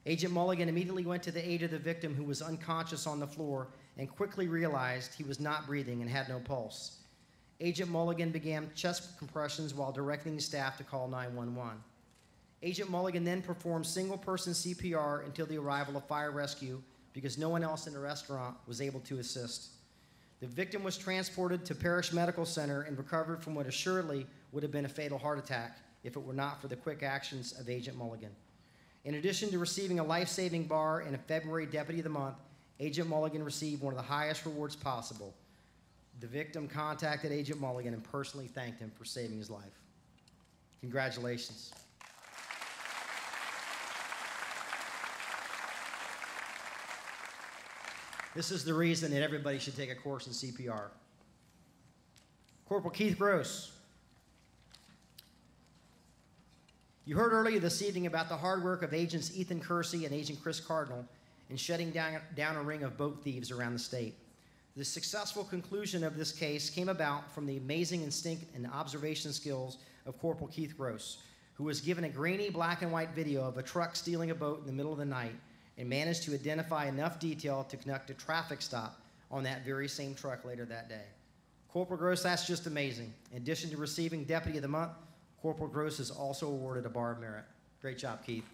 Agent Mulligan immediately went to the aid of the victim, who was unconscious on the floor, and quickly realized he was not breathing and had no pulse. Agent Mulligan began chest compressions while directing the staff to call 911. Agent Mulligan then performed single-person CPR until the arrival of fire rescue, because no one else in the restaurant was able to assist. The victim was transported to Parrish Medical Center and recovered from what assuredly would have been a fatal heart attack if it were not for the quick actions of Agent Mulligan. In addition to receiving a life-saving bar and a February Deputy of the Month, Agent Mulligan received one of the highest rewards possible. The victim contacted Agent Mulligan and personally thanked him for saving his life. Congratulations. This is the reason that everybody should take a course in CPR. Corporal Keith Gross. You heard earlier this evening about the hard work of Agents Ethan Kersey and Agent Chris Cardinal in shutting down a ring of boat thieves around the state. The successful conclusion of this case came about from the amazing instinct and observation skills of Corporal Keith Gross, who was given a grainy black and white video of a truck stealing a boat in the middle of the night and managed to identify enough detail to conduct a traffic stop on that very same truck later that day. Corporal Gross, that's just amazing. In addition to receiving Deputy of the Month, Corporal Gross is also awarded a Bar of Merit. Great job, Keith.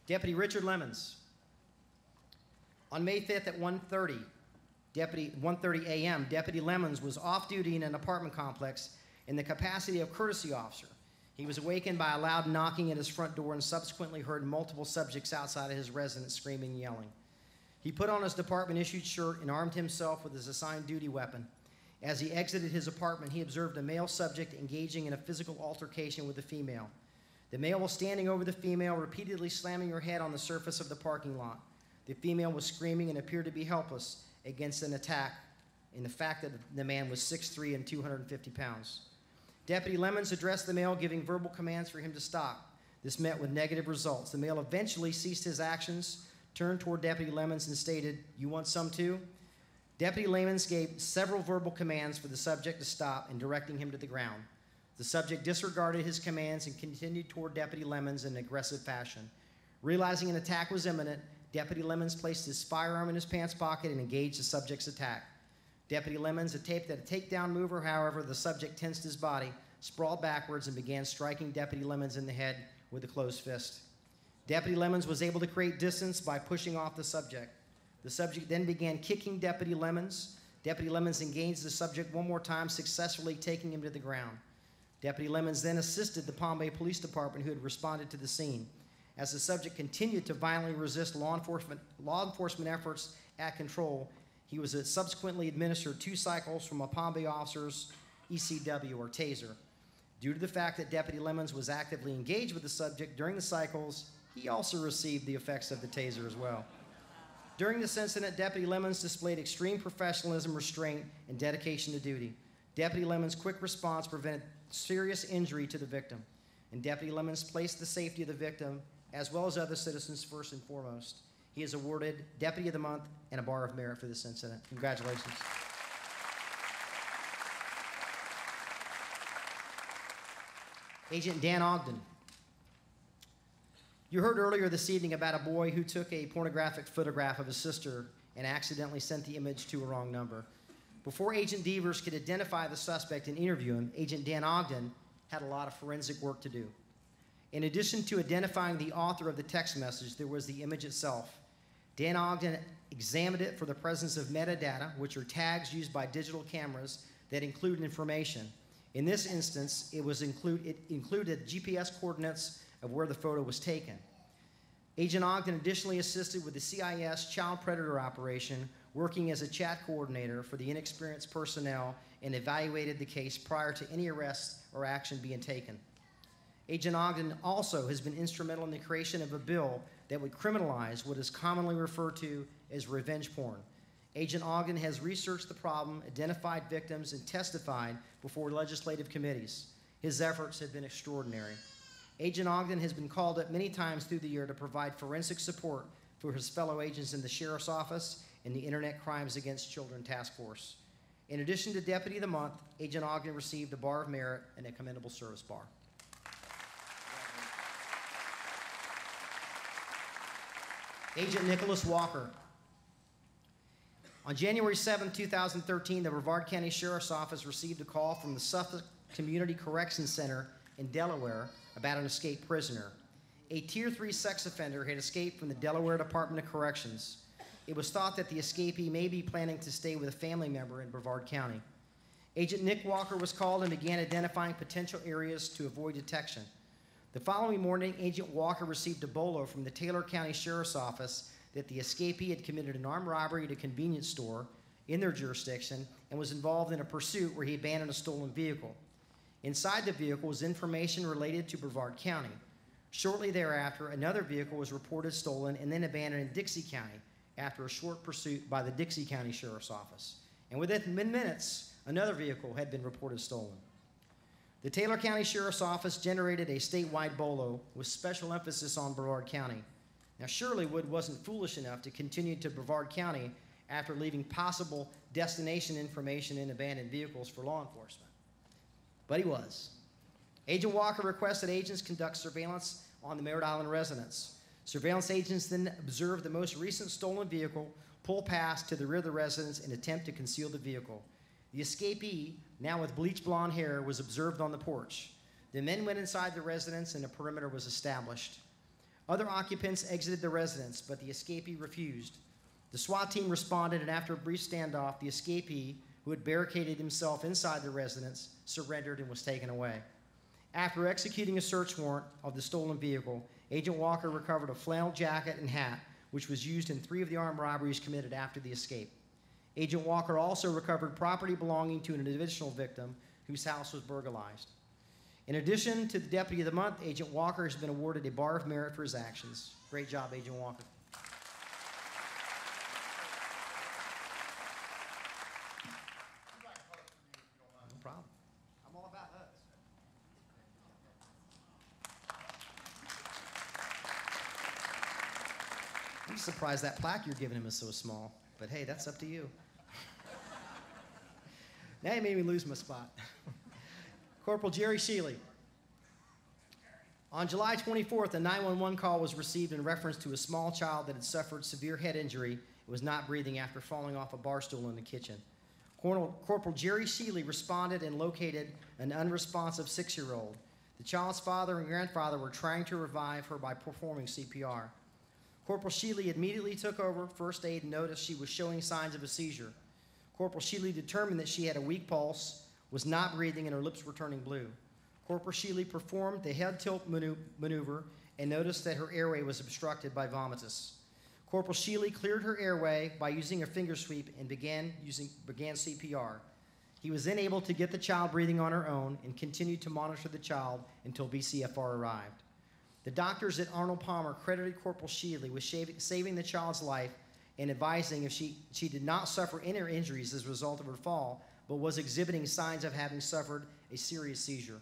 Deputy Richard Lemons. On May 5th at 1:30 a.m., Deputy Lemons was off duty in an apartment complex in the capacity of courtesy officer. He was awakened by a loud knocking at his front door and subsequently heard multiple subjects outside of his residence screaming and yelling. He put on his department-issued shirt and armed himself with his assigned duty weapon. As he exited his apartment, he observed a male subject engaging in a physical altercation with a female. The male was standing over the female, repeatedly slamming her head on the surface of the parking lot. The female was screaming and appeared to be helpless against an attack in the fact that the man was 6'3" and 250 pounds. Deputy Lemons addressed the male, giving verbal commands for him to stop. This met with negative results. The male eventually ceased his actions, turned toward Deputy Lemons and stated, "You want some too?" Deputy Lemons gave several verbal commands for the subject to stop and directing him to the ground. The subject disregarded his commands and continued toward Deputy Lemons in an aggressive fashion. Realizing an attack was imminent, Deputy Lemons placed his firearm in his pants pocket and engaged the subject's attack. Deputy Lemons attempted a takedown mover, however, the subject tensed his body, sprawled backwards, and began striking Deputy Lemons in the head with a closed fist. Deputy Lemons was able to create distance by pushing off the subject. The subject then began kicking Deputy Lemons. Deputy Lemons engaged the subject one more time, successfully taking him to the ground. Deputy Lemons then assisted the Palm Bay Police Department, who had responded to the scene. As the subject continued to violently resist law enforcement efforts at control, he was subsequently administered 2 cycles from a Palm Bay officer's ECW, or taser. Due to the fact that Deputy Lemons was actively engaged with the subject during the cycles, he also received the effects of the taser as well. During this incident, Deputy Lemons displayed extreme professionalism, restraint, and dedication to duty. Deputy Lemons' quick response prevented serious injury to the victim, and Deputy Lemons placed the safety of the victim as well as other citizens first and foremost. He is awarded Deputy of the Month and a Bar of Merit for this incident. Congratulations. Agent Dan Ogden. You heard earlier this evening about a boy who took a pornographic photograph of his sister and accidentally sent the image to a wrong number. Before Agent Devers could identify the suspect and interview him, Agent Dan Ogden had a lot of forensic work to do. In addition to identifying the author of the text message, there was the image itself. Dan Ogden examined it for the presence of metadata, which are tags used by digital cameras that include information. In this instance, it included GPS coordinates of where the photo was taken. Agent Ogden additionally assisted with the CIS child predator operation, working as a chat coordinator for the inexperienced personnel, and evaluated the case prior to any arrest or action being taken. Agent Ogden also has been instrumental in the creation of a bill that would criminalize what is commonly referred to as revenge porn. Agent Ogden has researched the problem, identified victims, and testified before legislative committees. His efforts have been extraordinary. Agent Ogden has been called up many times through the year to provide forensic support for his fellow agents in the Sheriff's Office and the Internet Crimes Against Children Task Force. In addition to Deputy of the Month, Agent Ogden received a Bar of Merit and a Commendable Service Bar. Agent Nicholas Walker. On January 7, 2013, the Brevard County Sheriff's Office received a call from the Suffolk Community Correction Center in Delaware about an escaped prisoner. A Tier 3 sex offender had escaped from the Delaware Department of Corrections. It was thought that the escapee may be planning to stay with a family member in Brevard County. Agent Nick Walker was called and began identifying potential areas to avoid detection. The following morning, Agent Walker received a bolo from the Taylor County Sheriff's Office that the escapee had committed an armed robbery at a convenience store in their jurisdiction and was involved in a pursuit where he abandoned a stolen vehicle. Inside the vehicle was information related to Brevard County. Shortly thereafter, another vehicle was reported stolen and then abandoned in Dixie County after a short pursuit by the Dixie County Sheriff's Office. And within minutes, another vehicle had been reported stolen. The Taylor County Sheriff's Office generated a statewide bolo with special emphasis on Brevard County. Now, Shirleywood wasn't foolish enough to continue to Brevard County after leaving possible destination information in abandoned vehicles for law enforcement. But he was. Agent Walker requested agents conduct surveillance on the Merritt Island residence. Surveillance agents then observed the most recent stolen vehicle pull past to the rear of the residence and attempt to conceal the vehicle. The escapee, now with bleach blonde hair, was observed on the porch. The men went inside the residence and a perimeter was established. Other occupants exited the residence, but the escapee refused. The SWAT team responded, and after a brief standoff, the escapee, who had barricaded himself inside the residence, surrendered and was taken away. After executing a search warrant of the stolen vehicle, Agent Walker recovered a flannel jacket and hat, which was used in 3 of the armed robberies committed after the escape. Agent Walker also recovered property belonging to an additional victim whose house was burglarized. In addition to the Deputy of the Month, Agent Walker has been awarded a Bar of Merit for his actions. Great job, Agent Walker. No problem. I'm all about hugs. I'm surprised that plaque you're giving him is so small, but hey, that's up to you. Now you made me lose my spot. Corporal Jerry Shealy. On July 24th, a 911 call was received in reference to a small child that had suffered severe head injury and was not breathing after falling off a bar stool in the kitchen. Corporal Jerry Shealy responded and located an unresponsive 6-year-old. The child's father and grandfather were trying to revive her by performing CPR. Corporal Shealy immediately took over first aid and noticed she was showing signs of a seizure. Corporal Shealy determined that she had a weak pulse, was not breathing, and her lips were turning blue. Corporal Shealy performed the head tilt maneuver and noticed that her airway was obstructed by vomitus. Corporal Shealy cleared her airway by using a finger sweep and began CPR. He was then able to get the child breathing on her own and continued to monitor the child until BCFR arrived. The doctors at Arnold Palmer credited Corporal Shealy with saving the child's life and advising if she did not suffer any injuries as a result of her fall, but was exhibiting signs of having suffered a serious seizure.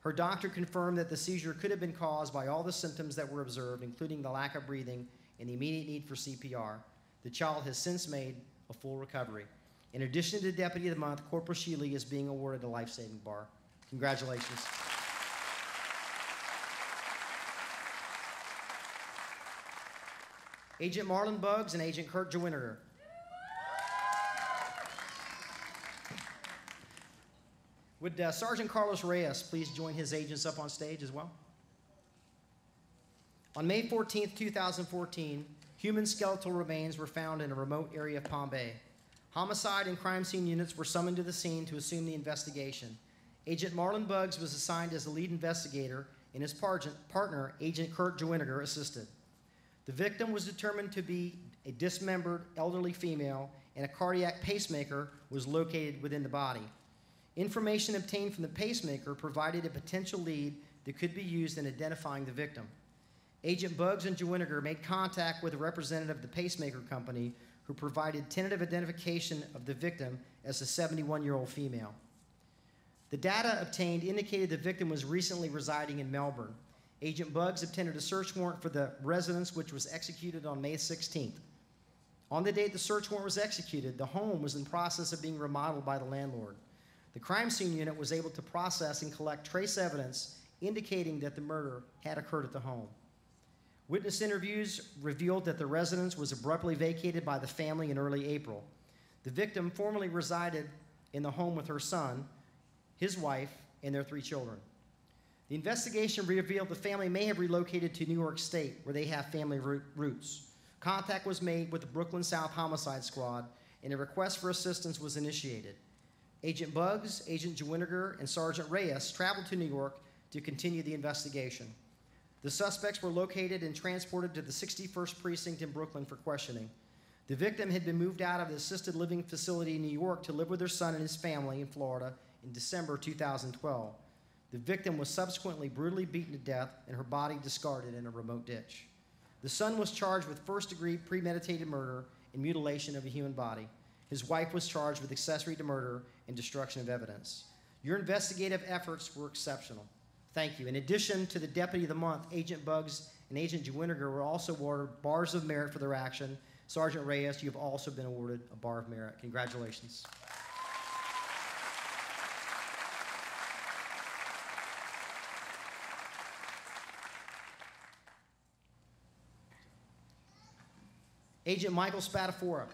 Her doctor confirmed that the seizure could have been caused by all the symptoms that were observed, including the lack of breathing and the immediate need for CPR. The child has since made a full recovery. In addition to Deputy of the Month, Corporal Shealy is being awarded a life-saving bar. Congratulations. Agent Marlon Buggs and Agent Kurt Jewiniger. Would Sergeant Carlos Reyes please join his agents up on stage as well? On May 14th, 2014, human skeletal remains were found in a remote area of Palm Bay. Homicide and crime scene units were summoned to the scene to assume the investigation. Agent Marlon Buggs was assigned as the lead investigator, and his partner, Agent Kurt Jewiniger, assisted. The victim was determined to be a dismembered elderly female, and a cardiac pacemaker was located within the body. Information obtained from the pacemaker provided a potential lead that could be used in identifying the victim. Agent Buggs and Jewiniger made contact with a representative of the pacemaker company who provided tentative identification of the victim as a 71-year-old female. The data obtained indicated the victim was recently residing in Melbourne. Agent Buggs obtained a search warrant for the residence, which was executed on May 16th. On the date the search warrant was executed, the home was in process of being remodeled by the landlord. The crime scene unit was able to process and collect trace evidence indicating that the murder had occurred at the home. Witness interviews revealed that the residence was abruptly vacated by the family in early April. The victim formerly resided in the home with her son, his wife, and their 3 children. The investigation revealed the family may have relocated to New York State, where they have family roots. Contact was made with the Brooklyn South Homicide Squad, and a request for assistance was initiated. Agent Buggs, Agent Jewiniger, and Sergeant Reyes traveled to New York to continue the investigation. The suspects were located and transported to the 61st Precinct in Brooklyn for questioning. The victim had been moved out of the assisted living facility in New York to live with her son and his family in Florida in December 2012. The victim was subsequently brutally beaten to death and her body discarded in a remote ditch. The son was charged with first-degree premeditated murder and mutilation of a human body. His wife was charged with accessory to murder and destruction of evidence. Your investigative efforts were exceptional. Thank you. In addition to the Deputy of the Month, Agent Buggs and Agent Jewiniger were also awarded bars of merit for their action. Sergeant Reyes, you have also been awarded a bar of merit. Congratulations. Agent Michael Spatafora.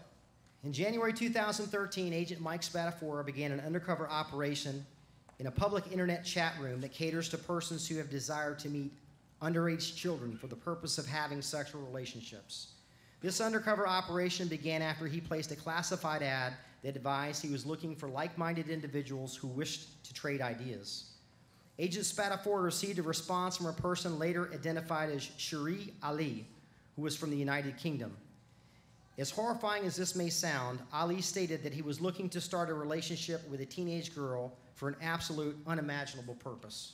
In January 2013, Agent Mike Spatafora began an undercover operation in a public internet chat room that caters to persons who have desired to meet underage children for the purpose of having sexual relationships. This undercover operation began after he placed a classified ad that advised he was looking for like-minded individuals who wished to trade ideas. Agent Spatafora received a response from a person later identified as Cherie Ali, who was from the United Kingdom. As horrifying as this may sound, Ali stated that he was looking to start a relationship with a teenage girl for an absolute unimaginable purpose.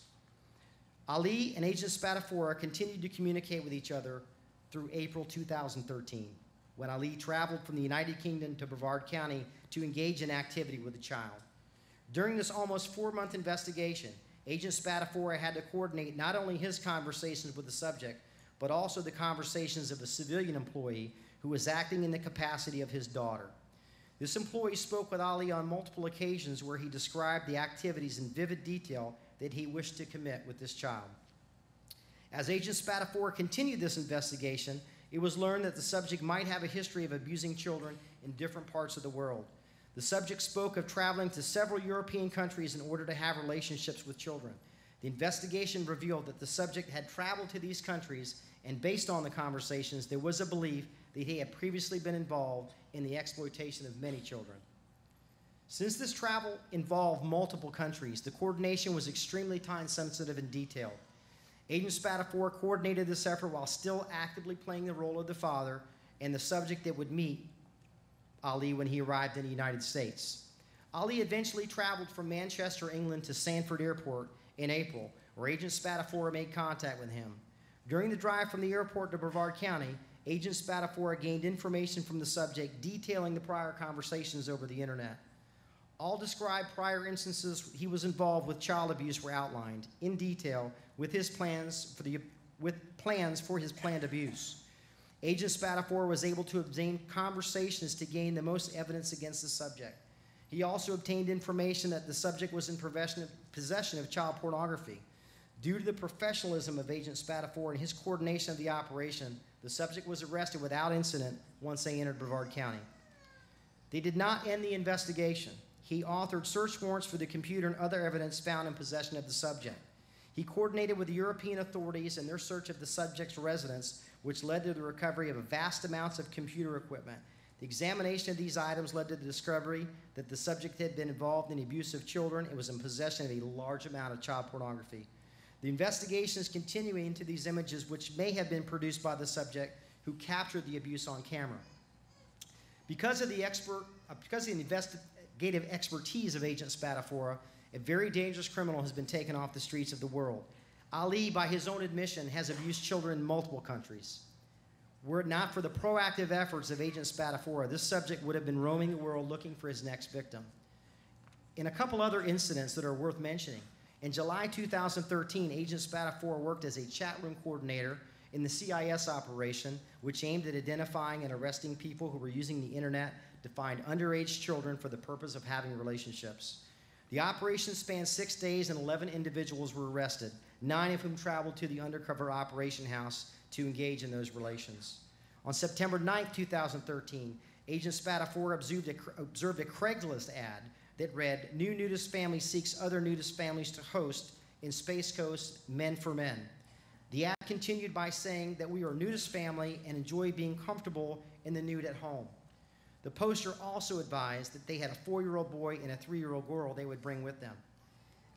Ali and Agent Spatafora continued to communicate with each other through April 2013, when Ali traveled from the United Kingdom to Brevard County to engage in activity with the child. During this almost 4-month investigation, Agent Spatafora had to coordinate not only his conversations with the subject, but also the conversations of a civilian employee who was acting in the capacity of his daughter. This employee spoke with Ali on multiple occasions where he described the activities in vivid detail that he wished to commit with this child. As Agent Spatafora continued this investigation, it was learned that the subject might have a history of abusing children in different parts of the world. The subject spoke of traveling to several European countries in order to have relationships with children. The investigation revealed that the subject had traveled to these countries, and based on the conversations, there was a belief that he had previously been involved in the exploitation of many children. Since this travel involved multiple countries, the coordination was extremely time-sensitive and detailed. Agent Spatafora coordinated this effort while still actively playing the role of the father and the subject that would meet Ali when he arrived in the United States. Ali eventually traveled from Manchester, England to Sanford Airport in April, where Agent Spatafora made contact with him. During the drive from the airport to Brevard County, Agent Spatafora gained information from the subject detailing the prior conversations over the internet. All described prior instances he was involved with child abuse were outlined in detail with his plans for his planned abuse. Agent Spatafora was able to obtain conversations to gain the most evidence against the subject. He also obtained information that the subject was in possession of child pornography. Due to the professionalism of Agent Spatafora and his coordination of the operation, the subject was arrested without incident once they entered Brevard County. They did not end the investigation. He authored search warrants for the computer and other evidence found in possession of the subject. He coordinated with the European authorities in their search of the subject's residence, which led to the recovery of vast amounts of computer equipment. The examination of these items led to the discovery that the subject had been involved in the abuse of children and was in possession of a large amount of child pornography. The investigation is continuing into these images, which may have been produced by the subject who captured the abuse on camera. Because of the investigative expertise of Agent Spatafora, a very dangerous criminal has been taken off the streets of the world. Ali, by his own admission, has abused children in multiple countries. Were it not for the proactive efforts of Agent Spatafora, this subject would have been roaming the world looking for his next victim. In a couple other incidents that are worth mentioning, in July 2013, Agent Spatafora worked as a chat room coordinator in the CIS operation, which aimed at identifying and arresting people who were using the internet to find underage children for the purpose of having relationships. The operation spanned 6 days and 11 individuals were arrested, 9 of whom traveled to the undercover operation house to engage in those relations. On September 9, 2013, Agent Spatafora observed a Craigslist ad that read, "New nudist family seeks other nudist families to host in Space Coast Men for Men." The ad continued by saying that we are a nudist family and enjoy being comfortable in the nude at home. The poster also advised that they had a 4-year-old boy and a 3-year-old girl they would bring with them.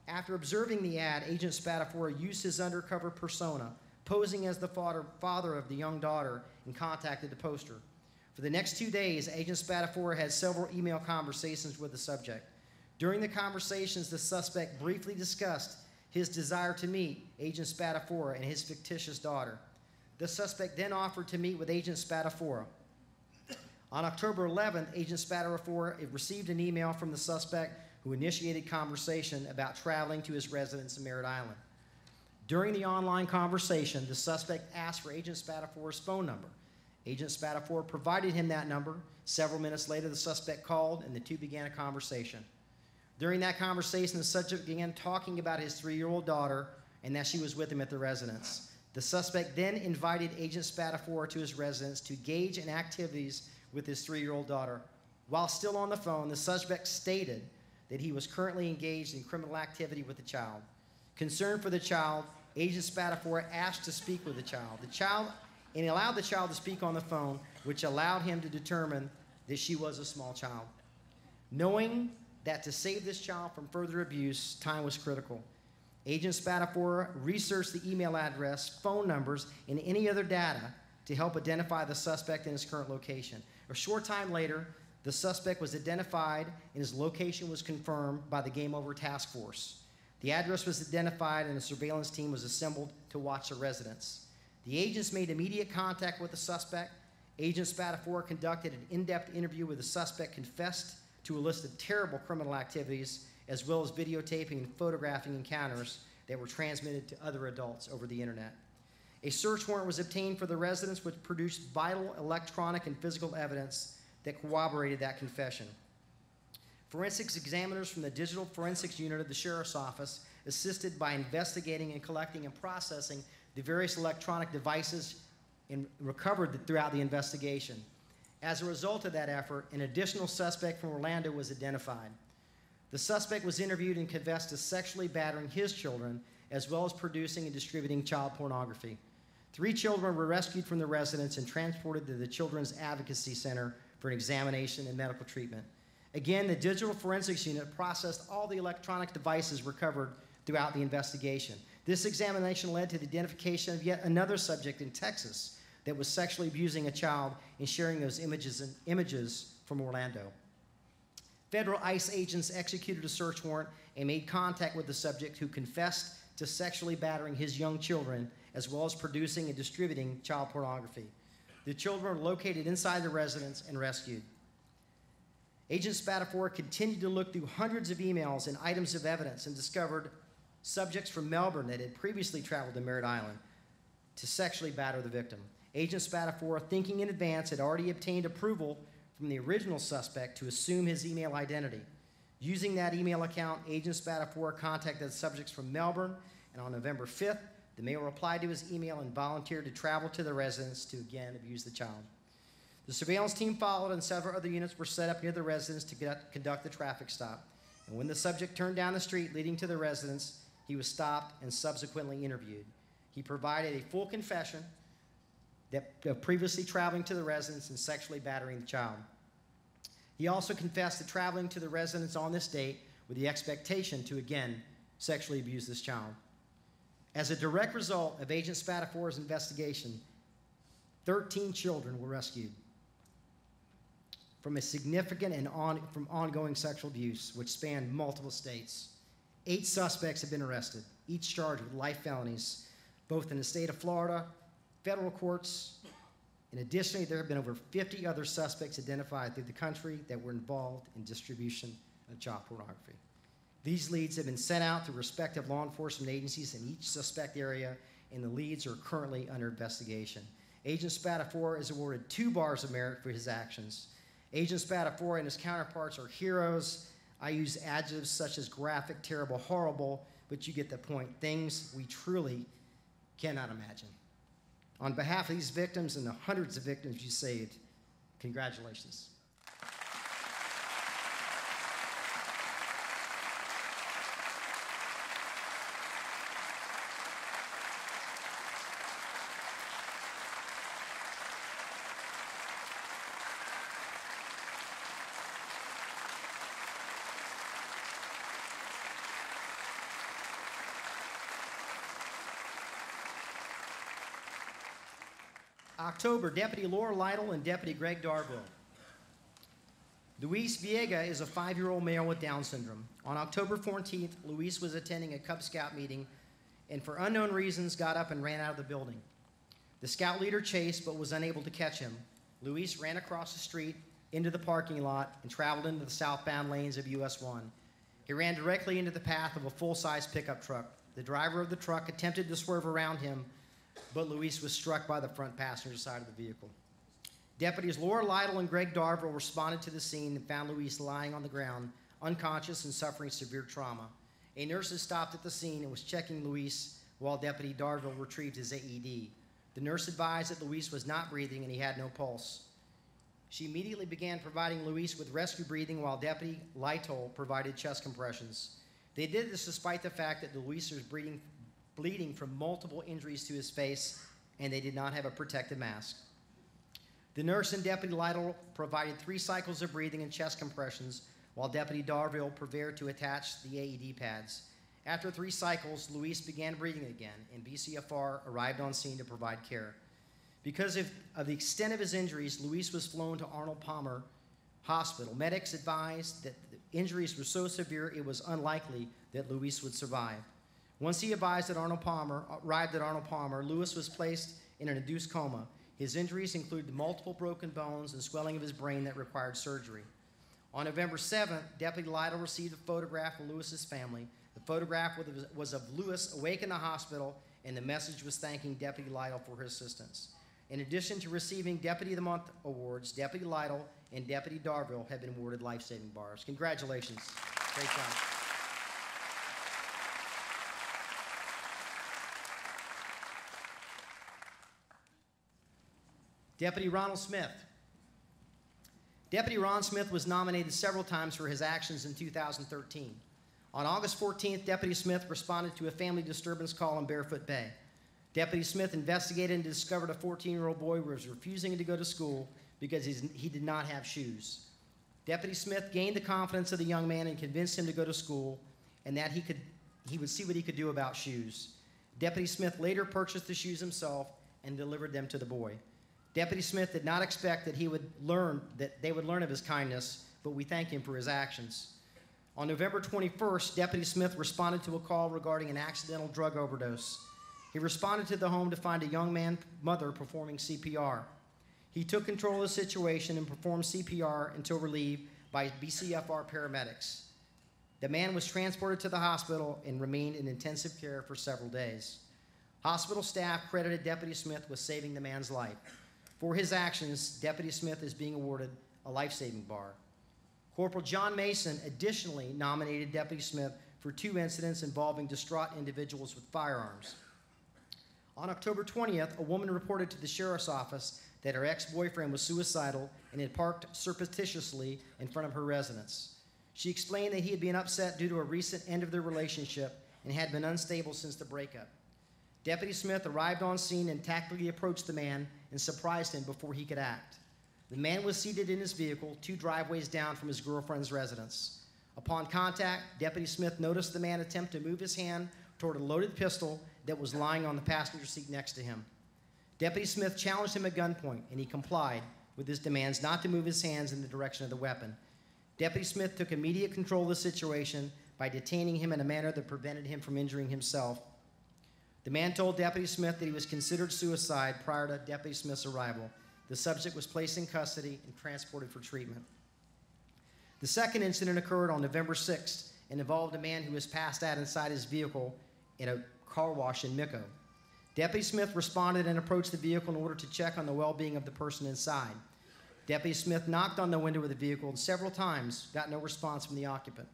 After observing the ad, Agent Spatafora used his undercover persona, posing as the father of the young daughter, and contacted the poster. For the next 2 days, Agent Spatafora had several email conversations with the subject. During the conversations, the suspect briefly discussed his desire to meet Agent Spatafora and his fictitious daughter. The suspect then offered to meet with Agent Spatafora. On October 11th, Agent Spatafora received an email from the suspect who initiated conversation about traveling to his residence in Merritt Island. During the online conversation, the suspect asked for Agent Spatafora's phone number. Agent Spatafora provided him that number. Several minutes later, the suspect called, and the two began a conversation. During that conversation, the subject began talking about his 3-year-old daughter and that she was with him at the residence. The suspect then invited Agent Spatafora to his residence to engage in activities with his 3-year-old daughter. While still on the phone, the suspect stated that he was currently engaged in criminal activity with the child. Concerned for the child, Agent Spatafora asked to speak with the child. And he allowed the child to speak on the phone, which allowed him to determine that she was a small child. Knowing that to save this child from further abuse, time was critical. Agent Spatafora researched the email address, phone numbers, and any other data to help identify the suspect in his current location. A short time later, the suspect was identified and his location was confirmed by the Game Over Task Force. The address was identified and a surveillance team was assembled to watch the residence. The agents made immediate contact with the suspect. Agent Spatafora conducted an in-depth interview with the suspect, confessed to a list of terrible criminal activities, as well as videotaping and photographing encounters that were transmitted to other adults over the internet. A search warrant was obtained for the residence, which produced vital electronic and physical evidence that corroborated that confession. Forensics examiners from the Digital Forensics Unit of the Sheriff's Office, assisted by investigating and collecting and processing the various electronic devices and recovered throughout the investigation. As a result of that effort, an additional suspect from Orlando was identified. The suspect was interviewed and confessed to sexually battering his children, as well as producing and distributing child pornography. 3 children were rescued from the residence and transported to the Children's Advocacy Center for an examination and medical treatment. Again, the Digital Forensics Unit processed all the electronic devices recovered throughout the investigation. This examination led to the identification of yet another subject in Texas that was sexually abusing a child and sharing those images from Orlando. Federal ICE agents executed a search warrant and made contact with the subject, who confessed to sexually battering his young children, as well as producing and distributing child pornography. The children were located inside the residence and rescued. Agent Spatafora continued to look through hundreds of emails and items of evidence and discovered subjects from Melbourne that had previously traveled to Merritt Island to sexually batter the victim. Agent Spatafora, thinking in advance, had already obtained approval from the original suspect to assume his email identity. Using that email account, Agent Spatafora contacted subjects from Melbourne, and on November 5th, the male replied to his email and volunteered to travel to the residence to again abuse the child. The surveillance team followed, and several other units were set up near the residence to conduct the traffic stop. And when the subject turned down the street leading to the residence, he was stopped and subsequently interviewed. He provided a full confession of previously traveling to the residence and sexually battering the child. He also confessed to traveling to the residence on this date with the expectation to again sexually abuse this child. As a direct result of Agent Spatafora's investigation, 13 children were rescued from a significant and from ongoing sexual abuse, which spanned multiple states. 8 suspects have been arrested, each charged with life felonies, both in the state of Florida, federal courts, and additionally, there have been over 50 other suspects identified through the country that were involved in distribution of child pornography. These leads have been sent out to respective law enforcement agencies in each suspect area, and the leads are currently under investigation. Agent Spatafora is awarded 2 bars of merit for his actions. Agent Spatafora and his counterparts are heroes. I use adjectives such as graphic, terrible, horrible, but you get the point. Things we truly cannot imagine. On behalf of these victims and the hundreds of victims you saved, congratulations. October, Deputy Laura Lytle and Deputy Greg Darville. Luis Viega is a 5-year-old male with Down syndrome. On October 14th, Luis was attending a Cub Scout meeting and for unknown reasons got up and ran out of the building. The scout leader chased but was unable to catch him. Luis ran across the street into the parking lot and traveled into the southbound lanes of US 1. He ran directly into the path of a full-size pickup truck. The driver of the truck attempted to swerve around him, but Luis was struck by the front passenger side of the vehicle. Deputies Laura Lytle and Greg Darville responded to the scene and found Luis lying on the ground, unconscious and suffering severe trauma. A nurse had stopped at the scene and was checking Luis while Deputy Darville retrieved his AED. The nurse advised that Luis was not breathing and he had no pulse. She immediately began providing Luis with rescue breathing while Deputy Lytle provided chest compressions. They did this despite the fact that Luis was bleeding from multiple injuries to his face, and they did not have a protective mask. The nurse and Deputy Lytle provided 3 cycles of breathing and chest compressions, while Deputy Darville prepared to attach the AED pads. After 3 cycles, Luis began breathing again, and BCFR arrived on scene to provide care. Because of the extent of his injuries, Luis was flown to Arnold Palmer Hospital. Medics advised that the injuries were so severe it was unlikely that Luis would survive. Once he arrived at Arnold Palmer, Luis was placed in an induced coma. His injuries included multiple broken bones and swelling of his brain that required surgery. On November 7th, Deputy Lytle received a photograph from Lewis's family. The photograph was of Lewis awake in the hospital, and the message was thanking Deputy Lytle for his assistance. In addition to receiving Deputy of the Month awards, Deputy Lytle and Deputy Darville have been awarded life-saving bars. Congratulations. Great job. Deputy Ronald Smith. Deputy Ron Smith was nominated several times for his actions in 2013. On August 14th, Deputy Smith responded to a family disturbance call in Barefoot Bay. Deputy Smith investigated and discovered a 14-year-old boy was refusing to go to school because he did not have shoes. Deputy Smith gained the confidence of the young man and convinced him to go to school and that he would see what he could do about shoes. Deputy Smith later purchased the shoes himself and delivered them to the boy. Deputy Smith did not expect that they would learn of his kindness, but we thank him for his actions. On November 21st, Deputy Smith responded to a call regarding an accidental drug overdose. He responded to the home to find a young mother performing CPR. He took control of the situation and performed CPR until relieved by BCFR paramedics. The man was transported to the hospital and remained in intensive care for several days. Hospital staff credited Deputy Smith with saving the man's life. For his actions, Deputy Smith is being awarded a life-saving bar. Corporal John Mason additionally nominated Deputy Smith for 2 incidents involving distraught individuals with firearms. On October 20th, a woman reported to the sheriff's office that her ex-boyfriend was suicidal and had parked surreptitiously in front of her residence. She explained that he had been upset due to a recent end of their relationship and had been unstable since the breakup. Deputy Smith arrived on scene and tactfully approached the man and surprised him before he could act. The man was seated in his vehicle 2 driveways down from his girlfriend's residence. Upon contact, Deputy Smith noticed the man attempt to move his hand toward a loaded pistol that was lying on the passenger seat next to him. Deputy Smith challenged him at gunpoint, and he complied with his demands not to move his hands in the direction of the weapon. Deputy Smith took immediate control of the situation by detaining him in a manner that prevented him from injuring himself. The man told Deputy Smith that he was considered suicide prior to Deputy Smith's arrival. The subject was placed in custody and transported for treatment. The second incident occurred on November 6th and involved a man who was passed out inside his vehicle in a car wash in Micco. Deputy Smith responded and approached the vehicle in order to check on the well-being of the person inside. Deputy Smith knocked on the window of the vehicle and several times got no response from the occupant.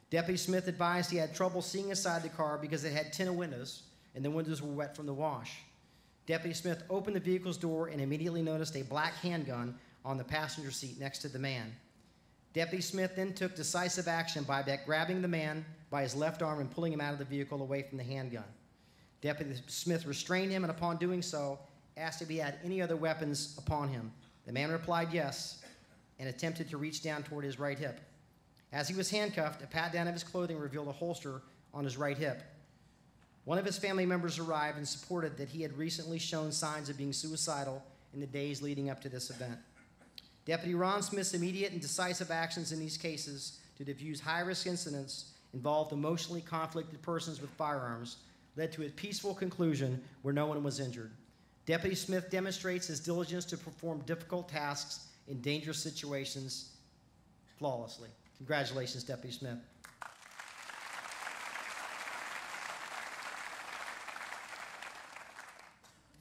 Deputy Smith advised he had trouble seeing inside the car because it had tinted windows and the windows were wet from the wash. Deputy Smith opened the vehicle's door and immediately noticed a black handgun on the passenger seat next to the man. Deputy Smith then took decisive action by grabbing the man by his left arm and pulling him out of the vehicle away from the handgun. Deputy Smith restrained him and upon doing so, asked if he had any other weapons upon him. The man replied yes and attempted to reach down toward his right hip. As he was handcuffed, a pat down of his clothing revealed a holster on his right hip. One of his family members arrived and supported that he had recently shown signs of being suicidal in the days leading up to this event. Deputy Ron Smith's immediate and decisive actions in these cases to defuse high-risk incidents involved emotionally conflicted persons with firearms led to a peaceful conclusion where no one was injured. Deputy Smith demonstrates his diligence to perform difficult tasks in dangerous situations flawlessly. Congratulations, Deputy Smith.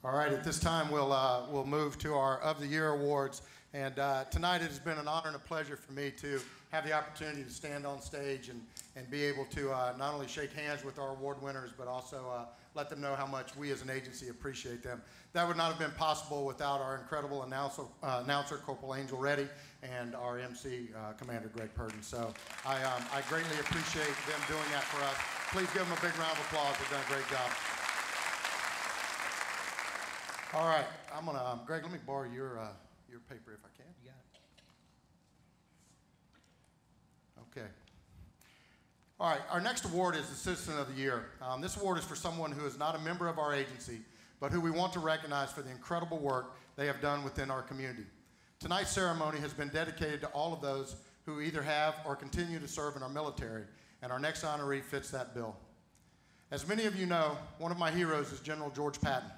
All right, at this time, we'll move to our Of the Year awards. And tonight it has been an honor and a pleasure for me to have the opportunity to stand on stage and be able to not only shake hands with our award winners, but also let them know how much we as an agency appreciate them. That would not have been possible without our incredible announcer Corporal Angel Reddy, and our MC, Commander Greg Purdon. So I greatly appreciate them doing that for us. Please give them a big round of applause. They've done a great job. All right, Greg, let me borrow your paper if I can. You got it. Okay. All right, our next award is the Citizen of the Year. This award is for someone who is not a member of our agency, but who we want to recognize for the incredible work they have done within our community. Tonight's ceremony has been dedicated to all of those who either have or continue to serve in our military, and our next honoree fits that bill. As many of you know, one of my heroes is General George Patton,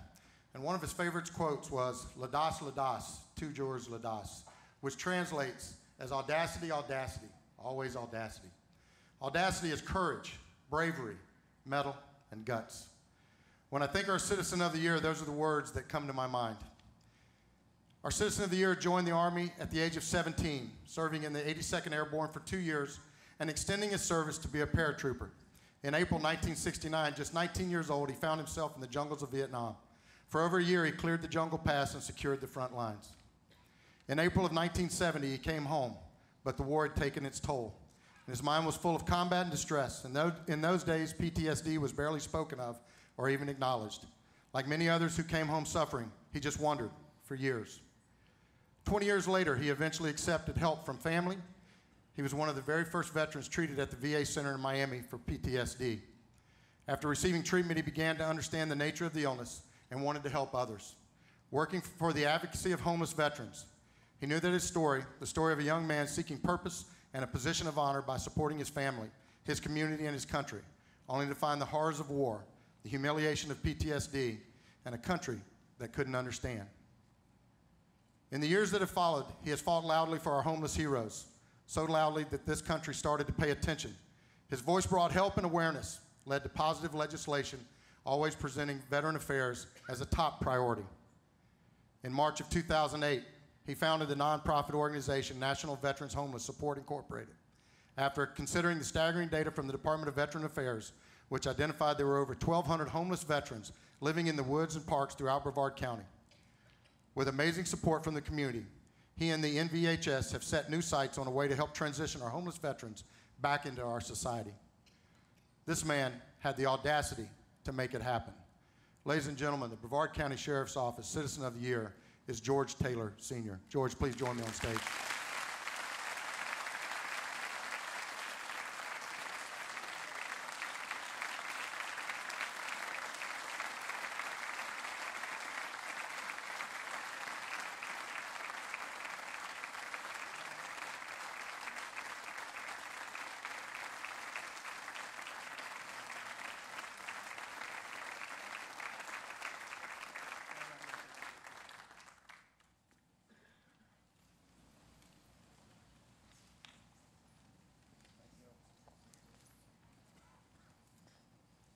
and one of his favorite quotes was, l'audace, toujours l'audace, which translates as audacity, audacity, always audacity. Audacity is courage, bravery, mettle, and guts. When I think our Citizen of the Year, those are the words that come to my mind. Our Citizen of the Year joined the Army at the age of 17, serving in the 82nd Airborne for 2 years and extending his service to be a paratrooper. In April 1969, just 19 years old, he found himself in the jungles of Vietnam. For over a year, he cleared the jungle pass and secured the front lines. In April of 1970, he came home, but the war had taken its toll. And his mind was full of combat and distress, and in those days, PTSD was barely spoken of or even acknowledged. Like many others who came home suffering, he just wondered for years. 20 years later, he eventually accepted help from family. He was one of the very first veterans treated at the VA Center in Miami for PTSD. After receiving treatment, he began to understand the nature of the illness and wanted to help others. Working for the advocacy of homeless veterans, he knew that his story, the story of a young man seeking purpose and a position of honor by supporting his family, his community, and his country, only to find the horrors of war, the humiliation of PTSD, and a country that couldn't understand. In the years that have followed, he has fought loudly for our homeless heroes, so loudly that this country started to pay attention. His voice brought help and awareness, led to positive legislation, always presenting veteran affairs as a top priority. In March of 2008, he founded the nonprofit organization National Veterans Homeless Support Incorporated. After considering the staggering data from the Department of Veteran Affairs, which identified there were over 1,200 homeless veterans living in the woods and parks throughout Brevard County. With amazing support from the community, he and the NVHS have set new sights on a way to help transition our homeless veterans back into our society. This man had the audacity to make it happen. Ladies and gentlemen, the Brevard County Sheriff's Office Citizen of the Year is George Taylor, Sr. George, please join me on stage.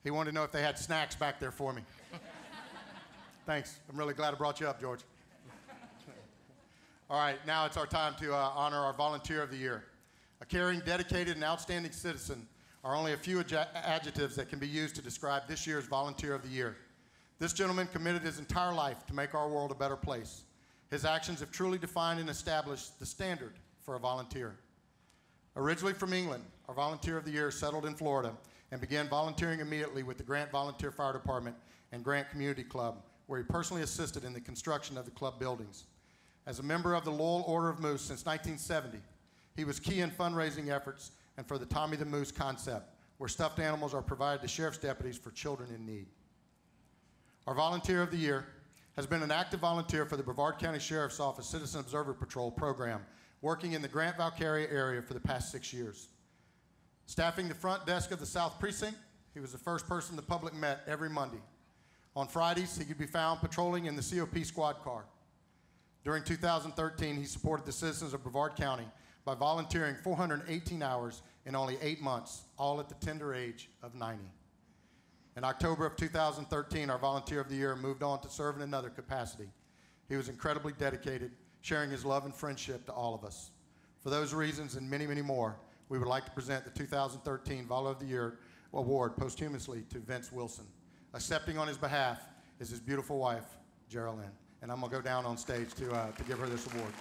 He wanted to know if they had snacks back there for me. Thanks. I'm really glad I brought you up, George. All right, now it's our time to honor our Volunteer of the Year. A caring, dedicated, and outstanding citizen are only a few adjectives that can be used to describe this year's Volunteer of the Year. This gentleman committed his entire life to make our world a better place. His actions have truly defined and established the standard for a volunteer. Originally from England, our Volunteer of the Year settled in Florida and began volunteering immediately with the Grant Volunteer Fire Department and Grant Community Club, where he personally assisted in the construction of the club buildings. As a member of the Loyal Order of Moose since 1970, he was key in fundraising efforts and for the Tommy the Moose concept, where stuffed animals are provided to sheriff's deputies for children in need. Our Volunteer of the Year has been an active volunteer for the Brevard County Sheriff's Office Citizen Observer Patrol program, working in the Grant-Valkyria area for the past 6 years. Staffing the front desk of the South Precinct, he was the first person the public met every Monday. On Fridays, he could be found patrolling in the COP squad car. During 2013, he supported the citizens of Brevard County by volunteering 418 hours in only 8 months, all at the tender age of 90. In October of 2013, our Volunteer of the Year moved on to serve in another capacity. He was incredibly dedicated, sharing his love and friendship to all of us. For those reasons and many, many more, we would like to present the 2013 Volunteer of the Year Award posthumously to Vince Wilson. Accepting on his behalf is his beautiful wife, Geraldine. And I'm going to go down on stage to give her this award.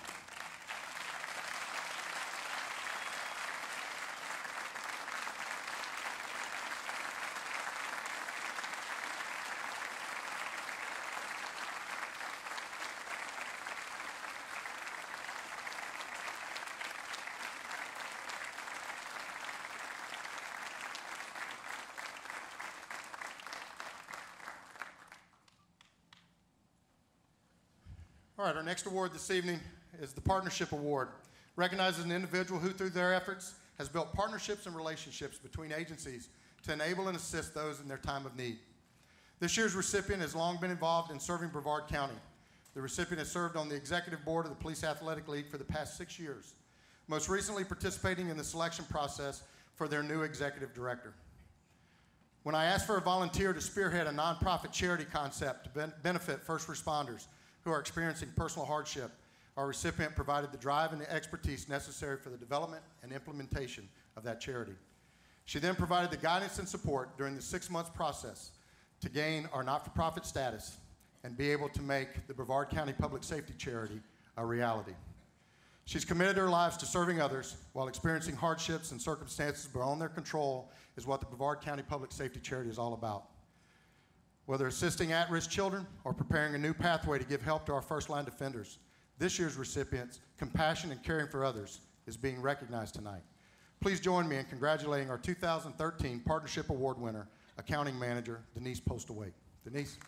All right, our next award this evening is the Partnership Award. Recognizes an individual who, through their efforts, has built partnerships and relationships between agencies to enable and assist those in their time of need. This year's recipient has long been involved in serving Brevard County. The recipient has served on the executive board of the Police Athletic League for the past 6 years, most recently participating in the selection process for their new executive director. When I asked for a volunteer to spearhead a nonprofit charity concept to benefit first responders who are experiencing personal hardship, our recipient provided the drive and the expertise necessary for the development and implementation of that charity. She then provided the guidance and support during the 6-month process to gain our not-for-profit status and be able to make the Brevard County Public Safety Charity a reality. She's committed her lives to serving others while experiencing hardships and circumstances beyond their control is what the Brevard County Public Safety Charity is all about. Whether assisting at-risk children or preparing a new pathway to give help to our first-line defenders, this year's recipient's compassion and caring for others is being recognized tonight. Please join me in congratulating our 2013 Partnership Award winner, Accounting Manager Denise Postaway. Denise.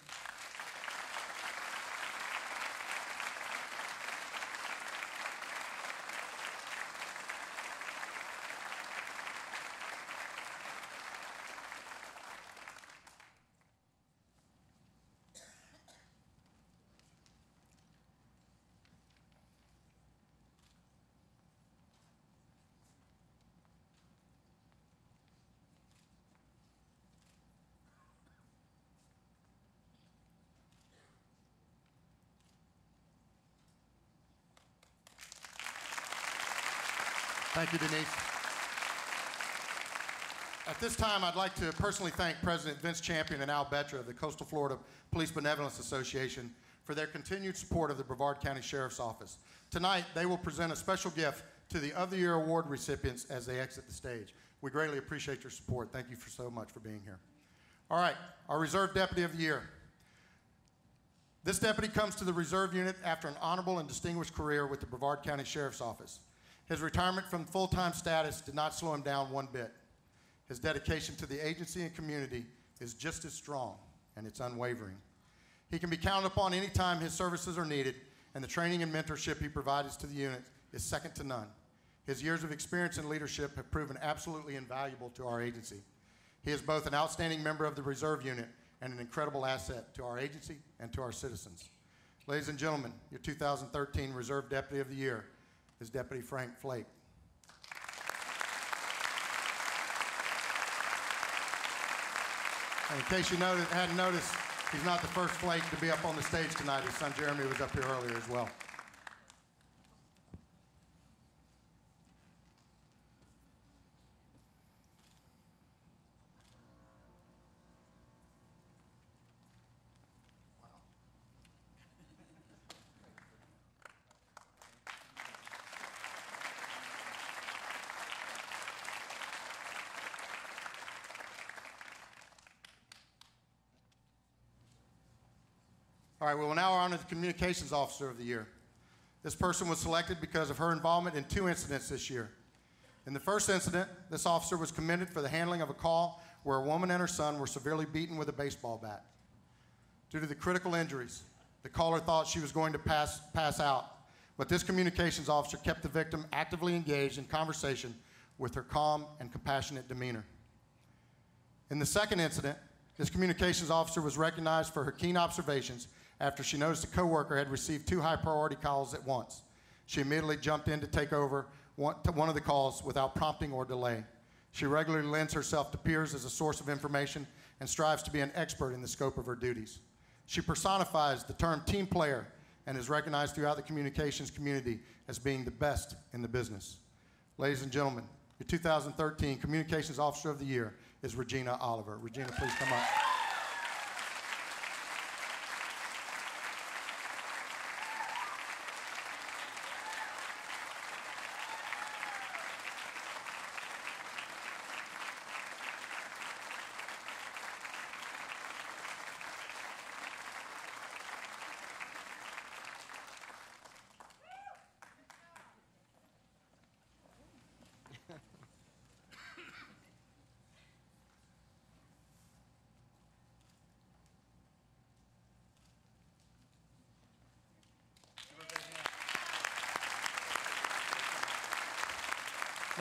Thank you, Denise. At this time, I'd like to personally thank President Vince Champion and Al Betra of the Coastal Florida Police Benevolence Association for their continued support of the Brevard County Sheriff's Office. Tonight, they will present a special gift to the Of the Year Award recipients as they exit the stage. We greatly appreciate your support. Thank you so much for being here. All right, our Reserve Deputy of the Year. This deputy comes to the Reserve Unit after an honorable and distinguished career with the Brevard County Sheriff's Office. His retirement from full-time status did not slow him down one bit. His dedication to the agency and community is just as strong, and it's unwavering. He can be counted upon any time his services are needed, and the training and mentorship he provides to the unit is second to none. His years of experience and leadership have proven absolutely invaluable to our agency. He is both an outstanding member of the Reserve Unit and an incredible asset to our agency and to our citizens. Ladies and gentlemen, your 2013 Reserve Deputy of the Year is Deputy Frank Flake. And in case you hadn't noticed, he's not the first Flake to be up on the stage tonight. His son Jeremy was up here earlier as well. All right, we will now honor the Communications Officer of the Year. This person was selected because of her involvement in 2 incidents this year. In the first incident, this officer was commended for the handling of a call where a woman and her son were severely beaten with a baseball bat. Due to the critical injuries, the caller thought she was going to pass out, but this communications officer kept the victim actively engaged in conversation with her calm and compassionate demeanor. In the second incident, this communications officer was recognized for her keen observations after she noticed a coworker had received 2 high-priority calls at once. She immediately jumped in to take over one of the calls without prompting or delay. She regularly lends herself to peers as a source of information and strives to be an expert in the scope of her duties. She personifies the term team player and is recognized throughout the communications community as being the best in the business. Ladies and gentlemen, your 2013 Communications Officer of the Year is Regina Oliver. Regina, please come up.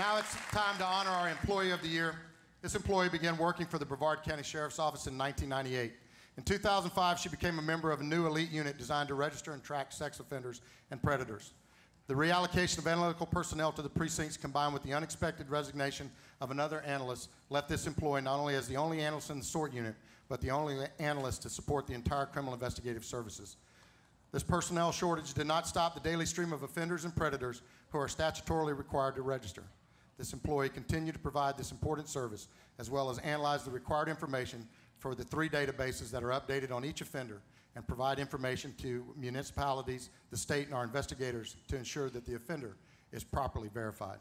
Now it's time to honor our Employee of the Year. This employee began working for the Brevard County Sheriff's Office in 1998. In 2005, she became a member of a new elite unit designed to register and track sex offenders and predators. The reallocation of analytical personnel to the precincts, combined with the unexpected resignation of another analyst, left this employee not only as the only analyst in the SORT unit, but the only analyst to support the entire criminal investigative services. This personnel shortage did not stop the daily stream of offenders and predators who are statutorily required to register. This employee continued to provide this important service, as well as analyze the required information for the 3 databases that are updated on each offender, and provide information to municipalities, the state, and our investigators to ensure that the offender is properly verified.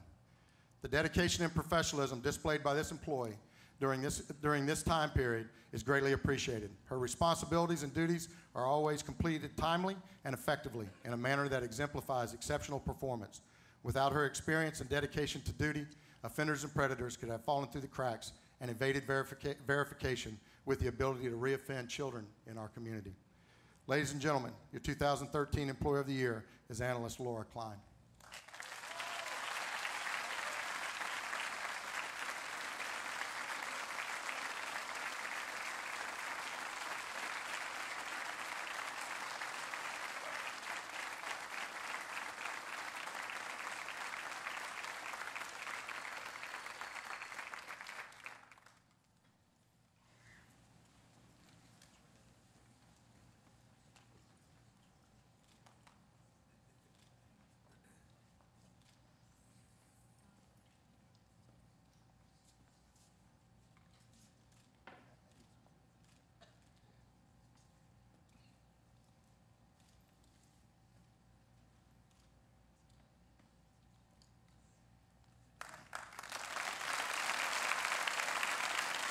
The dedication and professionalism displayed by this employee during this time period is greatly appreciated. Her responsibilities and duties are always completed timely and effectively in a manner that exemplifies exceptional performance. Without her experience and dedication to duty, offenders and predators could have fallen through the cracks and evaded verification with the ability to reoffend children in our community. Ladies and gentlemen, your 2013 Employee of the Year is Analyst Laura Klein.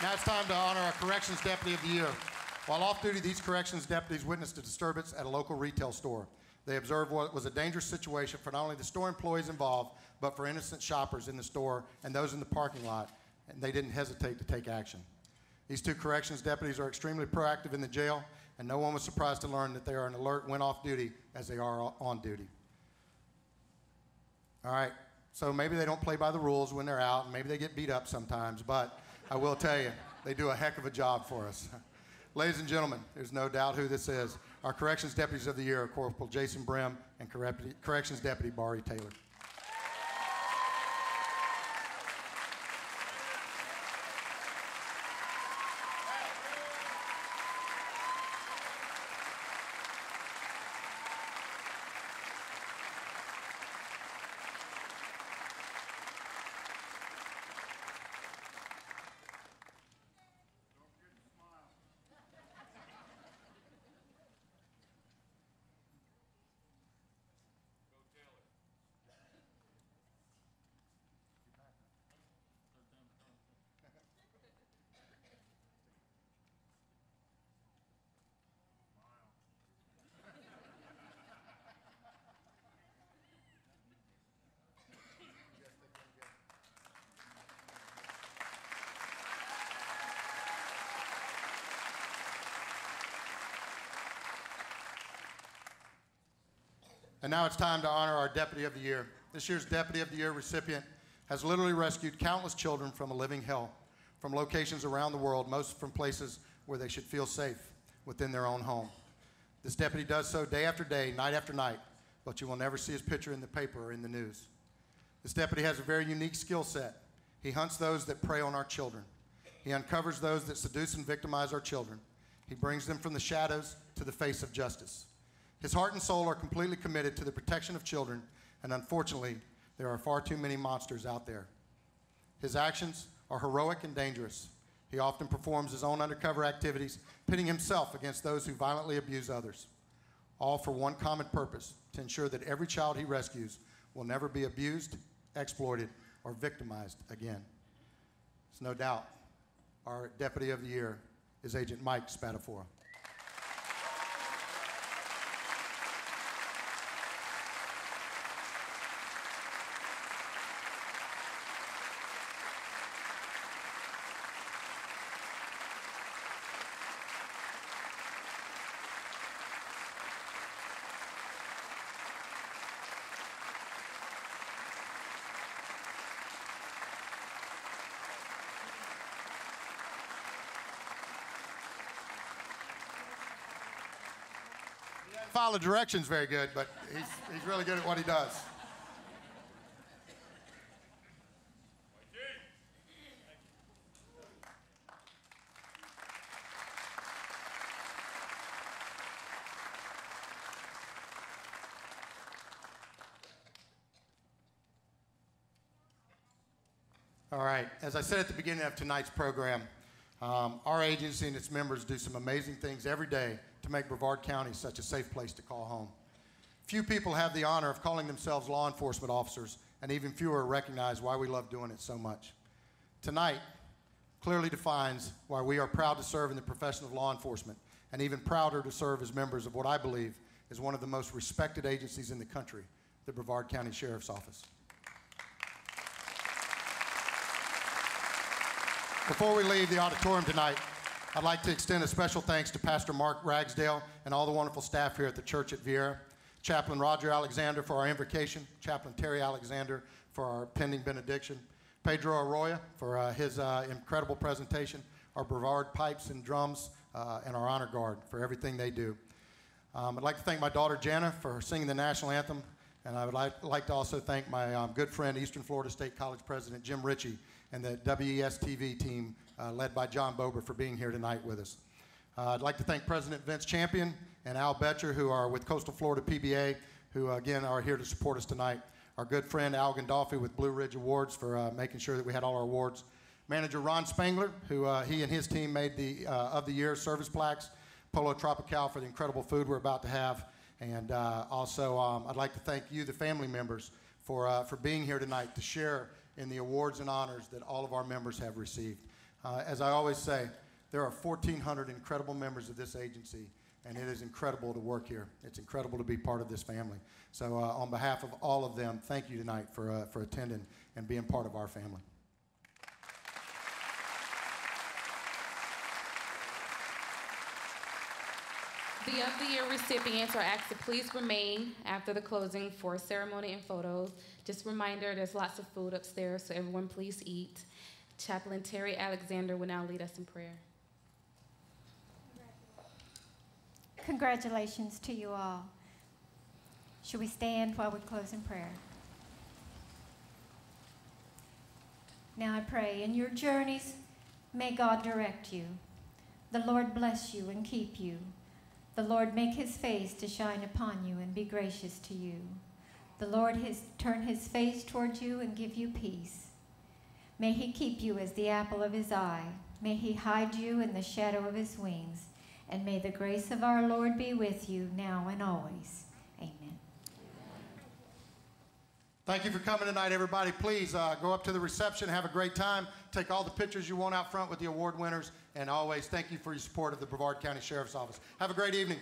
Now it's time to honor our Corrections Deputy of the Year. While off duty, these corrections deputies witnessed a disturbance at a local retail store. They observed what was a dangerous situation for not only the store employees involved, but for innocent shoppers in the store and those in the parking lot, and they didn't hesitate to take action. These 2 corrections deputies are extremely proactive in the jail, and no one was surprised to learn that they are an alert when off duty as they are on duty. All right, so maybe they don't play by the rules when they're out, and maybe they get beat up sometimes, but I will tell you, they do a heck of a job for us. Ladies and gentlemen, there's no doubt who this is. Our Corrections Deputies of the Year are Corporal Jason Brim and Corrections Deputy Barry Taylor. And now it's time to honor our Deputy of the Year. This year's Deputy of the Year recipient has literally rescued countless children from a living hell, from locations around the world, most from places where they should feel safe, within their own home. This deputy does so day after day, night after night, but you will never see his picture in the paper or in the news. This deputy has a very unique skill set. He hunts those that prey on our children. He uncovers those that seduce and victimize our children. He brings them from the shadows to the face of justice. His heart and soul are completely committed to the protection of children, and unfortunately, there are far too many monsters out there. His actions are heroic and dangerous. He often performs his own undercover activities, pitting himself against those who violently abuse others, all for one common purpose: to ensure that every child he rescues will never be abused, exploited, or victimized again. There's no doubt our Deputy of the Year is Agent Mike Spadafora. follow directions very good, but he's really good at what he does. All right, as I said at the beginning of tonight's program, our agency and its members do some amazing things every day to make Brevard County such a safe place to call home. Few people have the honor of calling themselves law enforcement officers, and even fewer recognize why we love doing it so much. Tonight clearly defines why we are proud to serve in the profession of law enforcement, and even prouder to serve as members of what I believe is one of the most respected agencies in the country, the Brevard County Sheriff's Office. Before we leave the auditorium tonight, I'd like to extend a special thanks to Pastor Mark Ragsdale and all the wonderful staff here at the church at Vieira, Chaplain Roger Alexander for our invocation, Chaplain Terry Alexander for our pending benediction, Pedro Arroyo for his incredible presentation, our Brevard pipes and drums, and our honor guard for everything they do. I'd like to thank my daughter Jana for singing the national anthem, and I would like to also thank my good friend, Eastern Florida State College President Jim Ritchie, and the WES-TV team led by John Bober for being here tonight with us. I'd like to thank President Vince Champion and Al Betcher, who are with Coastal Florida PBA, who again are here to support us tonight. Our good friend Al Gandolfi with Blue Ridge Awards for making sure that we had all our awards. Manager Ron Spangler, who he and his team made the of the year service plaques. Polo Tropical for the incredible food we're about to have. And also I'd like to thank you, the family members, for being here tonight to share in the awards and honors that all of our members have received. As I always say, there are 1,400 incredible members of this agency, and it is incredible to work here. It's incredible to be part of this family. So on behalf of all of them, thank you tonight for attending and being part of our family. The of the year recipients are asked to please remain after the closing for ceremony and photos. Just a reminder, there's lots of food upstairs, so everyone please eat. Chaplain Terry Alexander will now lead us in prayer. Congratulations to you all. Should we stand while we close in prayer? Now I pray, in your journeys, may God direct you. The Lord bless you and keep you. The Lord make his face to shine upon you and be gracious to you. The Lord turn his face toward you and give you peace. May he keep you as the apple of his eye. May he hide you in the shadow of his wings. And may the grace of our Lord be with you now and always. Amen. Thank you for coming tonight, everybody. Please go up to the reception, have a great time, take all the pictures you want out front with the award winners, and always thank you for your support of the Brevard County Sheriff's Office. Have a great evening.